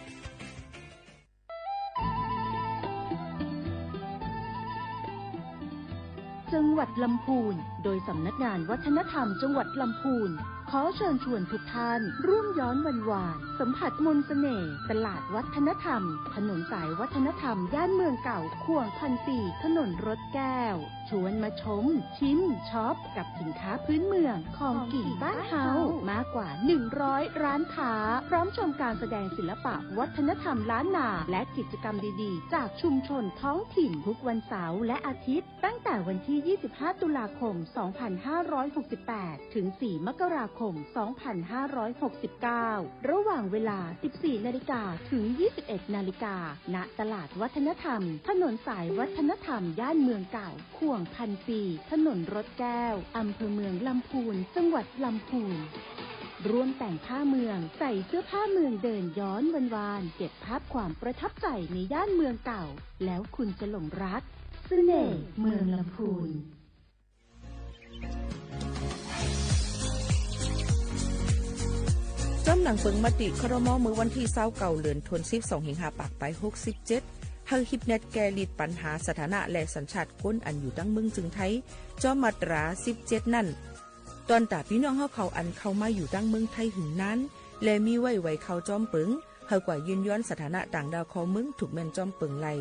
จังหวัดลำพูนโดยสำนักงานวัฒนธรรมจังหวัดลำพูนข ขอเชิญชวนทุกท่านร่วมย้อนวันวานสัมผัสมนต์เสน่ห์ตลาดวัฒนธรรมถนนสายวัฒนธรรมย่านเมืองเก่าข่วง1,400ถนนรถแก้วชวนมาชมชิมช็อปกับสินค้าพื้นเมืองของกิ่งบ้านเฮามากกว่า100ร้านค้าพร้อมชมการแสดงศิลปะวัฒนธรรมล้านนาและกิจกรรมดีๆจากชุมชนท้องถิ่นทุกวันเสาร์และอาทิตย์ตั้งแต่วันที่25ตุลาคม2568ถึง4มกราคม2569ระหว่างเวลา 14:00 น.ถึง 21:00 น.ณตลาดวัฒนธรรมถนนสายวัฒนธรรมย่านเมืองเก่าข่วง1,400ถนนรถแก้วอำเภอเมืองลำพูนจังหวัดลำพูนร่วมแต่งผ้าเมืองใส่เสื้อผ้าเมืองเดินย้อนวันวานเก็บภาพความประทับใจในย่านเมืองเก่าแล้วคุณจะหลงรักเสน่ห์เมืองลำพูนจำหนังเปิงมติครม.เมื่อวันที่29เดือนธันวาคม25ปากไป67ให้ฮิปเน็ตแกลิดปัญหาสถานะและสัญชาติคนอันอยู่ตั้งเมืองจึงไทยจอมมาตรา17นั่นตอนตาพี่น้องเฮาเขาอันเข้ามาอยู่ตั้งเมืองไทยหึงนั้นและมีไว้เข้าจอมเปิงเฮากว่ายืนย้อนสถานะต่างดาวของเมืองถูกแม่นจอมเปิงไล่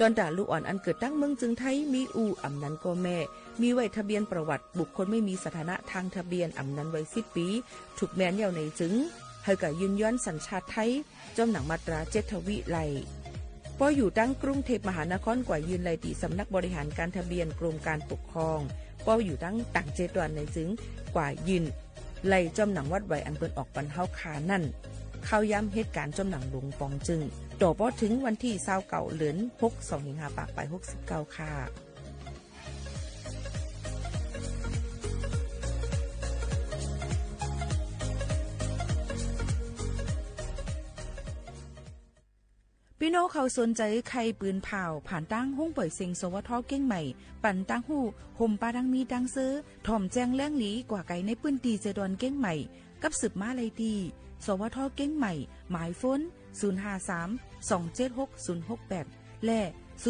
ตอนตาลูกอ่อนอันเกิดตั้งเมืองจึงไทยมีอู่อำนั้นก็แม่มีไว้ทะเบียนประวัติบุคคลไม่มีสถานะทางทะเบียนอำนั้นไว้10ปีถูกแม่นยาวในจึงเฮากว่ายืนย้อนสัญชาติไทยจอมหนังมาตรา7ทวิไล่พออยู่ตั้งกรุงเทพมหานครกว่ายืนไล่ตีสำนักบริหารการทะเบียนกรมการปกครองพออยู่ตั้งต่างเจดวันในจึงกว่ายืนไล่จอมหนังวัดไว้อันเปิ้นออกปันเฮาคานั่นเข้าย้ำเหตุการณ์จอมหนังหลวงปองจึงต่อพอถึงวันที่29เดือน6 ปากไป69ค่ะพี่น้องเขาสนใจใครปืนเผาผ่านตั้งห้องปล่อยเสียงสวทเก้งใหม่ปั่นตั้งหูห่มปาดังมีดังซื้อถ่อมแจ้งแล้งหลีกว่าไก่ในปื้นตีเจดอนเก้งใหม่กับสืบมาเลยดีสวทเก้งใหม่หมายฝน053-276-068และ092-246-8579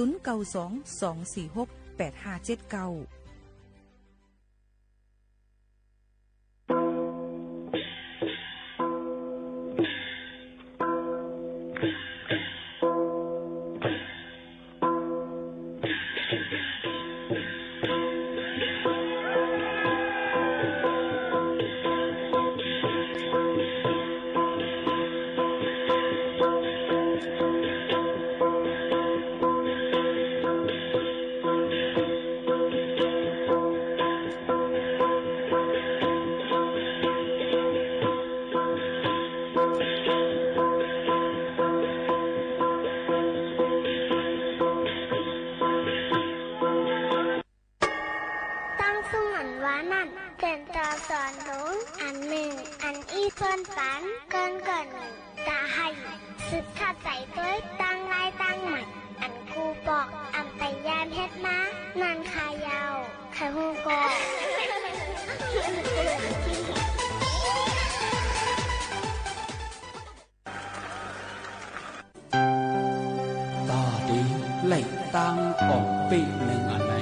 ไหลตังออกปีหนึ่งอันไหน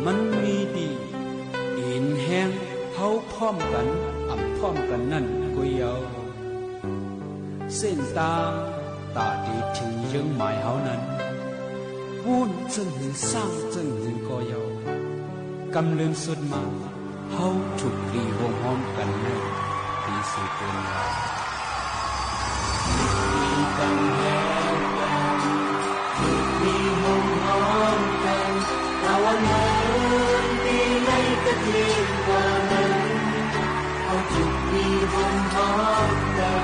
มันมีดีอินแห้งเผาพร้อมกันอ่ำพร้อมกันนั่นก็ยาวเส้นตาตาดีถึงยังหมายเฮานั้นวุ่นจนถึงสร้างจนถึงก็ยาวกำลืมสุดมาเฮาถูกดีวงห้อมกันแน่ดีสุดเป็นว่ามีกันแน่มีห้องห้องกันแต่วันนั้นมีไม่กระทิงกว่านั้นเอาจุดมีห้องห้องกัน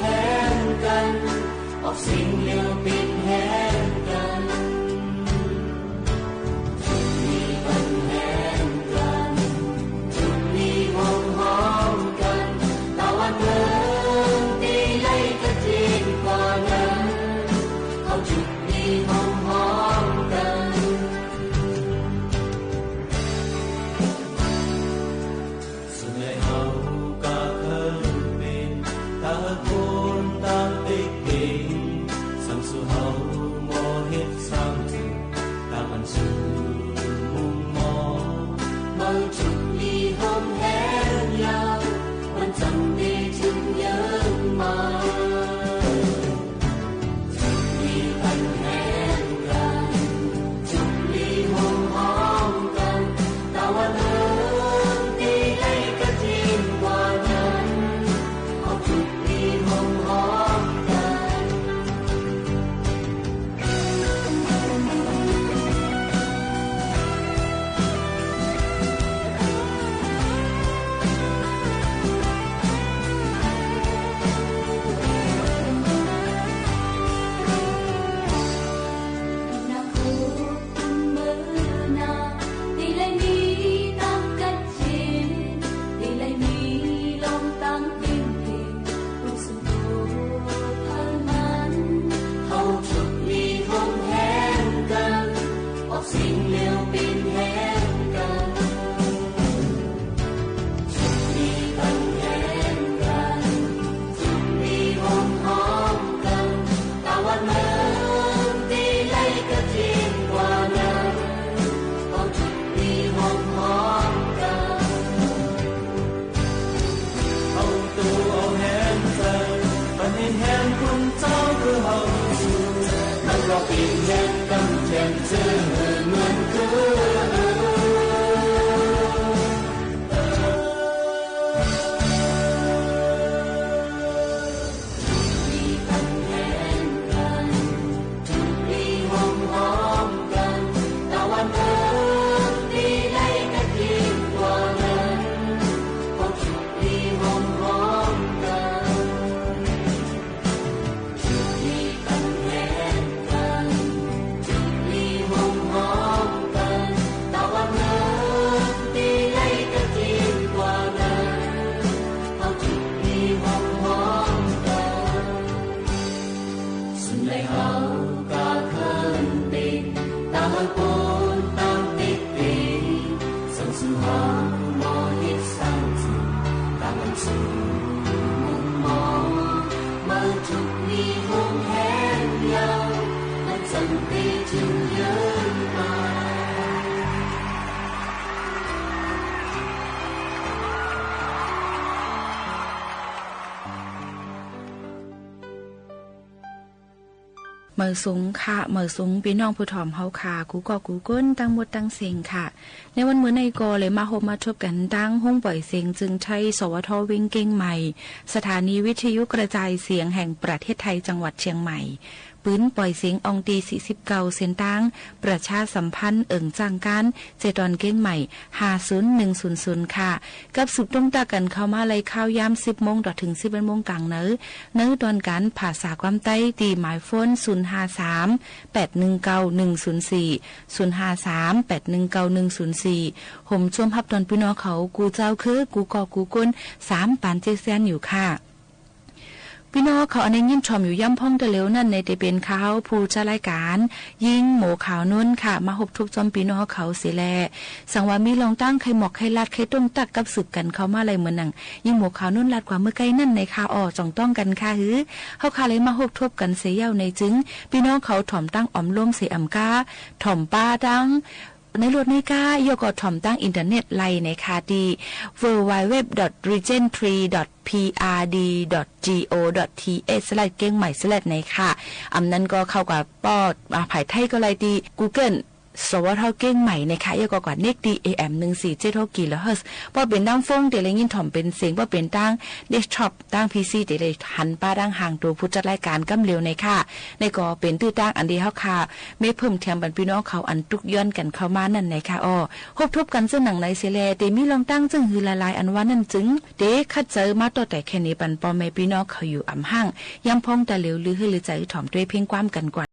แห้งกันออกสิ่งเลี้ยวปิดแห้งกันจุดมีปันแห้งกันจุดมีห้องห้องกันตะวันเดินตีไล่กระจินกว่านั้นเอาจุดมีห้องห้องกัน เมื่อสูงค่ะเมื่อสูงพี่น้องผู้ถ่อมเฮาค่ะกูก็กูก้นตั้งหมดตั้งเสียงค่ะในวันมื้อในกอเลยมาพบมาทบกันตั้งห้องปล่อยเสียงจึงใช้สวทเว้งเก่งใหม่สถานีวิทยุกระจายเสียงแห่งประเทศไทยจังหวัดเชียงใหม่ปืนปล่อยเสียงอองตี49เส้นตั้งประชาสัมพันธ์เอิ่งจ้างการเจตอนเก้งใหม่50100ค่ะกับสุดต้องตากันเข้ามาเลยข้าวยาม 10 โมงถึง 11 โมงกลางเนื้อตอนการภาษาความใต้ตีหมายโฟน053-819-104 ห่มช่วมพับตอนพี่น้องเขากูเจ้าคือกูกอกูก้น3 ปานเจแซนอยู่ค่ะพี่น้องเขาอันนี้ยิ้มชมอยู่ย่ำพ่องแต่เร็วนั่นในแต่เป็นเขาผู้จัดรายการยิงหมูขาวนุ่นค่ะมาหบทุกจอมพี่น้องเขาเสียแลสังว่ามีลองตั้งใครหมอกใครลาดใครต้มตักกับสึกกันเขามาอะไรเหมือนหนังยิงหมูขาวนุ่นลาดกว่าเมื่อไกลนั่นในข่าวจ่องต้องกันค่ะฮือเขาคาเลยมาหบทบกันเสียเย้าในจึงพี่น้องเขาถ่อมตั้งอ่อมล่มเสียอ่ำก้าถ่อมป้าตั้งในรถในก้ายกถ่อมตั้งอินเทอร์เน็ตไลในคาดี www.region3.prd.go.th เก้งใหม่ในค่ะอำนั้นก็เข้ากับปอดภายไทยก็ไลดี Googleสวทเก้งใหม่นะคะยกกว่าเน็กดี AM 1476 กิโลเฮิรตซ์ว่าเป็นตั้งฟงเดี๋ยวเลยยินถ่อมเป็นเสียงว่าเป็นตั้งเดสก์ท็อปตั้ง PC เดี๋ยวเลยหันป้าตั้งห่างตัวผู้จัดรายการกำเร็วในค่ะในก็เป็นตื้อตั้งอันเดียวค่ะไม่เพิ่มเทียมบรรพี่น้องเขาอันตุกย้อนกันเข้ามานั่นในค่ะคบทบกันซึ่งหนังในเสเลเตมีลองตั้งจึงหือละลายอันว่านั่นจึงเดคัดเจอมาตัวแต่แค่นี้ปันปอแม่พี่น้องเขาอยู่อ่ำห่างย้ำพองแต่เหลวลือหือลือใจถ่อมด้วยเพียงความกันกว่า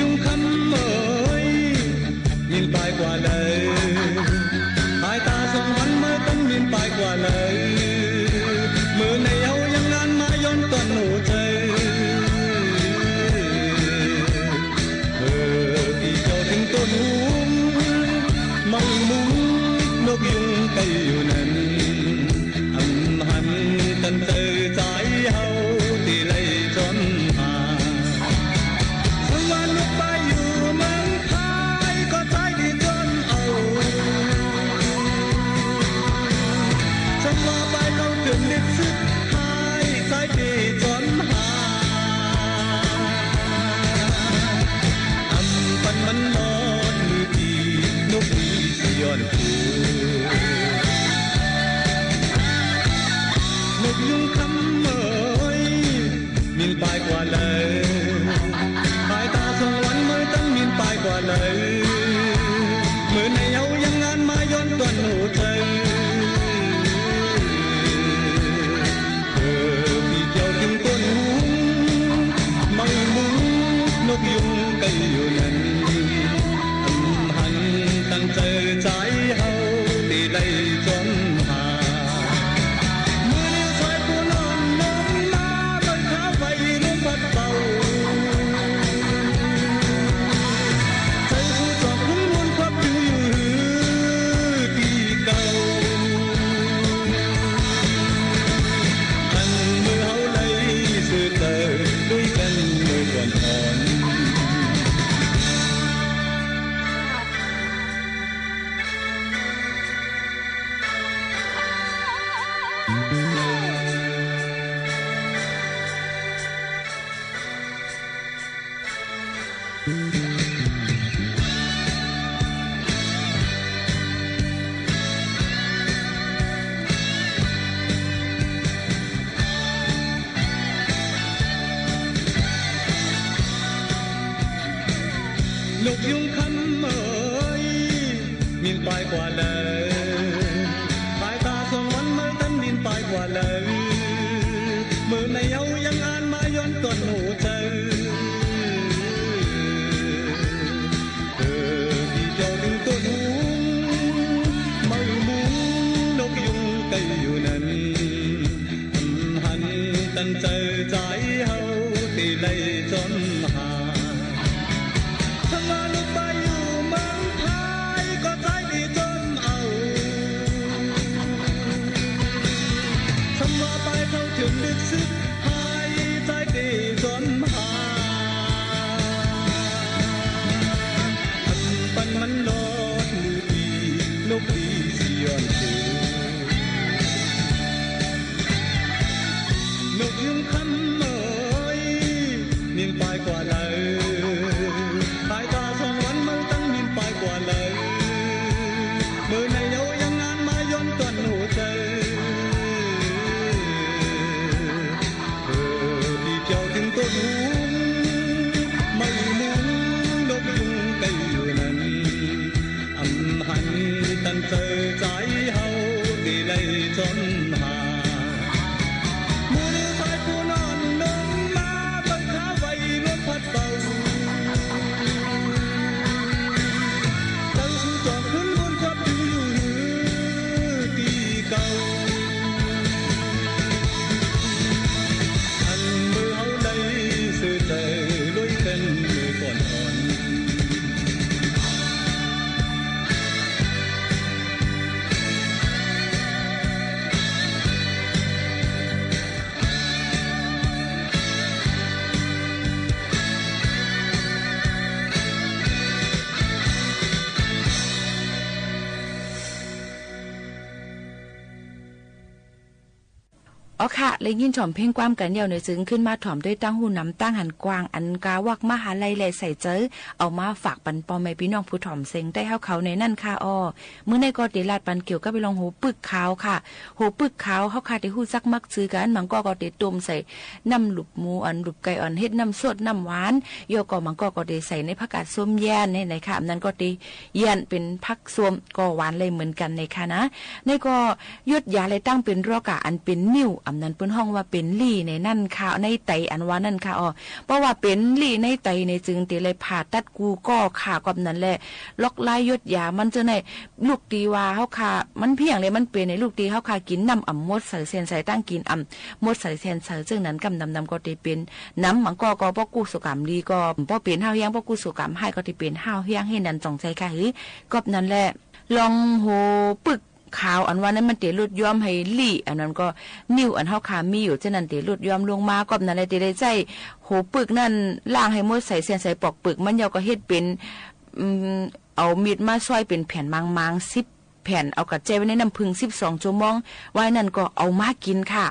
ยุงคำเอ่ยมินปลายกว่าเลยหายตาสองวันเมื่อต้นมินปลายกว่าเลยมือในเอายังงานมาย้อนต้นหูใจที่เจ้าถึงต้นหูไม่มุงนกยุงไก่อยู่นั้นอันหันกันเตยใจเฮาที่ไล่จนหาสังวันนกไปอยู่เมืองไทยก็ใจดีจนเอาฉันว่าไปเขาถึงนิดสุดท้ายใจดีจนหาอันปันมันนอนมือดีนกดีสิย้อนคืนกยุงคำเอ่ยมินปลายกว่าเลยหายตาสองวันมือตั้งมินปลายกว่าเลยมือในเอายังงานมาย้อนต้นหูใจพี่เกี่ยวถึงต้นหูไม่มุงนกยุงไก่อยู่นั้นอันหันตั้งใจใจเฮาที่ได้จนหานกยุงคำเอ่ยมินปลายกว่าเลยปลายตาสองวันเมื่อตั้นมินปลายกว่าเลยมือในเอายังงานมาย้อนต้นหูใจพี่เจ้าถึงต้นหูไม่มุงนกยุงไก่อยู่นั้นหันตั้งใจใจเฮาที่ไล่จนหาถึงดึกสุดหายใจดีจนหาอันปันมันนอนมือดีนกดีสิย้อนคืนกยุงคำเอ่ยมินปลายกว่าเลยหายตาสองวันมันตั้งมินปลายกว่าเลยมือในเอายังงานมาย้อนต้นหูใจต้นหูไม่มุงนกยุงไก่อยู่นั้นอันหันตั้งใจใจเฮาที่ไล่จนหามือสายผู้นอนลงมาบังคับไว้ลมพัดเบาตั้งจอดขึ้นบนความอยู่ที่เก่าอ๋อค่ะเลยยินถ่อมเพ่งความกันเดียวในซึ้งขึ้นมาถ่อมด้วยตั้งหูน้ำตั้งหันกวางอันกาวักมหาลัยแลใส่เจอเอามาฝากปันปอมแม่พี่น้องผู้ถ่อมเซ็งได้เขาในนั่นค่ะอ้อมื้อในก็ได้ลาดปันเกี่ยวกับไปลองหูปึกขาวค่ะหูปึกขาวเฮาค่ะได้ฮู้ซักมักซื้อกันมันก็ได้ต้มใส่น้ำหลุบหมูอันหลุบไก่อ่อนเฮ็ดน้ำสดน้ำหวานโยก็มันก็ได้ใส่ในผักกาดส้มแย่นในค่ะนั้นก็ได้แย่นเป็นผักส้มก็หวานเลยเหมือนกันในค่ะนะในก็ยดยาเลยตั้งเป็นรอกะอันเป็นนิ่วอ อำนั้นเปิ้นห้องว่าเป็นลี่ในนั่นค่ะในไตอันว่านั่นค่ะเพราะว่าเป็นลี่ในไตในจึงติเลยผ่าตัดกูก็ค่ะกับนั้นแหละล็อกลายยดยามันจะในลูกตีว่าเฮาค่ะมันเพียงเลยมันเป็นในลูกตีเฮาค่ะกินน้ำอ่ำมดใส่เส้นใส่ตั้งกินอ่ำมดใส่เส้นใส่ซึ่งนั้นกำนำก็ติเป็นน้ำมันก็บ่กู้สุกรรมดีก็บ่เป็นห้าวเฮียงบ่กู้สุกรรมให้ก็ติเป็นห้าวเฮียงให้นั่นจองใจค่ะกับนั้นแหละลองโหปึกขาวอันว่านั้นมันเตลุดย้อมให้ลี่อันนั้นก็นิ้วอันเฮาขามีอยู่ฉะนั้นเตลุดย้อมลงมาก็นั้นเลยเตได้ใจโหปึกนั่นล้างให้หมดใส่เส้นใส่ปอกปึกมันยาวก็เฮ็ดเป็นเอามีดมาซอยเป็นแผ่นมางๆ10แผ่นเอากระเจไว้ในน้ำผึ้ง12ชั่วโมงไว้นั่นก็เอามากินค่ะ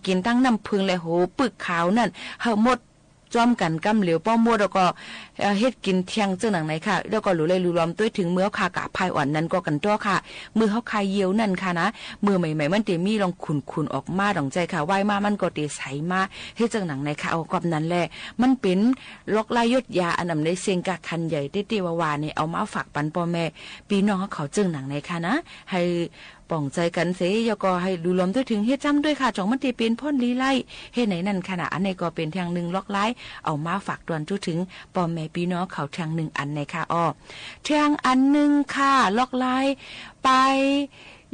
กินตั้งน้ำผึ้งและโหปึกขาวนั่นเฮาหมดจอมกันกำเหลียวป้อมมดแล้วก็เฮ็ดกินเที่ยงจังหนังไหนค่ะแล้วก็รู้เลยรู้ล้อมตัวถึงเมื่อค่ะกะภายอ่อนนั้นก็กันตัวค่ะมือเฮาคายเยียวนั่นค่ะนะมือใหม่ๆมันเตมีลองขุนๆออกมาดองใจค่ะว่ายมามันก็เตใสมาเฮ็ดจังหนังไหนค่ะเอากับนั้นแหละมันเป็นลอกลายยดยาอันนำในเสียงกะคันใหญ่เต้ๆวาๆนี่เอามาฝากปันพ่อแม่พี่น้องเขาจังหนังไหนค่ะนะให้ป่องใจกันเสียแล้วก็ให้ดูล้อมด้วยถึงเฮ็ดจำด้วยค่ะจ่องมันเตเป็นพ่นลีไล่เฮ็ดไหนนั่นขนาดอันนี้ก็เป็นทางหนึ่งล็อกไล่เอามาฝากตวนทุถึงพ่อแม่พี่น้องเขาทางหนึ่งอันในค่ะทางอันหนึ่งค่ะล็อกไล่ไป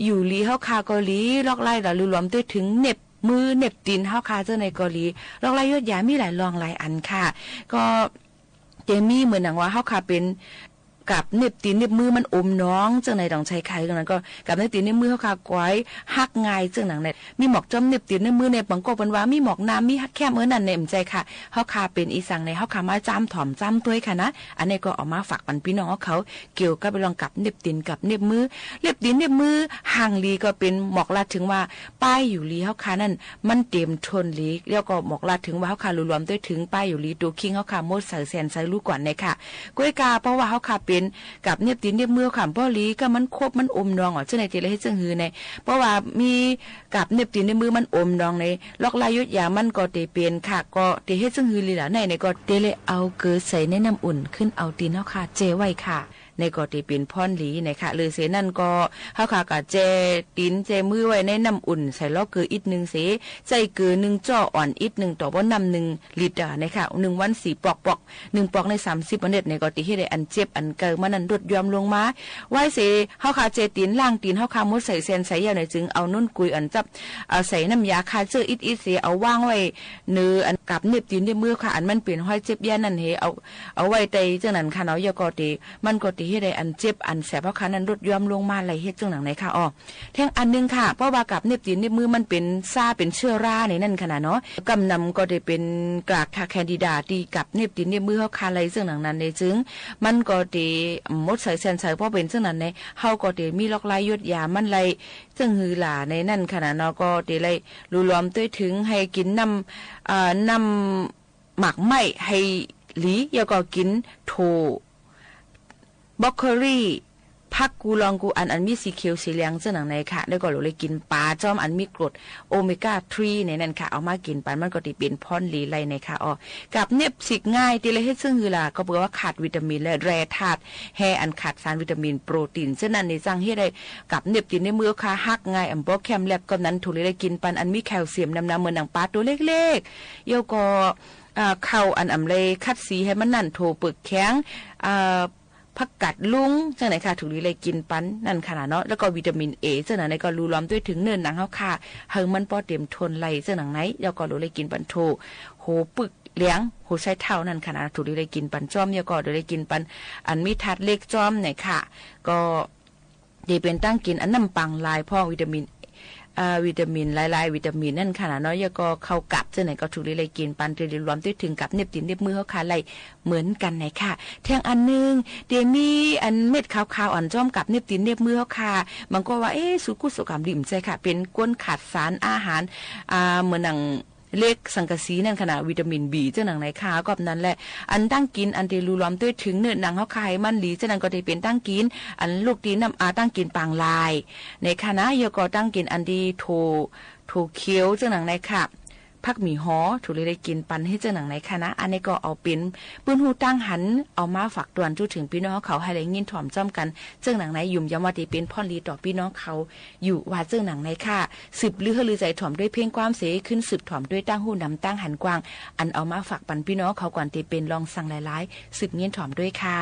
อยู่ลีเฮาคาเกาหลีล็อกไล่แล้วดูล้อมด้วยถึงเน็บมือเน็บตีนเฮาคาเจ้าในเกาหลีล็อกไล่ยอดยามีหลายรองหลายอันค่ะก็เตมีเหมือนหนังว่าเฮาคาเป็นกับเน็บตีนเน็บมือมันอมน้องจังในดองใช้ไข่ตรงนั้นก็กับเน็บตีนเน็บมือเขาคาก้อยหักง่ายจังหนังในมีหมอกจอมเน็บตีนเน็บมือในบางก็เป็นว่ามีหมอกน้ำมีหักแคบนั่นในใจค่ะเขาคาเป็นอีสังในเขาคามาจ้ำถ่อมจ้ำตัวค่ะนะอันนี้ก็เอามาฝากปันพี่น้องเขาเกี่ยวกับไปลองกับเน็บตีนกับเน็บมือเน็บตีนเน็บมือห่างลีก็เป็นหมอกลาถึงว่าป้ายอยู่ลีเขาคานั่นมันเต็มทนลีแล้วก็หมอกลาถึงว่าเขาคารวมด้วยถึงป้ายอยู่ลีตัวคิงเขาคาโมดใส่แสนใส่ลูกก่อนในค่ะก้อยกาเพราะว่าเขาคาเป็นกับเน็บตีนเน็บมือขำพ่อลีก็มันครบมันอมนองเจ้าในเจริญให้เจ้าหือในเพราะว่ามีกับเน็บตีนเน็บมือมันอมนองในล็อกลายยุดยามันก็เตเปลี่ยนค่ะก็เตให้เจ้าหือลีละในก็เตเลยเอาเกลือใส่ในน้ำอุ่นขึ้นเอาตีนเฮาค่ะเจไว้ค่ะในก็เตเป็นพ่อนหลีนะคะหรือเสนั่นก็เฮาค่ะก็เจตีนเจมือไว้ในน้ำอุ่นใส่ล้อเกลืออีกนึงเสใส่เกลือ1จ้ออ่อนอีกนึงต่อบ่น้ำ1ลิตรนะคะ1วัน4ปอก1ปอกใน30วันเน็ตในก็ติเฮ็ดได้อันเจ็บอันเกิมันนั้นลดยอมลงมาไว้เสเฮาค่ะเจตีนล่างตีนเฮาค่ะมดใส่เส้นใส่ยาวในจึงเอานุ่นกุยอันจับเอาใส่น้ำยาคาเจออีเสเอาวางไว้เนื้ออันกับเน็บตีนในมือค่ะอันมันเป็นห้อยเจ็บแย่นั่นเฮเอาไว้ใต้จังนั้นค่ะเนาะยก็ติมันก็ติเฮ็ดได้อันเจ็บอันแสบเพราะคันนั้นลดยอมลงมาไหลเฮ็ดจังหนังไหนค่ะแท่งอันนึงค่ะเพราะว่ากับเน็บตีนเน็บมือมันเป็นซ่าเป็นเชื้อราในนั่นขนาดเนาะกำนำก็ได้เป็นกากค่ะแคนดิดาที่กับเน็บตีนเน็บมือเฮาคาไหลจังหนังนั้นในจึงมันก็ได้มดใส่เส้นใส่เพราะเป็นจังนั้นในเฮาก็ได้มีล็อกลายยดยามันไหลจังหือหล่าในนั่นขนาดเนาะก็ได้ไหลรู้ล้อมด้วยถึงให้กินน้ำหมักไหม้ให้หลีแล้วก็กินโถบล็อกโคลี่ผักกูลองกูอันมีสีเขียวสีเหลืองจังหนังในค่ะแล้วก็เลยกินปลาจอมอันมีกรดโอเมก้า3ในนั้นค่ะเอามากินปันมันก็ติเป็นพ่อนหลีไลในค่ะกับเน็บสิกง่ายติเลยเฮ็ดซึ่งคือล่ะก็บอกว่าขาดวิตามินและแร่ธาตุแฮอันขาดสารวิตามินโปรตีนฉะนั้นในจังเฮ็ดได้กับเน็บตินในมือค่ะฮักง่ายอันบ่แคมแลบก็นั้นถูกเลยกินปันอันมีแคลเซียมน้ำเหมือนหนังปลาตัวเล็กๆเยาก็เข้าอันอำเลยคัดสีให้มันนั่นโถปึกแข็งผักกัดลุงจังไหนค่ะถูกเลยกินปันนั่นขนาดเนาะแล้วก็วิตามินเอจังไหนก็รู้ล้อมด้วยถึงเนินหนังเฮาค่ะเฮิงมันป้อเต็มทนไหลจังหนังไหนแล้วก็รู้เลยกินปันโถโหปึกเลี้ยงโหใช้เท่านั่นขนาดถูกเลยกินปันจ้อมแล้วก็เลยกินปันอันมีทัดเล็กจ้อมไหนค่ะก็ดีเป็นตั้งกินอันน้ำปังลายพ่อวิตามินหลายๆวิตามินนั่นค่ะเนาะแล้วก็เข้ากับจังไหนก็ถูกเลยกินปันเตรียมรวมถึงกับเน็บตีนเน็บมือเฮาค่ะไหลเหมือนกันไหนค่ะแทงอันนึงเดมีอันเม็ดขาวๆอ่อนจ้อมกับเน็บตีนเน็บมือเฮาค่ะมันก็ว่าสุกุสุกรรมดิ่มใจค่ะเป็นก้นขาดสารอาหารเหมือนหนังเล็กสังกะสีนั่นขนาดวิตามินบีเจ้าหนังไหนค่ะก็นั้นแหละอันตั้งกินอันเดรูล้อมด้วยถึงเนื้อหนังเฮาค่ะมันหลีเจ้านั้นก็ได้เป็นตั้งกินอันลูกดีน้ำตั้งกินปางลายในคณะเยก็ตั้งกินอันดีโถเขียวเจ้าหนังไหนค่ะ ผักหมี่ฮ้อถูกเลยได้กินปันให้เจ้าหนังในคณะอันนี้ก็เอาเป็นปืนหูตั้งหันเอามาฝากตวนจุถึงพี่น้องเขาให้ได้ยินถ่อมจ้อมกันเจ้าหนังในยุ่มยำว่าที่เป็นพ่อลีต่อพี่น้องเขาอยู่ว่าเจ้าหนังในค่ะสืบลือลือใจถ่อมด้วยเพ่งความเสขึ้นสืบถ่อมด้วยตั้งหูนำตั้งหันกว้างอันเอามาฝากปันพี่น้องเขาก่อนที่เป็นลองสั่งหลายๆสืบเงียนถ่อมด้วยค่ะ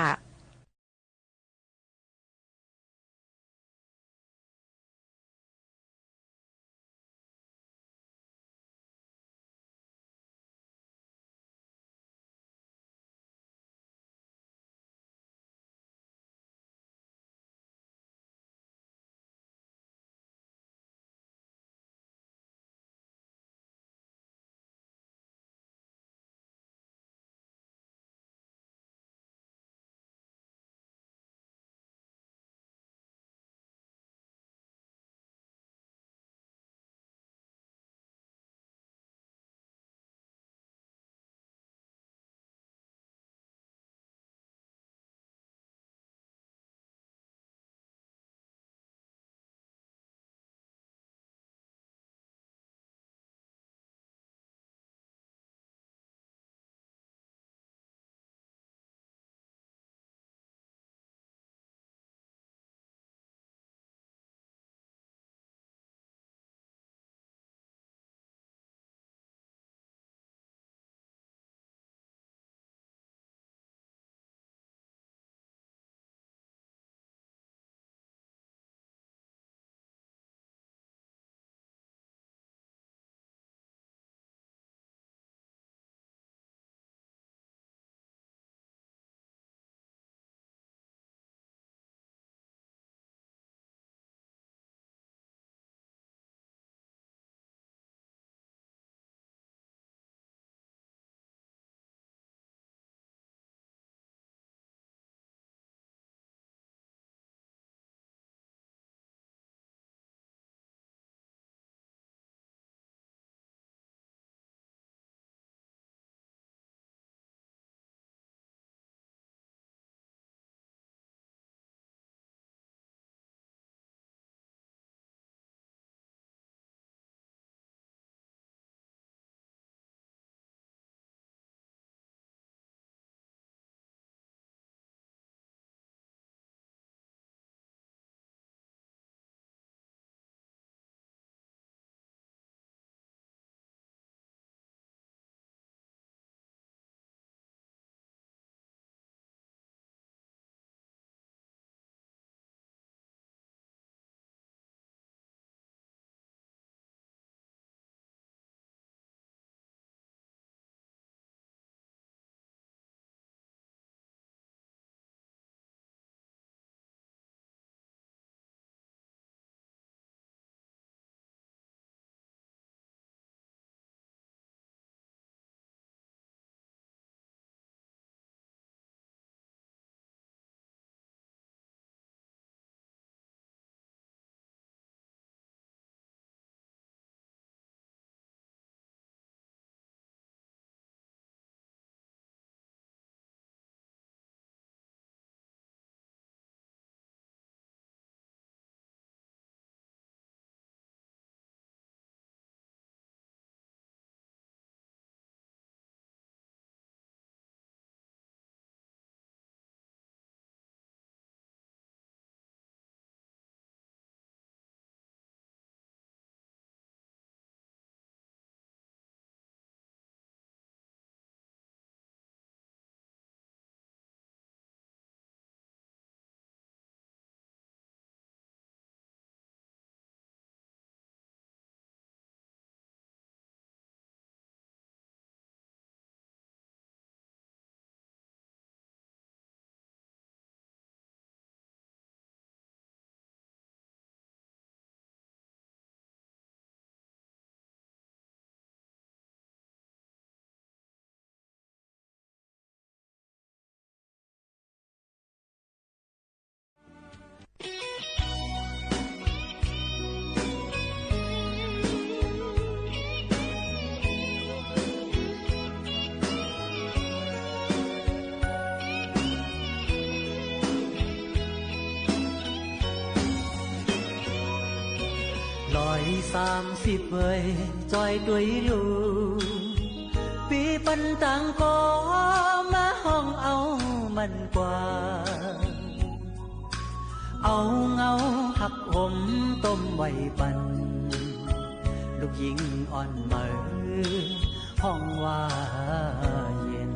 30歲在對路比奔當歌มาห้องเอามันกว่าเอาเงาหักผมต้มไว้ปันลูกหญิงอ่อนเหมอห้องว่าเย็น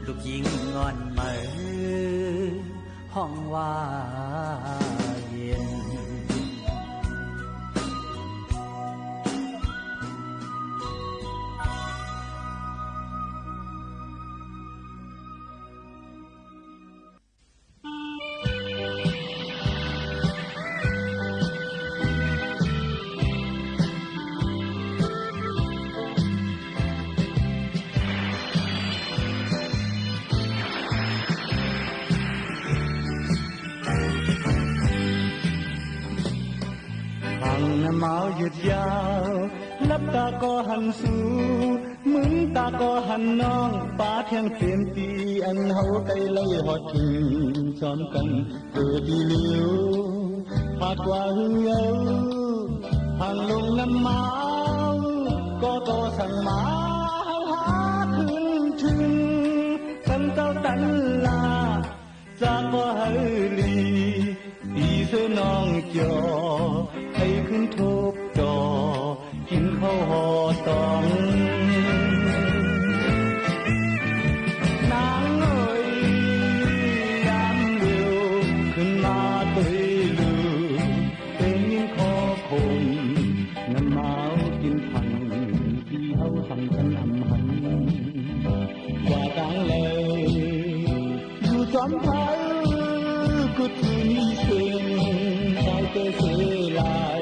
ลูกหญิงงอนเหมอห้องว่าเย็นหนาวหยุดยาวลับตาก็หันสู่มึงตาก็หันน้องป้าเที่ยงเปลี่ยนปีอันเฮาไกลเลยหอดถึงจอมกันเกิดดีเหลียวผาดกว่าหึงเยาทางลงน้ำเมาก็ต่อสั่งมาเฮาหาขึ้นถึงกันเจ้าตันลาจากบ่เฮาลีอีเสน้องจอให้ขึ้นทุกจอกินข้าวห่อตองนางเอ้ยยามเร็วขึ้นมาตุยลือเป็นยินคอคงน้ำเมากินพังที่เฮาทำกันอำหันว่าดังเลยอยู่จอมไทยก็ถือมีเสียงใจเตเสลาย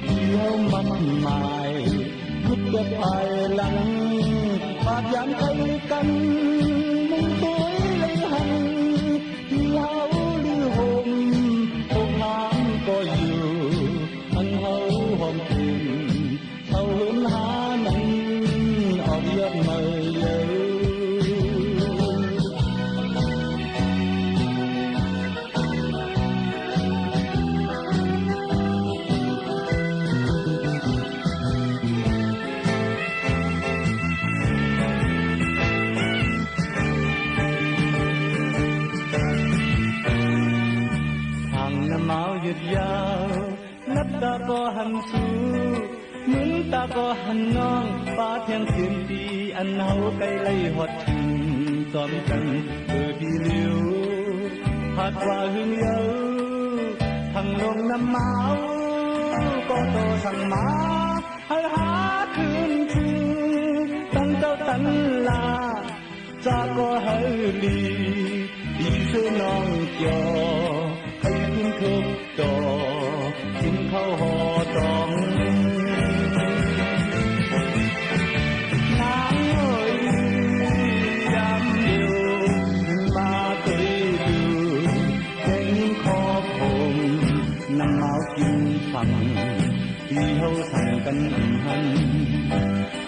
เที่ยวมันหมายยุดจะภายหลังปากยันใครกันมึงตัวเลยหันที่เฮาลือห่มตกน้ำก็อยู่อันเฮาห่มถึงเฮาเห็นหานั้นออกยอดเมยเลย ta có hằn nong ba thiên tiền đi ăn hậu cây lấy hoạt trình xóm cần từ đi liêu hạt hoa hương yêu thằng nông năm máu có tô thằng má hơi há khương chư tăng tao tấn là cha có hơi lì đi xưa non cho hay khương khương trò xin khâu hò tròn đi hâu thằng cân hân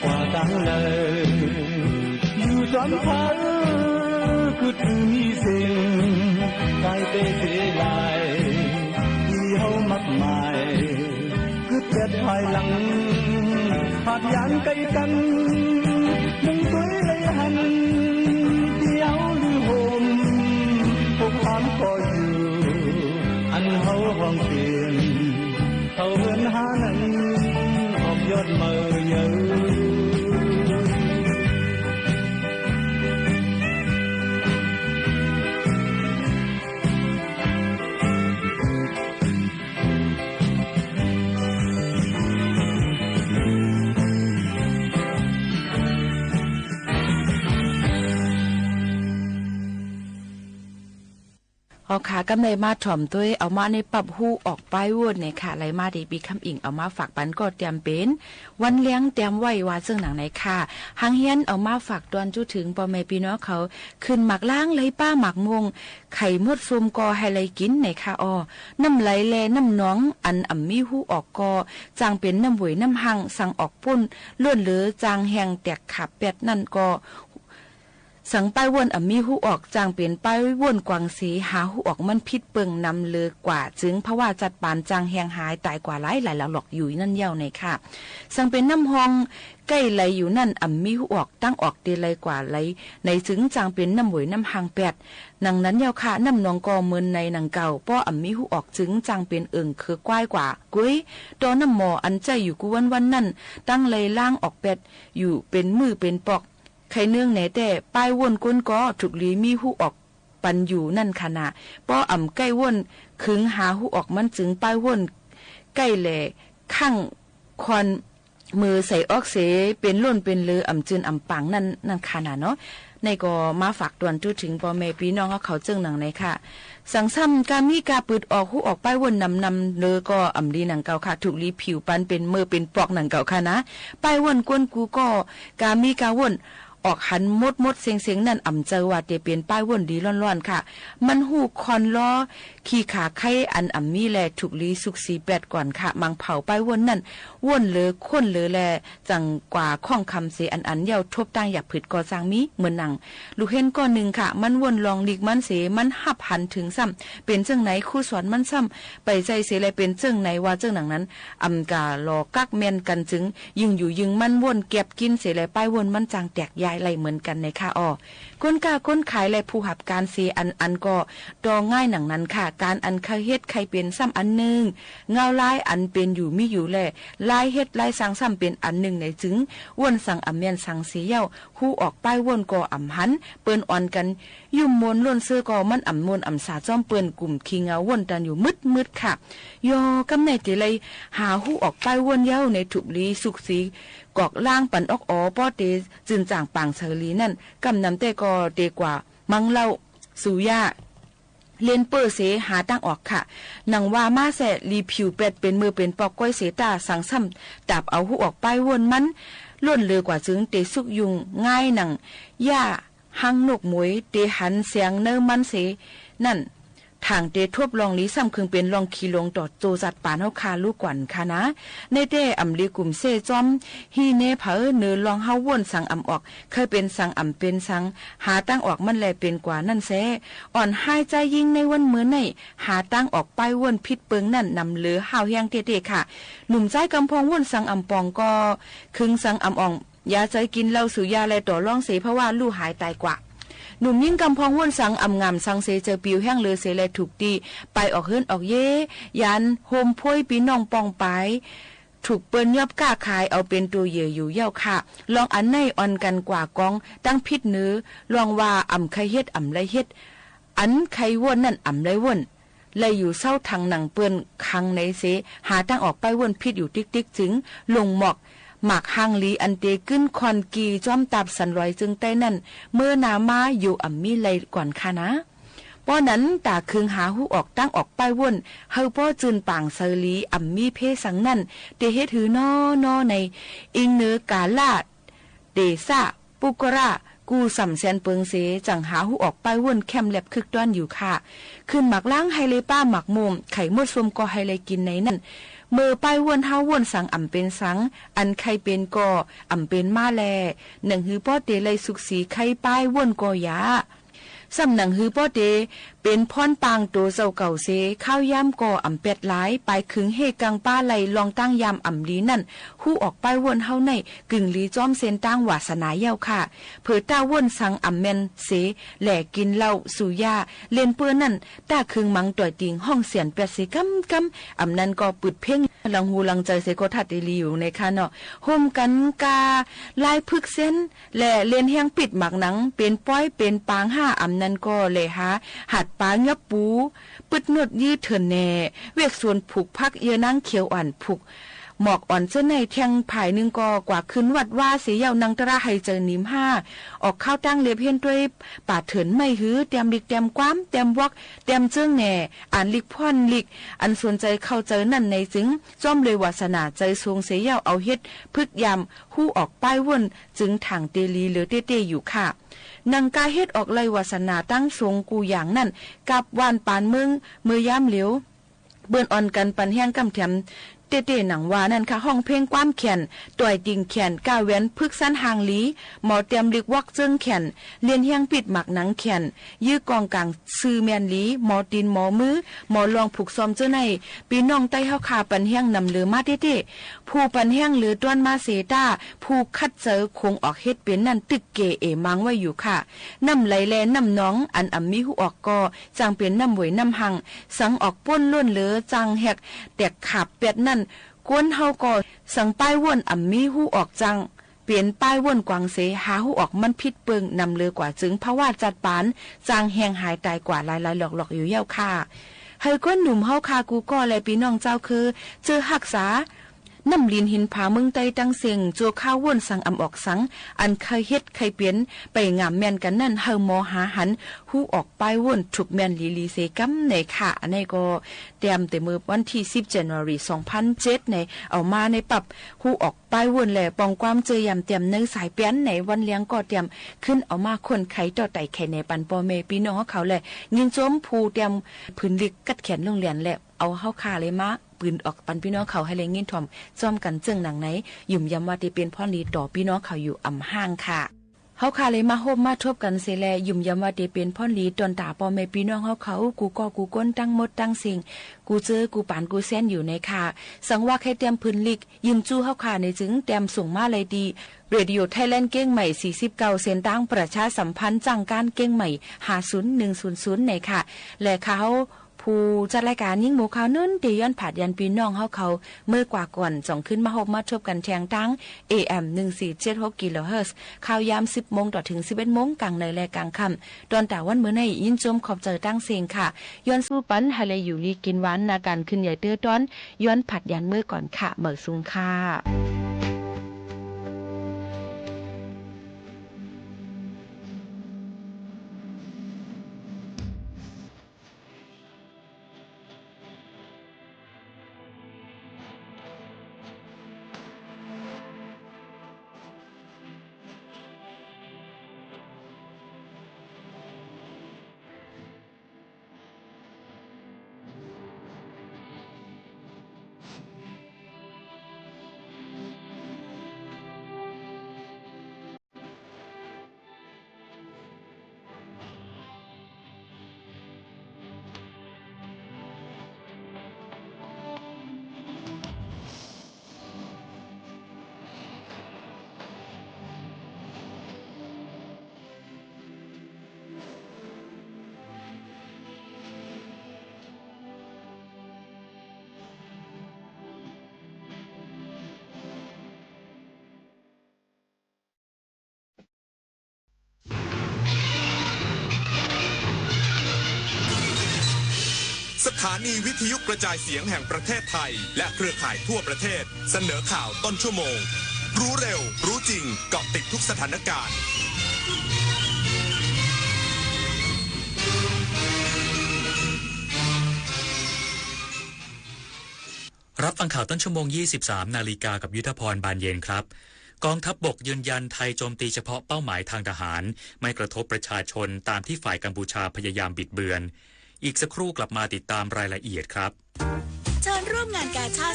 qua tháng lời dù doãn phá cứ từ mi sinh cai tê thế lại đi hâu mắc mài cứ tết hoài lặng hạt dán cây cân mừng tuổi lấy hân đi áo lưu hồn phục án coi dù ăn hâu hoàng tiền hầu hơn há nâng học giọt mờ nhớ เอาขากำไรมาถ่อมตัวเอามาในปรับหูออกป้ายวนในค่ะไรมาดีปีคำอิงเอามาฝากปันก็เตรียมเป็นวันเลี้ยงเตรียมไว้ว่าซึ่งหนังไหนค่ะหางเฮียนเอามาฝากตอนจุถึงปอแม่พี่น้องเขาขึ้นหมักล้างเลยป้าหมักมงไข่มดซุมกอให้ไรกินในค่ะอ้อน้ำไหลแลน้ำน้องอันอ่ำมีหูออกกอจางเป็นน้ำหวยน้ำหังสั่งออกปุ้นล้วนเหลือจางแหงแตกขับเป็ดนั่นก็สังป้ายวนอ่ำมีหูออกจางเป็นป้ายวนกวางสีหาหูออกมันพิษเปิงนำเลือกว่าจึงเพราะว่าจัดปานจางแหงหายตายกว่าหลายหลอกอยู่นั่นเย้าในค่ะสังเป็นน้ำหองใกล้ไหลอยู่นั่นอ่ำมีหูออกตั้งออกเดลัยกว่าไหลในจึงจางเป็นน้ำหวยน้ำหางแปดนังนั้นเย้าค่ะน้ำนองกอเมินในหนังเก่าป้ออ่ำมีหูออกจึงจางเป็นคือกว้ายกว่ากุ้ยตอน้ำหมออันใจอยู่กูวันนั่นตั้งเลยล่างออกแปดอยู่เป็นมือเป็นปอกใครเนื่องไหนแต่ป้ายวนก้นก็ถูกลีมีหูออกปันอยู่นั่นขณะป้ออ่ำใกล้วนคึงหาหูออกมันจึงป้ายวนใกล้แหล่ข้างควันมือใส่ออกเสเป็นล้นเป็นเลืออ่ำจืนอ่ำปังนั่นขณะเนาะในก็มาฝากตวนจุถึงพ่อแม่พี่น้องเขาจึงหนังไหนค่ะสังซ้ำการมีกาปืดออกหูออกป้ายวนนำเลอก็อ่ำลีหนังเก่าค่ะถูกลีผิวปันเป็นมือเป็นปอกหนังเก่าค่ะนะป้ายวนก้นกูก็การมีกาวนออกหันมดเสียงนั่นอ่ำเจอว่าเตเปลี่ยนป้ายวนดีร้อนๆค่ะมันหูคอนล้อขี่ขาไข่อันอ่ำมีแลถูกลีสุกสีแปดก่อนค่ะมังเผาป้ายวนนั่นวนเลอค้นเลอแลจังกว่าข้องคำเสอันเย้าทบตั้งอยากผืดก่อสร้างมีเหมือนหนังลูกเห็นก้อนหนึ่งค่ะมันวนลองลีกมันเสมันหับหันถึงซ้ำเป็นเจ้งไหนคู่สอนมันซ้ำไปใจเสเลยเป็นเจ้งไหนว่าเจ้งหนังนั้นอ่ำกาลอกักแมนกันจึงยิงอยู่ยิงมันวนเก็บกินเสเลยป้ายวนมันจางแตกยายไหลเหมือนกันในค่ะอ้อก้นกาก้นขายและผู้หับการเสียอันก็ดอง่ายหนังนั้นค่ะการอันเคยเฮ็ดใครเป็นซ้ำอันหนึ่งเงาลายอันเป็นอยู่มีอยู่แลลายเฮ็ดลายสังซ้ำเป็นอันหนึ่งในจึงว่นสังอ่ำเมียนสังเสียเย้าหูออกป้ายว่นก็อ่ำหันเปิ้นอ่อนกันยุ่มมวนล้นเสื้อก็มันอ่ำมวนอ่ำสาจ้อมเปิ้นกลุ่มขี้เงาว่นกันอยู่มืดค่ะยอกำในติเลยหาหูออกป้ายว่นเย้าในถุบลีสุกสีกอกล่างปันออกอ๋อป้อเตจึนจ่างปางเชอลีนั่นกำนำแต่ก็เตกว่ามังเล่าสุยาเลียนเปอร์เสหาตั้งออกค่ะหนังว่ามาแสรีผิวเป็ดเป็นมือเป็นปอกก้อยเสตาสังซ้ำดับเอาหูออกไปวนมันล้นเลือกว่าจึงเตสุกยุงง่ายหนังย่าหังนกหมวยเตหันเสียงเนอมันเสนั่นทางเตทบลองลีซ้ำคึงเป็นลองขีลงต่อโจจัดปานเฮาคาลูกกวนค่ะนะในเต้อำลีกลุ่มเซจอมฮีเนเผอเนือลองเฮาว่นสังอำออกเคยเป็นสังอำเป็นสังหาตั้งออกมันแลเป็นกว่านั่นแซอ่อนหายใจยิงในวันมื้อในหาตั้งออกไปว่นพิษเปิงนั่นนำเหลือหาวแฮงเตๆค่ะหนุ่มใจกำพองว่นสังอำปองก็คึงสังอำอ่องยาใจกินเหล้าสุยาแลต่อรองเสเพราะว่าลู่หายตายกว่าหนุ่มยิ่งกำพองว่นสังอำงามสังเสเจอปิวแห้งเลือเสแลถูกตีไปออกเฮิรนออกเย่ยันโฮมพ้วยปีน้องปองไป ถูกเปิ้นยอบก้าขายเอาเป็นตัวเหยื่ออยู่เย้าค่ะลองอันในอ่อนกันกว่ากองตั้งพิษเนื้อลองว่าอ่ำไข่เฮ็ดอ่ำไรเฮ็ดอันไข่ว่นนั่นอ่ำไรว่นเลยอยู่เศร้าทางหนังเปิ้นคังในเสหาตั้งออกไปว่นพิษอยู่ติ๊กๆจึงลงหมอกหมากหางลีอันเตกึ้นคอนกีจ้อมตับสันรอยจึงใต้นั่นเมื่อนามาอยู่อ่ำมีไรก่อนค่ะนะป้อนั้นตาคึงหาหูออกตั้งออกไปว่นเฮาป้อจืนป่างเซลีอ่ำมีเพสังนั่นเตเฮ็ดหือนอในอิงเนื้อกาลาดเดซ่าปุกระกูสำแสนเปิงเสจังหาหูออกไปว่นแคมแลบคึกด้อนอยู่ค่ะขึ้นหมักล้างไฮเลป้าหมักมุมไข่มดสมก็ไฮเลกินในนั่นเมื่อไปว่นเฮาว่นสังอ่ำเป็นสังอันไข่เป็นก่ออ่ำเป็นมาแลหนังหือป้อเตเลยสุกสีไข่ป้ายว่นก่อยาสำนังฮือป้อเตเป็นพรปางโตเจ้าเก่าเสข้าวย่ำก่ออ่ำเป็ดหลายไปขึงเฮกังป้าไหลลองตั้งยามอ่ำลีนั่นหู้ออกไปวนเฮาในกึ่งลีจ้อมเซนตั้งวาสนาเย้าค่ะเผื่อต้าวนสังอ่ำแมนเสแหล่กินเหล้าสุยาเล่นเปื้อนั่นต้าขึงมังต่อยติงห้องเสียนเป็ดเสกำอ่ำนั้นก็ปึดเพ่งลังหูลังใจเสก็ทัดตีลีอยู่ในค่ะเนาะห่มกันกาลายพึกเส้นแหล่เล่นแห้งปิดหมักหนังเป็นป้อยเป็นปางห้าอ่ำนั้นก็เลยหาหัดปาเงบปูปึดนวดยืดเถินแน่เวกส่วนผูกพักเยนั่งเขียวอ่อนผูกหมอกอ่อนเส้นในแทงผายหนึ่งก็กว่าขึ้นวัดว่าเสียยาวนังตระให้เจอนิมห้าออกเข้าตั้งเลียบเพียนด้วยป่าเถินไม่หื้อเตรียมลิกเตรียมความเตรียมวอกเตรียมเจิ้งแหน่อ่านลิกพ่อนลิกอันสนใจเข้าเจอนั่นในจึงจ้อมเลยวาสนาใจทรงเสียยาวเอาเฮ็ดพึกยำหู้ออกป้ายวนจึงถังเตลีเหลือเต้อยู่ค่ะนางกาเฮ็ดออกเลยวาสนาตั้งทรงกูอย่างนั่นกับวานปานมึงมือย่ำเหลียวเบิ่นอ่อนกันปันแห้งกำแถมเต้หนังว่านั่นค่ะห้องเพลงความแขนต่อยติงแขนก้าวแหวนพึกสั้นหางลีหมอเตรียมลิกวักเจิ้งแขนเลียนเฮียงปิดหมักหนังแขนยื้อกองกลางซื้อแมนลีหมอตีนหมอมือหมอลองผูกซ้อมเจ้าในปีน้องใต้เฮาคาปันแห้งนำเหลือมาเต้ผู้ปันแห้งเหลือต้วนมาเสต้าผู้คัดเจอคงออกเฮ็ดเป็นนั่นตึกเกเอมังไว้อยู่ค่ะน้ำไหลแลน้ำน้องอันอ่ำมีหูออกกอจังเป็นน้ำหวยน้ำหังสังออกป้นล้วนเหลือจังแหกแตกขาบเป็ดนั่นกวนเฮาก็สังป้ายว่นอ่ำมีหูออกจังเปลี่ยนป้ายว่นกวางเสหาหูออกมันพิษเปิงนำเลือกว่าจึงเพราะว่าจัดปานจางแหงหายตายกว่าลายหลอกอยู่เย้าค่ะให้ก้นหนุ่มเฮาคากูก็และพี่น้องเจ้าคือเจอหักษาน้ำลินหินผาเมืองไต้ตั้งเสียงจัวข้าวว่นสังอำออกสังอันเคยเฮ็ดเคยเปลี่ยนไปงามแม่นกันนั่นเฮาหมอหาหันหูออกป้ายว่นถูกแม่นลีเซกัมในค่ะอันนี้ก็เตรียมแต่มือวันที่10 January 2007ในเอามาในปรับหูออกป้ายว่นแหละปองความเจอยำเตรียมเนื้อสายเปี้ยนในวันเลี้ยงก็เตรียมขึ้นเอามาคนไขต่อไต่ไข่ในปันปอเมพี่น้องเขาแหละยินโจมผู้เตรียมพื้นลิกกัดแขนโรงเรียนแหละเอาเฮาคาเลยมาปืนออกปันพี่น้องเขาให้แรงยินถ่อมจ้อมกันเจิงหนังไหนยุ่มยำว่าที่เป็นพ่อลีต่อพี่น้องเขาอยู่อ่ำห้างค่ะเฮาคาเลยมาโฮมมาทบกันเสแลยุ่มยำว่าที่เป็นพ่อลีตอนตาปอแม่พี่น้องเขากูก็กูก้นตั้งหมดตั้งสิ่งกูเจอกูปานกูแซนอยู่ในค่ะสังว่าใครเตรียมพื้นลิกยิมจู้เฮาคาในจึงเตรียมส่งมาเลยดีเรดิโอไทยแลนด์เก้งใหม่49เส้นตั้งประชาสัมพันธ์จังการเก้งใหม่50100ในค่ะและเขาผู้จัดรายการยิ่งหมูขาวนุ่นตีย้อนผาดยันปีน้องเขาเมื่อกว่าก่อนส่งขึ้นมาหกมาทบกันแทงตั้ง AM 1476 กิโลเฮิรตซ์ข่าวยาม 10 โมงต่อถึง 11 โมงกลางในและกลางค่ำตอนแต่วันเมื่อในยินจมขอบเจอตั้งเสียงค่ะย้อนสู้ปันฮาเลอยู่ลีกินหวานนาการขึ้นใหญ่เตื้อต้อนย้อนผัดยันเมื่อก่อนค่ะเหมือซุงค่ะ ถานีวิทยุกระจายเสียงแห่งประเทศไทยและเครือข่ายทั่วประเทศเสนอข่าวต้นชั่วโมงรู้เร็วรู้จริงเกาะติดทุกสถานการณ์รับฟังข่าวต้นชั่วโมง 23 นาฬิกากับยุทธพรบานเย็นครับกองทัพบกยืนยันไทยโจมตีเฉพาะเป้าหมายทางทหารไม่กระทบประชาชนตามที่ฝ่ายกัมพูชาพยายามบิดเบือนอีกสักครู่กลับมาติดตามรายละเอียดครับเชิญร่วมงานกาชาด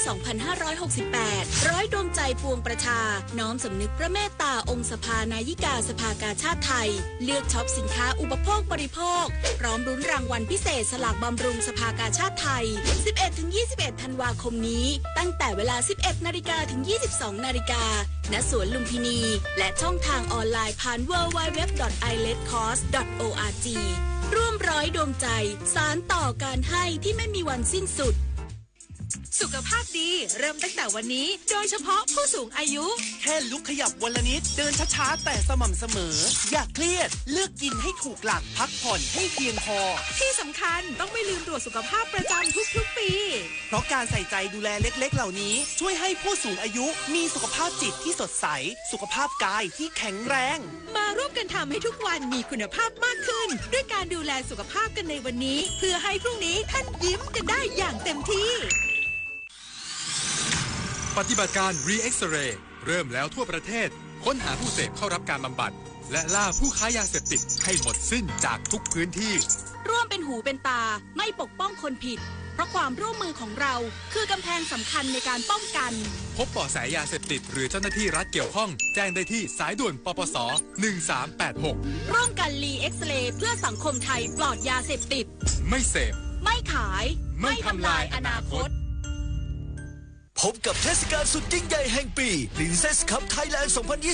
2568 ร้อยดวงใจปวงประชาน้อมสำนึกพระเมตตาองค์สภานายิกาสภากาชาดไทยเลือกช็อปสินค้าอุปโภคบริโภคพร้อมรุ้นรางวัลพิเศษสลากบำรุงสภากาชาดไทย 11-21 ธันวาคมนี้ตั้งแต่เวลา 11 นาฬิกาถึง 22 นาฬิกาณสวนลุมพินีและช่องทางออนไลน์ผ่าน www.iletcost.org ร่วมร้อยดวงใจสานต่อการให้ที่ไม่มีวันสิ้นสุดสุขภาพดีเริ่มตั้งแต่วันนี้โดยเฉพาะผู้สูงอายุแค่ลุกขยับวันละนิดเดินช้าๆแต่สม่ำเสมออย่าเครียดเลือกกินให้ถูกหลักพักผ่อนให้เพียงพอที่สำคัญต้องไม่ลืมตรวจสุขภาพประจำทุกๆปีเพราะการใส่ใจดูแลเล็กๆเหล่านี้ช่วยให้ผู้สูงอายุมีสุขภาพจิตที่สดใสสุขภาพกายที่แข็งแรงมาร่วมกันทำให้ทุกวันมีคุณภาพมากขึ้นด้วยการดูแลสุขภาพกันในวันนี้เพื่อให้พรุ่งนี้ท่านยิ้มกันได้อย่างเต็มที่ปฏิบัติการ Re-X-Ray เริ่มแล้วทั่วประเทศค้นหาผู้เสพเข้ารับการบำบัดและล่าผู้ค้ายาเสพติดให้หมดสิ้นจากทุกพื้นที่ร่วมเป็นหูเป็นตาไม่ปกป้องคนผิดเพราะความร่วมมือของเราคือกำแพงสำคัญในการป้องกันพบเบาะแสยาเสพติดหรือเจ้าหน้าที่รัฐเกี่ยวข้องแจ้งได้ที่สายด่วนปปส1386ร่วมกัน Re-X-Ray เพื่อสังคมไทยปลอดยาเสพติดไม่เสพไม่ขายไม่ทำลายอนาคตพบกับเทศกาลสุดยิ่งใหญ่แห่งปี Princess Cup Thailand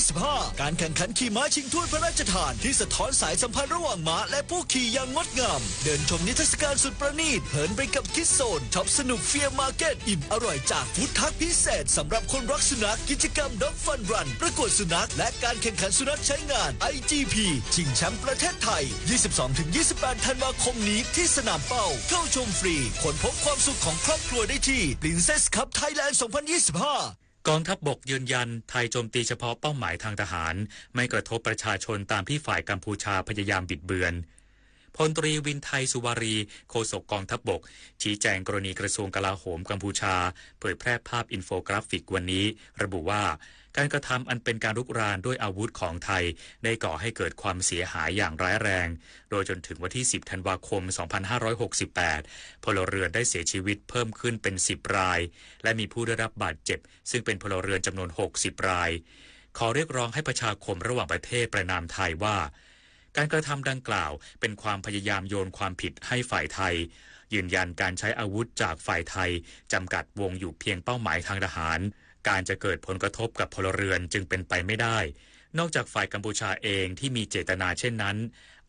2025 การแข่งขันขี่ม้าชิงถ้วยพระราชทานที่สะท้อนสายสัมพันธ์ระหว่างม้าและผู้ขี่อย่างงดงามเดินชมนิทรรศการสุดประณีตเหินไปกับคิดโซนช็อปสนุกเฟียร์มาร์เก็ตอิ่มอร่อยจากฟู้ดทักพิเศษสำหรับคนรักสุนัขกิจกรรม Dog Fun Run ประกวดสุนัขและการแข่งขันสุนัขใช้งาน IGP ชิงแชมป์ประเทศไทย 22-28 ธันวาคมนี้ที่สนามเป้าเข้าชมฟรีค้นพบความสุขของครอบครัวได้ที่ Princess Cup Thailand 2025 กองทัพบกยืนยันไทยโจมตีเฉพาะเป้าหมายทางทหารไม่กระทบประชาชนตามที่ฝ่ายกัมพูชาพยายามบิดเบือนพลตรีวินไทยสุวารีโฆษกกองทัพบกชี้แจงกรณีกระทรวงกลาโหมกัมพูชาเผยแพร่ภาพอินโฟกราฟิกวันนี้ระบุว่าการกระทำอันเป็นการรุกรานด้วยอาวุธของไทยได้ก่อให้เกิดความเสียหายอย่างร้ายแรงโดยจนถึงวันที่ 10 ธันวาคม 2568 พลเรือนได้เสียชีวิตเพิ่มขึ้นเป็น 10 รายและมีผู้ได้รับบาดเจ็บซึ่งเป็นพลเรือนจำนวน 60 รายขอเรียกร้องให้ประชาคมระหว่างประเทศประณามไทยว่าการกระทำดังกล่าวเป็นความพยายามโยนความผิดให้ฝ่ายไทยยืนยันการใช้อาวุธจากฝ่ายไทยจำกัดวงอยู่เพียงเป้าหมายทางทหารการจะเกิดผลกระทบกับพลเรือนจึงเป็นไปไม่ได้นอกจากฝ่ายกัมพูชาเองที่มีเจตนาเช่นนั้น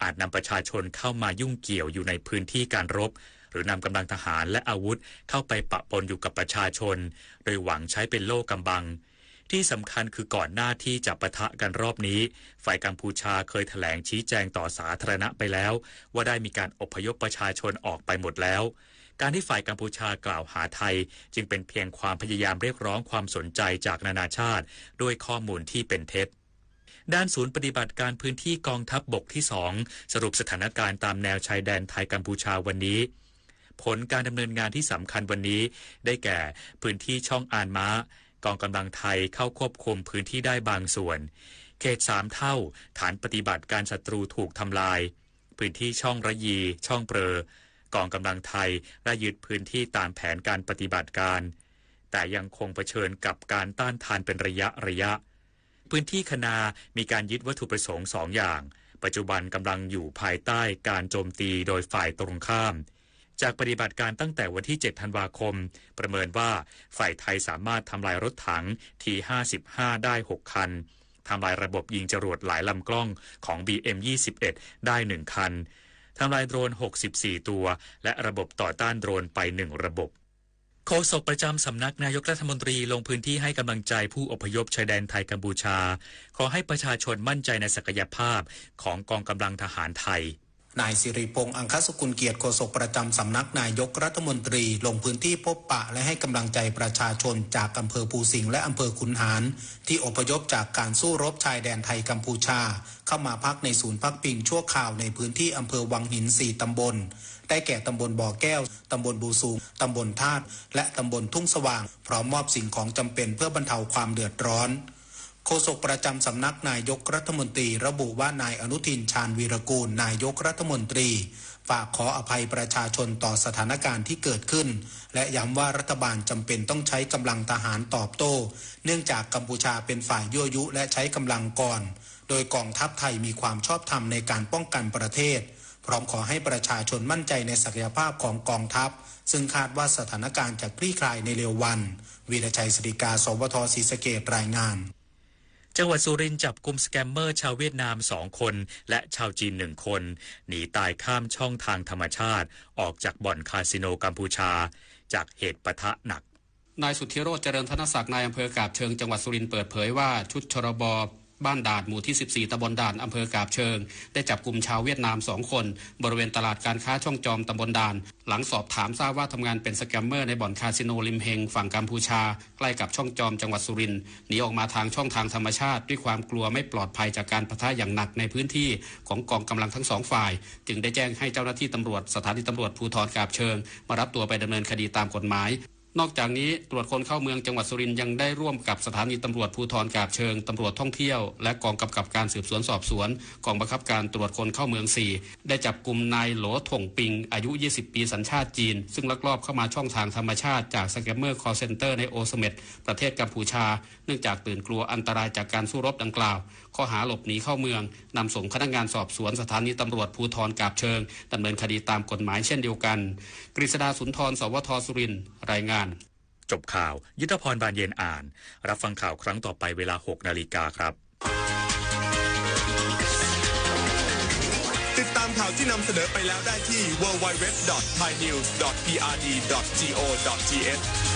อาจนำประชาชนเข้ามายุ่งเกี่ยวอยู่ในพื้นที่การรบหรือนำกำลังทหารและอาวุธเข้าไปปะปนอยู่กับประชาชนโดยหวังใช้เป็นโล่กำบังที่สำคัญคือก่อนหน้าที่จะปะทะกันรอบนี้ฝ่ายกัมพูชาเคยแถลงชี้แจงต่อสาธารณะไปแล้วว่าได้มีการอพยพประชาชนออกไปหมดแล้วการที่ฝ่ายกัมพูชากล่าวหาไทยจึงเป็นเพียงความพยายามเรียกร้องความสนใจจากนานาชาติด้วยข้อมูลที่เป็นเท็จด้านศูนย์ปฏิบัติการพื้นที่กองทัพบกที่2สรุปสถานการณ์ตามแนวชายแดนไทยกัมพูชาวันนี้ผลการดำเนินงานที่สำคัญวันนี้ได้แก่พื้นที่ช่องอานม้ากองกำลังไทยเข้าควบคุมพื้นที่ได้บางส่วนเขต3เท่าฐานปฏิบัติการศัตรูถูกทำลายพื้นที่ช่องระยีช่องเปรอกองกำลังไทยได้ยึดพื้นที่ตามแผนการปฏิบัติการแต่ยังคงเผชิญกับการต้านทานเป็นระยะพื้นที่คณามีการยึดวัตถุประสงค์2อย่างปัจจุบันกำลังอยู่ภายใต้การโจมตีโดยฝ่ายตรงข้ามจากปฏิบัติการตั้งแต่วันที่ 7 ธันวาคมประเมินว่าฝ่ายไทยสามารถทำลายรถถัง T55 ได้ 6 คันทำลายระบบยิงจรวดหลายลำกล้องของ BM21 ได้ 1 คันทำลายโดรน64ตัวและระบบต่อต้านโดรนไป1ระบบโฆษกประจำสำนักนายกรัฐมนตรีลงพื้นที่ให้กำลังใจผู้อพยพชายแดนไทยกัมพูชาขอให้ประชาชนมั่นใจในศักยภาพของกองกำลังทหารไทย นายสิริพงษ์อังคสกุลเกียรติโฆษกประจำสำนักนายกรัฐมนตรีลงพื้นที่พบปะและให้กำลังใจประชาชนจากอำเภอภูสิงห์และอำเภอขุนหารที่อพยพจากการสู้รบชายแดนไทยกัมพูชาเข้ามาพักในศูนย์พักพิงชั่วคราวในพื้นที่อำเภอวังหิน4ตำบลได้แก่ตำบลบ่อแก้วตำบลบูซูงตำบลธาตุและตำบลทุ่งสว่างพร้อมมอบสิ่งของจำเป็นเพื่อบรรเทาความเดือดร้อนโฆษกประจำสำนักนายกรัฐมนตรีระบุว่านายอนุทินชาญวีรกูลนายกรัฐมนตรีฝากขออภัยประชาชนต่อสถานการณ์ที่เกิดขึ้นและย้ำว่ารัฐบาลจำเป็นต้องใช้กำลังทหารตอบโต้เนื่องจากกัมพูชาเป็นฝ่ายยั่วยุและใช้กำลังก่อนโดยกองทัพไทยมีความชอบธรรมในการป้องกันประเทศพร้อมขอให้ประชาชนมั่นใจในศักยภาพของกองทัพซึ่งคาดว่าสถานการณ์จะคลี่คลายในเร็ววันวีรชัยศริกาสวทศรีสะเกษรายงานจังหวัดสุรินทร์จับกุมสแกมเมอร์ชาวเวียดนาม2คนและชาวจีน1คนหนีตายข้ามช่องทางธรรมชาติออกจากบ่อนคาสิโนกัมพูชาจากเหตุปะทะหนักนายสุทธิโรจน์เจริญธนศักดิ์นายอำเภอกาบเชิงจังหวัดสุรินทร์เปิดเผยว่าชุดชรบบ้านด่านหมู่ที่14ตำบลด่านอำเภอกาบเชิงได้จับกลุ่มชาวเวียดนาม2คนบริเวณตลาดการค้าช่องจอมตำบลด่านหลังสอบถามทราบว่าทำงานเป็นสแกมเมอร์ในบ่อนคาสิโนริมเฮงฝั่งกัมพูชาใกล้กับช่องจอมจังหวัดสุรินทร์หนีออกมาทางช่องทางธรรมชาติด้วยความกลัวไม่ปลอดภัยจากการปะทะอย่างหนักในพื้นที่ของกองกำลังทั้ง2ฝ่ายจึงได้แจ้งให้เจ้าหน้าที่ตำรวจสถานีตำรวจภูธรกาบเชิงมารับตัวไปดำเนินคดีตามกฎหมายนอกจากนี้ตรวจคนเข้าเมืองจังหวัดสุรินทร์ยังได้ร่วมกับสถานีตำรวจภูธรกาบเชิงตำรวจท่องเที่ยวและกองกำกับการสืบสวนสอบสวนกองบังคับการตรวจคนเข้าเมือง4ได้จับกุมนายโหลถงปิงอายุ20ปีสัญชาติจีนซึ่งลักลอบเข้ามาช่องทางธรรมชาติจากสแกมเมอร์คอลเซ็นเตอร์ในโอเสเม็ดประเทศกัมพูชาเนื่องจากตื่นกลัวอันตรายจากการสู้รบดังกล่าวข้อหาหลบหนีเข้าเมืองนำส่งพนักงานสอบสวนสถานีตำรวจภูธรกาบเชิงดำเนินคดีตามกฎหมายเช่นเดียวกันกฤษดาสุนทรสวทสุรินทร์รายงานจบข่าวยุทธพรบานเย็นอ่านรับฟังข่าวครั้งต่อไปเวลา 6 นาฬิกาครับติดตามข่าวที่นำเสนอไปแล้วได้ที่ www.thainews.prd.go.th